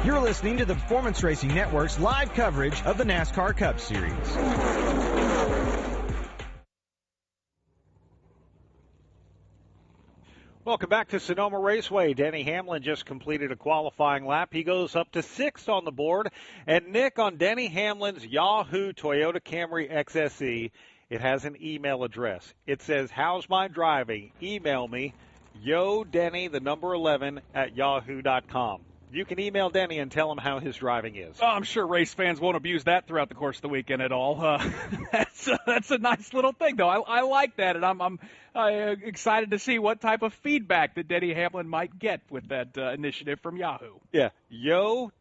You're listening to the Performance Racing Network's live coverage of the NASCAR Cup Series. Welcome back to Sonoma Raceway. Denny Hamlin just completed a qualifying lap. He goes up to 6th on the board. And Nick, on Denny Hamlin's Yahoo Toyota Camry XSE, it has an email address. It says, how's my driving? Email me, yodenny, the number 11, at yahoo.com. You can email Denny and tell him how his driving is. Oh, I'm sure race fans won't abuse that throughout the course of the weekend at all. That's a nice little thing, though. I like that, and I'm excited to see what type of feedback that Denny Hamlin might get with that initiative from Yahoo. Yeah,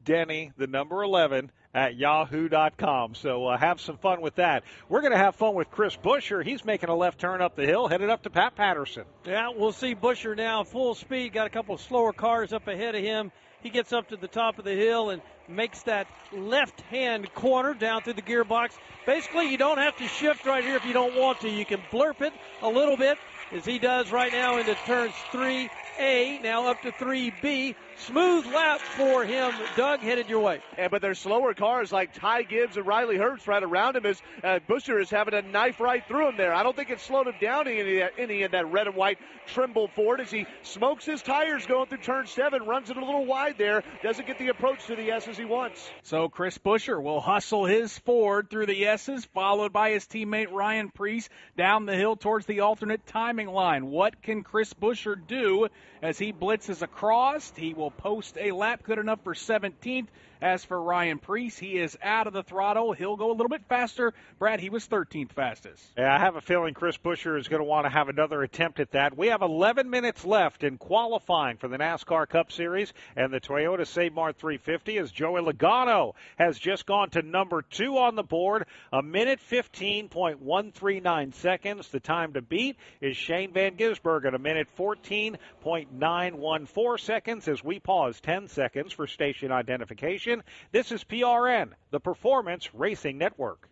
Denny, the number 11, at yahoo.com. So have some fun with that. We're going to have fun with Chris Buescher. He's making a left turn up the hill, headed up to Pat Patterson. Yeah, we'll see Buescher now full speed. Got a couple of slower cars up ahead of him. He gets up to the top of the hill and makes that left-hand corner down through the gearbox. Basically, you don't have to shift right here if you don't want to. You can blurp it a little bit, as he does right now into turns 3A, now up to 3B. Smooth lap for him. Doug, headed your way. Yeah, but there's slower cars like Ty Gibbs and Riley Herbst right around him as Buescher is having a knife right through him there. I don't think it slowed him down any in that red and white Trimble Ford as he smokes his tires going through turn 7, runs it a little wide there, doesn't get the approach to the S's he wants. So Chris Buescher will hustle his Ford through the S's, followed by his teammate Ryan Preece down the hill towards the alternate timing line. What can Chris Buescher do as he blitzes across? He will post a lap good enough for 17th. As for Ryan Preece, he is out of the throttle. He'll go a little bit faster. Brad, he was 13th fastest. Yeah, I have a feeling Chris Buescher is going to want to have another attempt at that. We have 11 minutes left in qualifying for the NASCAR Cup Series and the Toyota Save Mart 350 as Joey Logano has just gone to number 2 on the board. 1:15.139 seconds. The time to beat is Shane Van Gisbergen at 1:14.914 seconds as we pause 10 seconds for station identification. This is PRN, the Performance Racing Network.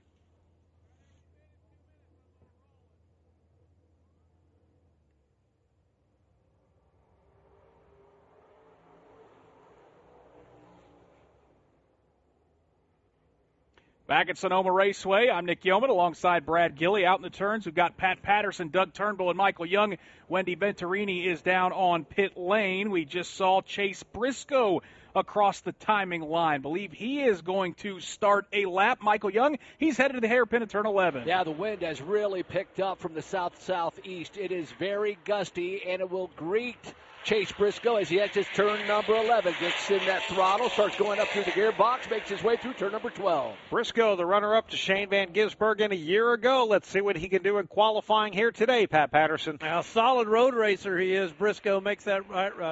Back at Sonoma Raceway, I'm Nick Yeoman alongside Brad Gilly. Out in the turns, we've got Pat Patterson, Doug Turnbull, and Michael Young. Wendy Venturini is down on pit lane. We just saw Chase Briscoe across the timing line. Believe he is going to start a lap. Michael Young, he's headed to the hairpin at turn 11. Yeah, the wind has really picked up from the south-southeast. It is very gusty, and it will greet Chase Briscoe as he enters turn number 11. Gets in that throttle, starts going up through the gearbox, makes his way through turn number 12. Briscoe, the runner-up to Shane Van Gisbergen a year ago. Let's see what he can do in qualifying here today, Pat Patterson. A solid road racer he is. Briscoe makes that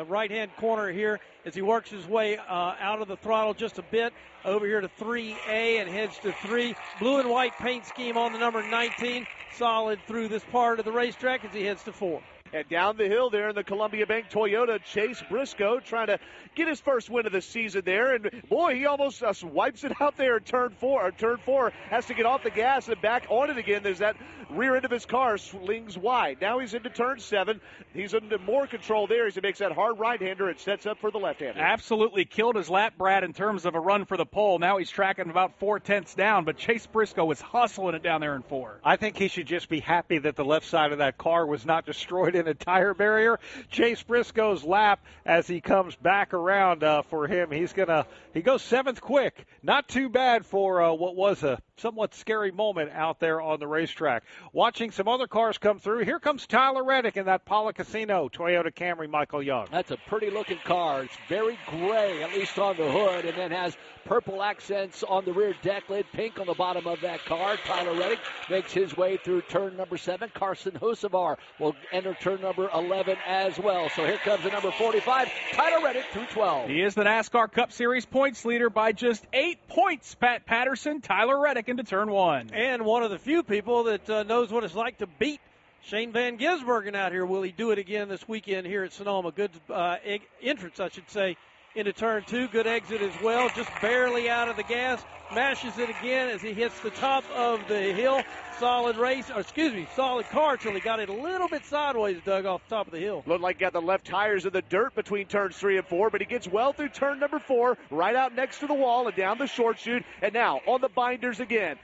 right-hand corner here as he works his way out of the throttle just a bit over here to 3A and heads to 3. Blue and white paint scheme on the number 19. Solid through this part of the racetrack as he heads to 4. And down the hill there in the Columbia Bank Toyota, Chase Briscoe trying to get his first win of the season there. And, boy, he almost wipes it out there in turn four. Has to get off the gas and back on it again. There's that rear end of his car swings wide. Now he's into turn 7. He's into more control there as he makes that hard right-hander and sets up for the left-hander. Absolutely killed his lap, Brad, in terms of a run for the pole. Now he's tracking about 4/10 down, but Chase Briscoe was hustling it down there in 4. I think he should just be happy that the left side of that car was not destroyed in a tire barrier. Chase Briscoe's lap as he comes back around for him. He goes 7th quick. Not too bad for what was a somewhat scary moment out there on the racetrack. Watching some other cars come through. Here comes Tyler Reddick in that Pala Casino Toyota Camry, Michael Young. That's a pretty-looking car. It's very gray, at least on the hood, and then has purple accents on the rear deck lid, pink on the bottom of that car. Tyler Reddick makes his way through turn number 7. Carson Hocevar will enter turn number 11 as well. So here comes the number 45, Tyler Reddick through 12. He is the NASCAR Cup Series points leader by just 8 points, Pat Patterson. Tyler Reddick into turn 1. And one of the few people that knows what it's like to beat Shane Van Gisbergen out here. Will he do it again this weekend here at Sonoma? Good entrance, I should say, into turn 2. Good exit as well. Just barely out of the gas. Mashes it again as he hits the top of the hill. Solid car till he got it a little bit sideways, Doug, off the top of the hill. Looked like he got the left tires in the dirt between turns 3 and 4, but he gets well through turn number 4, right out next to the wall and down the short chute, and now on the binders again.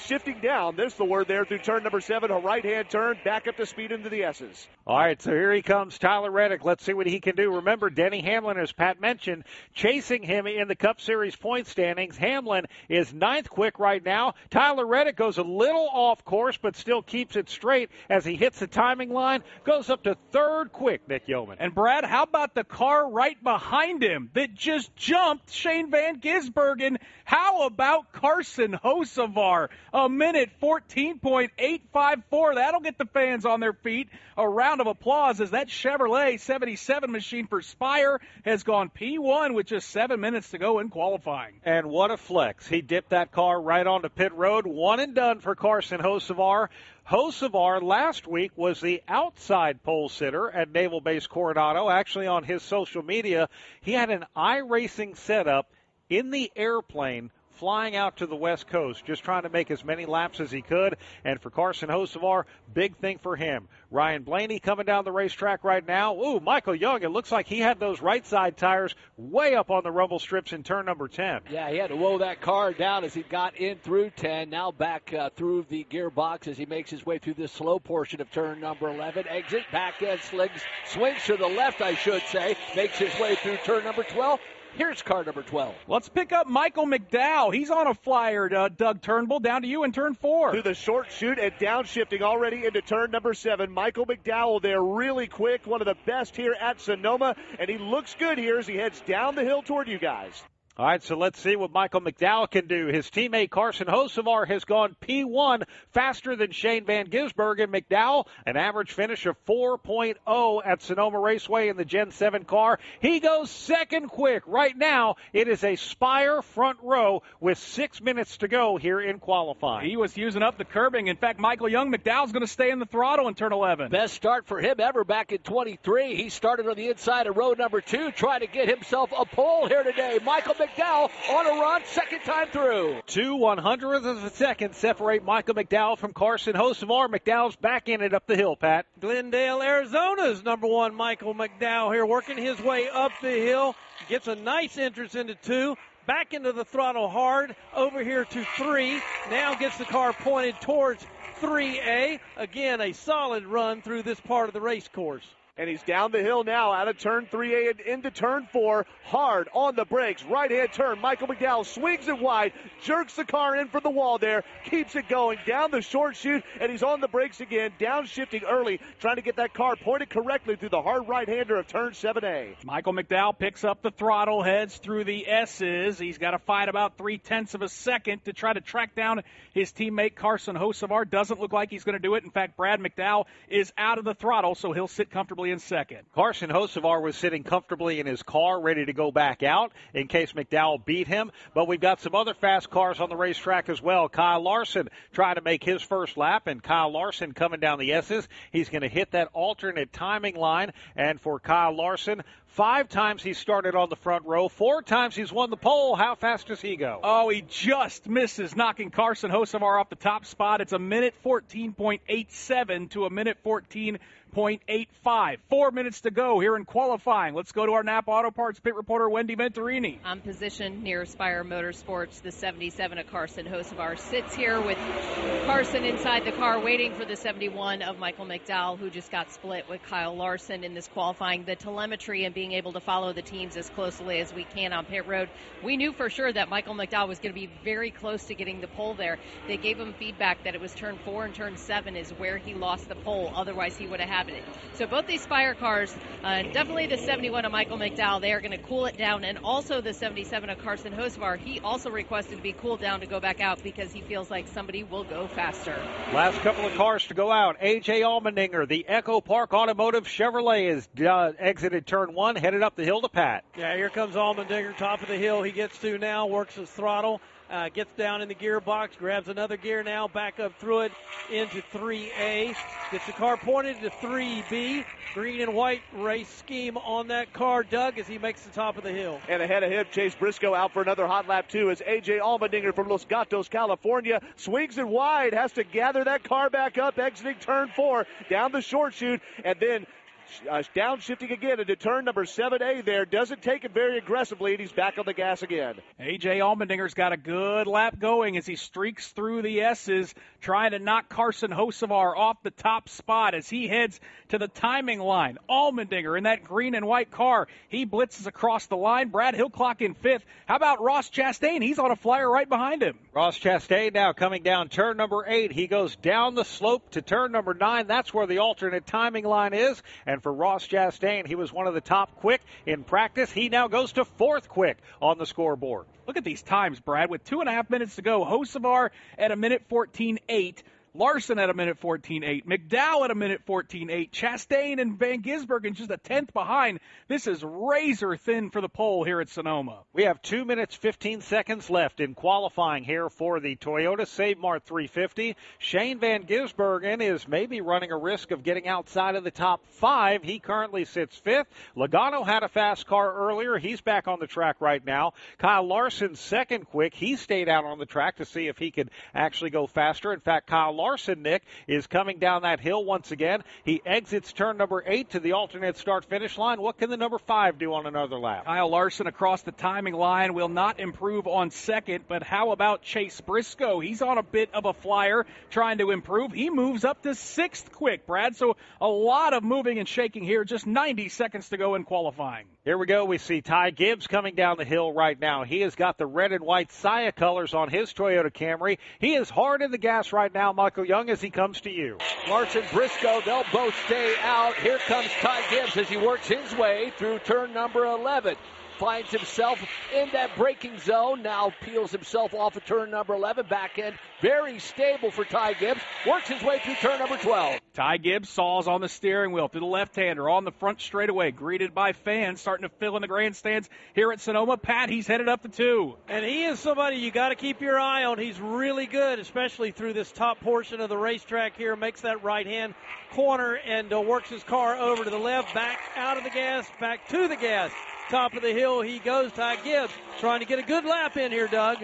Shifting down, there's the word there, through turn number 7, a right-hand turn, back up to speed into the S's. All right, so here he comes, Tyler Reddick. Let's see what he can do. Remember, Denny Hamlin, as Pat mentioned, chasing him in the Cup Series point standings. Hamlin is 9th quick right now. Tyler Reddick goes a little off course, but still keeps it straight as he hits the timing line. Goes up to 3rd quick, Nick Yeoman. And, Brad, how about the car right behind him that just jumped Shane Van Gisbergen? How about Carson Hocevar? A minute 14.854. That'll get the fans on their feet. A round of applause as that Chevrolet 77 machine for Spire has gone P1 with just 7 minutes to go in qualifying. And what a flex. He dipped that car right onto pit road. One and done for Carson Hocevar. Hocevar last week was the outside pole sitter at Naval Base Coronado. Actually, on his social media, he had an iRacing setup in the airplane flying out to the West Coast, just trying to make as many laps as he could. And for Carson Hocevar, big thing for him. Ryan Blaney coming down the racetrack right now. Ooh, Michael Young, it looks like he had those right side tires way up on the rumble strips in turn number 10. Yeah, he had to roll that car down as he got in through 10. Now back through the gearbox as he makes his way through this slow portion of turn number 11. Exit, back end swings to the left, I should say. Makes his way through turn number 12. Here's car number 12. Let's pick up Michael McDowell. He's on a flyer, Doug Turnbull. Down to you in turn 4. Through the short chute and downshifting already into turn number 7. Michael McDowell there really quick. One of the best here at Sonoma. And he looks good here as he heads down the hill toward you guys. All right, so let's see what Michael McDowell can do. His teammate Carson Hocevar has gone P1 faster than Shane Van Gisbergen. McDowell, an average finish of 4.0 at Sonoma Raceway in the Gen 7 car. He goes 2nd quick. Right now, it is a Spire front row with 6 minutes to go here in qualifying. He was using up the curbing. In fact, Michael Young, McDowell's going to stay in the throttle in turn 11. Best start for him ever back in 23. He started on the inside of row number 2, trying to get himself a pole here today. Michael McDowell on a run, 2nd time through. 2/100ths of a second separate Michael McDowell from Carson Hocevar. McDowell's back in it up the hill, Pat. Glendale, Arizona's number 1 Michael McDowell here working his way up the hill. Gets a nice entrance into 2. Back into the throttle hard. Over here to 3. Now gets the car pointed towards 3A. Again, a solid run through this part of the race course. And he's down the hill now out of turn 3A and into turn 4. Hard on the brakes. Right-hand turn. Michael McDowell swings it wide. Jerks the car in from the wall there. Keeps it going down the short chute. And he's on the brakes again. Downshifting early. Trying to get that car pointed correctly through the hard right-hander of turn 7A. Michael McDowell picks up the throttle. Heads through the S's. He's got to fight about 0.3 of a second to try to track down his teammate Carson Hocevar. Doesn't look like he's going to do it. In fact, Brad McDowell is out of the throttle, so he'll sit comfortably comfortably in second. Carson Hocevar was sitting comfortably in his car, ready to go back out in case McDowell beat him. But we've got some other fast cars on the racetrack as well. Kyle Larson trying to make his first lap, and Kyle Larson coming down the S's. He's going to hit that alternate timing line. And for Kyle Larson, 5 times he started on the front row, 4 times he's won the pole. How fast does he go? Oh, he just misses, knocking Carson Hocevar off the top spot. It's a minute 14.87 to a minute 14.85. 4 minutes to go here in qualifying. Let's go to our Napa Auto Parts pit reporter, Wendy Venturini. I'm positioned near Spire Motorsports. The 77 of Carson Hocevar sits here with Carson inside the car waiting for the 71 of Michael McDowell, who just got split with Kyle Larson in this qualifying. The telemetry and being able to follow the teams as closely as we can on pit road, we knew for sure that Michael McDowell was going to be very close to getting the pole there. They gave him feedback that it was turn 4 and turn 7 is where he lost the pole. Otherwise, he would have had it. So both these Spire cars, definitely the 71 of Michael McDowell, they are going to cool it down. And also the 77 of Carson Hocevar, he also requested to be cooled down to go back out because he feels like somebody will go faster. Last couple of cars to go out. A.J. Allmendinger, the Echo Park Automotive Chevrolet, is exited turn 1, headed up the hill to Pat. Yeah, here comes Allmendinger, top of the hill. He gets to now, works his throttle, gets down in the gearbox, grabs another gear now, back up through it into 3A, gets the car pointed to 3B. Green and white race scheme on that car, Doug, as he makes the top of the hill. And ahead of him, Chase Briscoe out for another hot lap, too, as A.J. Allmendinger from Los Gatos, California, swings it wide, has to gather that car back up, exiting turn 4, down the short chute, and then downshifting again into turn number 7A there. Doesn't take it very aggressively, and he's back on the gas again. A.J. Allmendinger's got a good lap going as he streaks through the S's, trying to knock Carson Hocevar off the top spot as he heads to the timing line. Allmendinger in that green and white car. He blitzes across the line. Brad, he'll clock in 5th. How about Ross Chastain? He's on a flyer right behind him. Ross Chastain now coming down turn number 8. He goes down the slope to turn number 9. That's where the alternate timing line is. And for Ross Chastain, he was one of the top quick in practice. He now goes to 4th quick on the scoreboard. Look at these times, Brad. With 2.5 minutes to go, Hocevar at a minute 14.8. Larson at a minute 14.8. McDowell at a minute 14.8. Chastain and Van Gisbergen just a 10th behind. This is razor thin for the pole here at Sonoma. We have 2 minutes, 15 seconds left in qualifying here for the Toyota Save Mart 350. Shane Van Gisbergen is maybe running a risk of getting outside of the top 5. He currently sits 5th. Logano had a fast car earlier. He's back on the track right now. Kyle Larson, 2nd quick. He stayed out on the track to see if he could actually go faster. In fact, Kyle Larson, Nick, is coming down that hill once again. He exits turn number 8 to the alternate start-finish line. What can the number 5 do on another lap? Kyle Larson across the timing line will not improve on 2nd, but how about Chase Briscoe? He's on a bit of a flyer trying to improve. He moves up to 6th quick, Brad, so a lot of moving and shaking here. Just 90 seconds to go in qualifying. Here we go. We see Ty Gibbs coming down the hill right now. He has got the red and white Saya colors on his Toyota Camry. He is hard in the gas right now, Michael Young, as he comes to you. Larson, Briscoe, they'll both stay out. Here comes Ty Gibbs as he works his way through turn number 11. Finds himself in that braking zone. Now peels himself off of turn number 11. Back end very stable for Ty Gibbs. Works his way through turn number 12. Ty Gibbs saws on the steering wheel to the left-hander on the front straightaway. Greeted by fans starting to fill in the grandstands here at Sonoma. Pat, he's headed up to 2. And he is somebody you got to keep your eye on. He's really good, especially through this top portion of the racetrack here. Makes that right-hand corner and works his car over to the left. Back out of the gas, back to the gas. Top of the hill he goes. Ty Gibbs trying to get a good lap in here, Doug.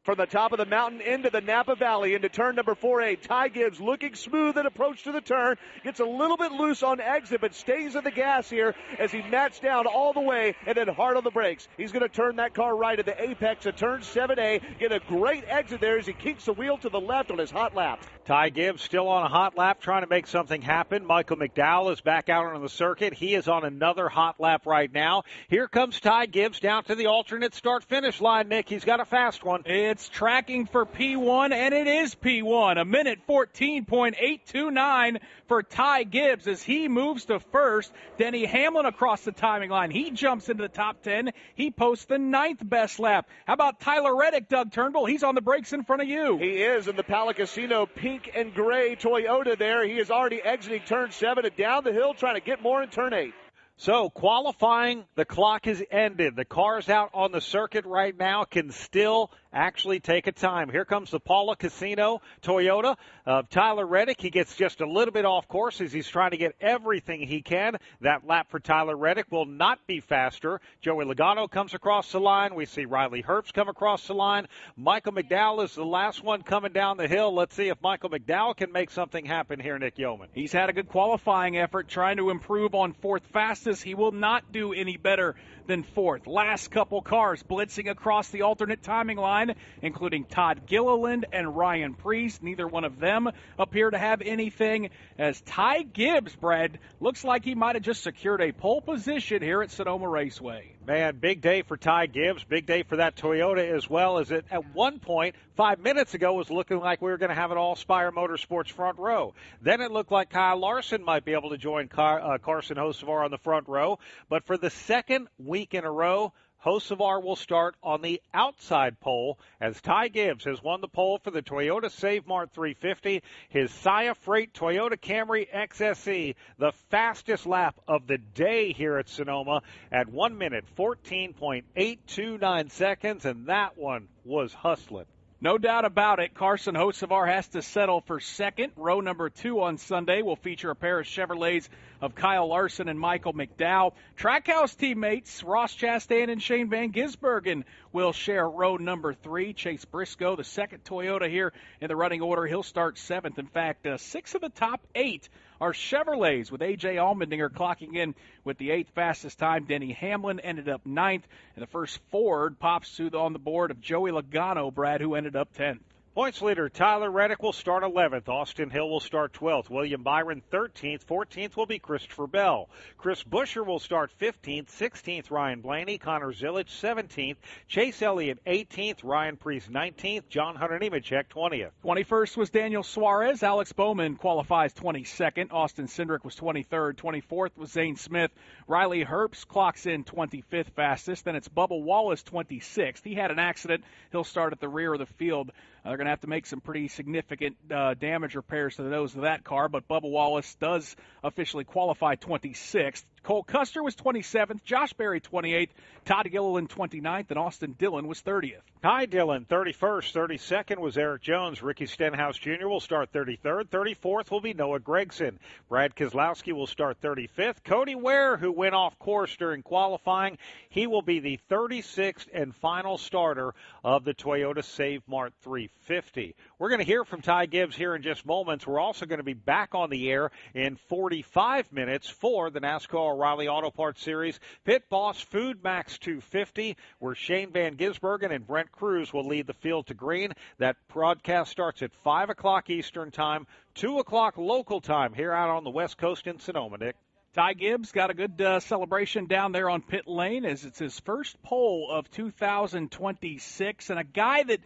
From the top of the mountain into the Napa Valley into turn number 4A. Ty Gibbs looking smooth at approach to the turn. Gets a little bit loose on exit, but stays in the gas here as he mats down all the way and then hard on the brakes. He's going to turn that car right at the apex of turn 7A. Get a great exit there as he keeps the wheel to the left on his hot lap. Ty Gibbs still on a hot lap trying to make something happen. Michael McDowell is back out on the circuit. He is on another hot lap right now. Here comes Ty Gibbs down to the alternate start-finish line, Nick. He's got a fast one. It's tracking for P1, and it is P1. A minute 14.829 for Ty Gibbs as he moves to first. Denny Hamlin across the timing line. He jumps into the top 10. He posts the 9th best lap. How about Tyler Reddick, Doug Turnbull? He's on the brakes in front of you. He is in the Pala Casino pink pink and gray Toyota there. He is already exiting turn 7 and down the hill trying to get more in turn 8. So qualifying, the clock has ended. The cars out on the circuit right now can still actually take a time. Here comes the Paula Casino Toyota of Tyler Reddick. He gets just a little bit off course as he's trying to get everything he can. That lap for Tyler Reddick will not be faster. Joey Logano comes across the line. We see Riley Herbst come across the line. Michael McDowell is the last one coming down the hill. Let's see if Michael McDowell can make something happen here, Nick Yeoman. He's had a good qualifying effort trying to improve on fourth fastest. He will not do any better than fourth. Last couple cars blitzing across the alternate timing line, including Todd Gilliland and Ryan Priest. Neither one of them appear to have anything, as Ty Gibbs, Brad, looks like he might have just secured a pole position here at Sonoma Raceway. Man, big day for Ty Gibbs, big day for that Toyota as well, as it at one point 5 minutes ago was looking like we were going to have an all-Spire Motorsports front row. Then it looked like Kyle Larson might be able to join Carson Hocevar on the front row. But for the second week in a row, Hocevar will start on the outside pole as Ty Gibbs has won the pole for the Toyota Save Mart 350. His Saya Freight Toyota Camry XSE, the fastest lap of the day here at Sonoma at 1 minute 14.829 seconds, and that one was hustling. No doubt about it, Carson Hocevar has to settle for second. Row number 2 on Sunday will feature a pair of Chevrolets of Kyle Larson and Michael McDowell. Trackhouse teammates Ross Chastain and Shane Van Gisbergen will share row number 3. Chase Briscoe, the second Toyota here in the running order, he'll start 7th. In fact, 6 of the top 8 are Chevrolets, with A.J. Allmendinger clocking in with the 8th fastest time. Denny Hamlin ended up 9th, and the first Ford pops on the board of Joey Logano, Brad, who ended up 10th. Points leader Tyler Reddick will start 11th. Austin Hill will start 12th. William Byron 13th. 14th will be Christopher Bell. Chris Buescher will start 15th. 16th Ryan Blaney. Connor Zillage 17th. Chase Elliott 18th. Ryan Priest 19th. John Hunter Nemechek 20th. 21st was Daniel Suarez. Alex Bowman qualifies 22nd. Austin Cindric was 23rd. 24th was Zane Smith. Riley Herbst clocks in 25th fastest. Then it's Bubba Wallace 26th. He had an accident. He'll start at the rear of the field. They're going to have to make some pretty significant damage repairs to the nose of that car, but Bubba Wallace does officially qualify 26th. Cole Custer was 27th, Josh Berry 28th, Todd Gilliland 29th, and Austin Dillon was 30th. Ty Dillon 31st, 32nd was Eric Jones. Ricky Stenhouse Jr. will start 33rd. 34th will be Noah Gregson. Brad Keselowski will start 35th. Cody Ware, who went off course during qualifying, he will be the 36th and final starter of the Toyota Save Mart 350. We're going to hear from Ty Gibbs here in just moments. We're also going to be back on the air in 45 minutes for the NASCAR O'Reilly Auto Parts Series Pit Boss Food Max 250, where Shane Van Gisbergen and Brent Cruz will lead the field to green. That broadcast starts at 5 o'clock Eastern Time, 2 o'clock local time here out on the West Coast in Sonoma, Nick. Ty Gibbs got a good celebration down there on pit lane as it's his first pole of 2026, and a guy that,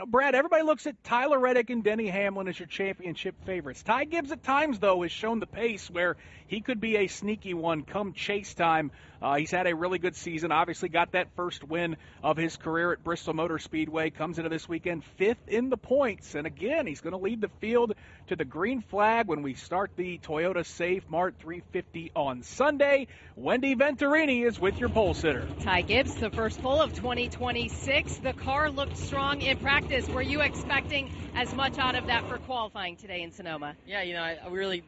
Brad, everybody looks at Tyler Reddick and Denny Hamlin as your championship favorites. Ty Gibbs at times, though, has shown the pace where he could be a sneaky one come chase time. He's had a really good season, obviously got that first win of his career at Bristol Motor Speedway, comes into this weekend 5th in the points, and again, he's going to lead the field to the green flag when we start the Toyota Save Mart 350 on Sunday. Wendy Venturini is with your pole sitter. Ty Gibbs, the first pole of 2026. The car looked strong in practice. Were you expecting as much out of that for qualifying today in Sonoma? Yeah, I really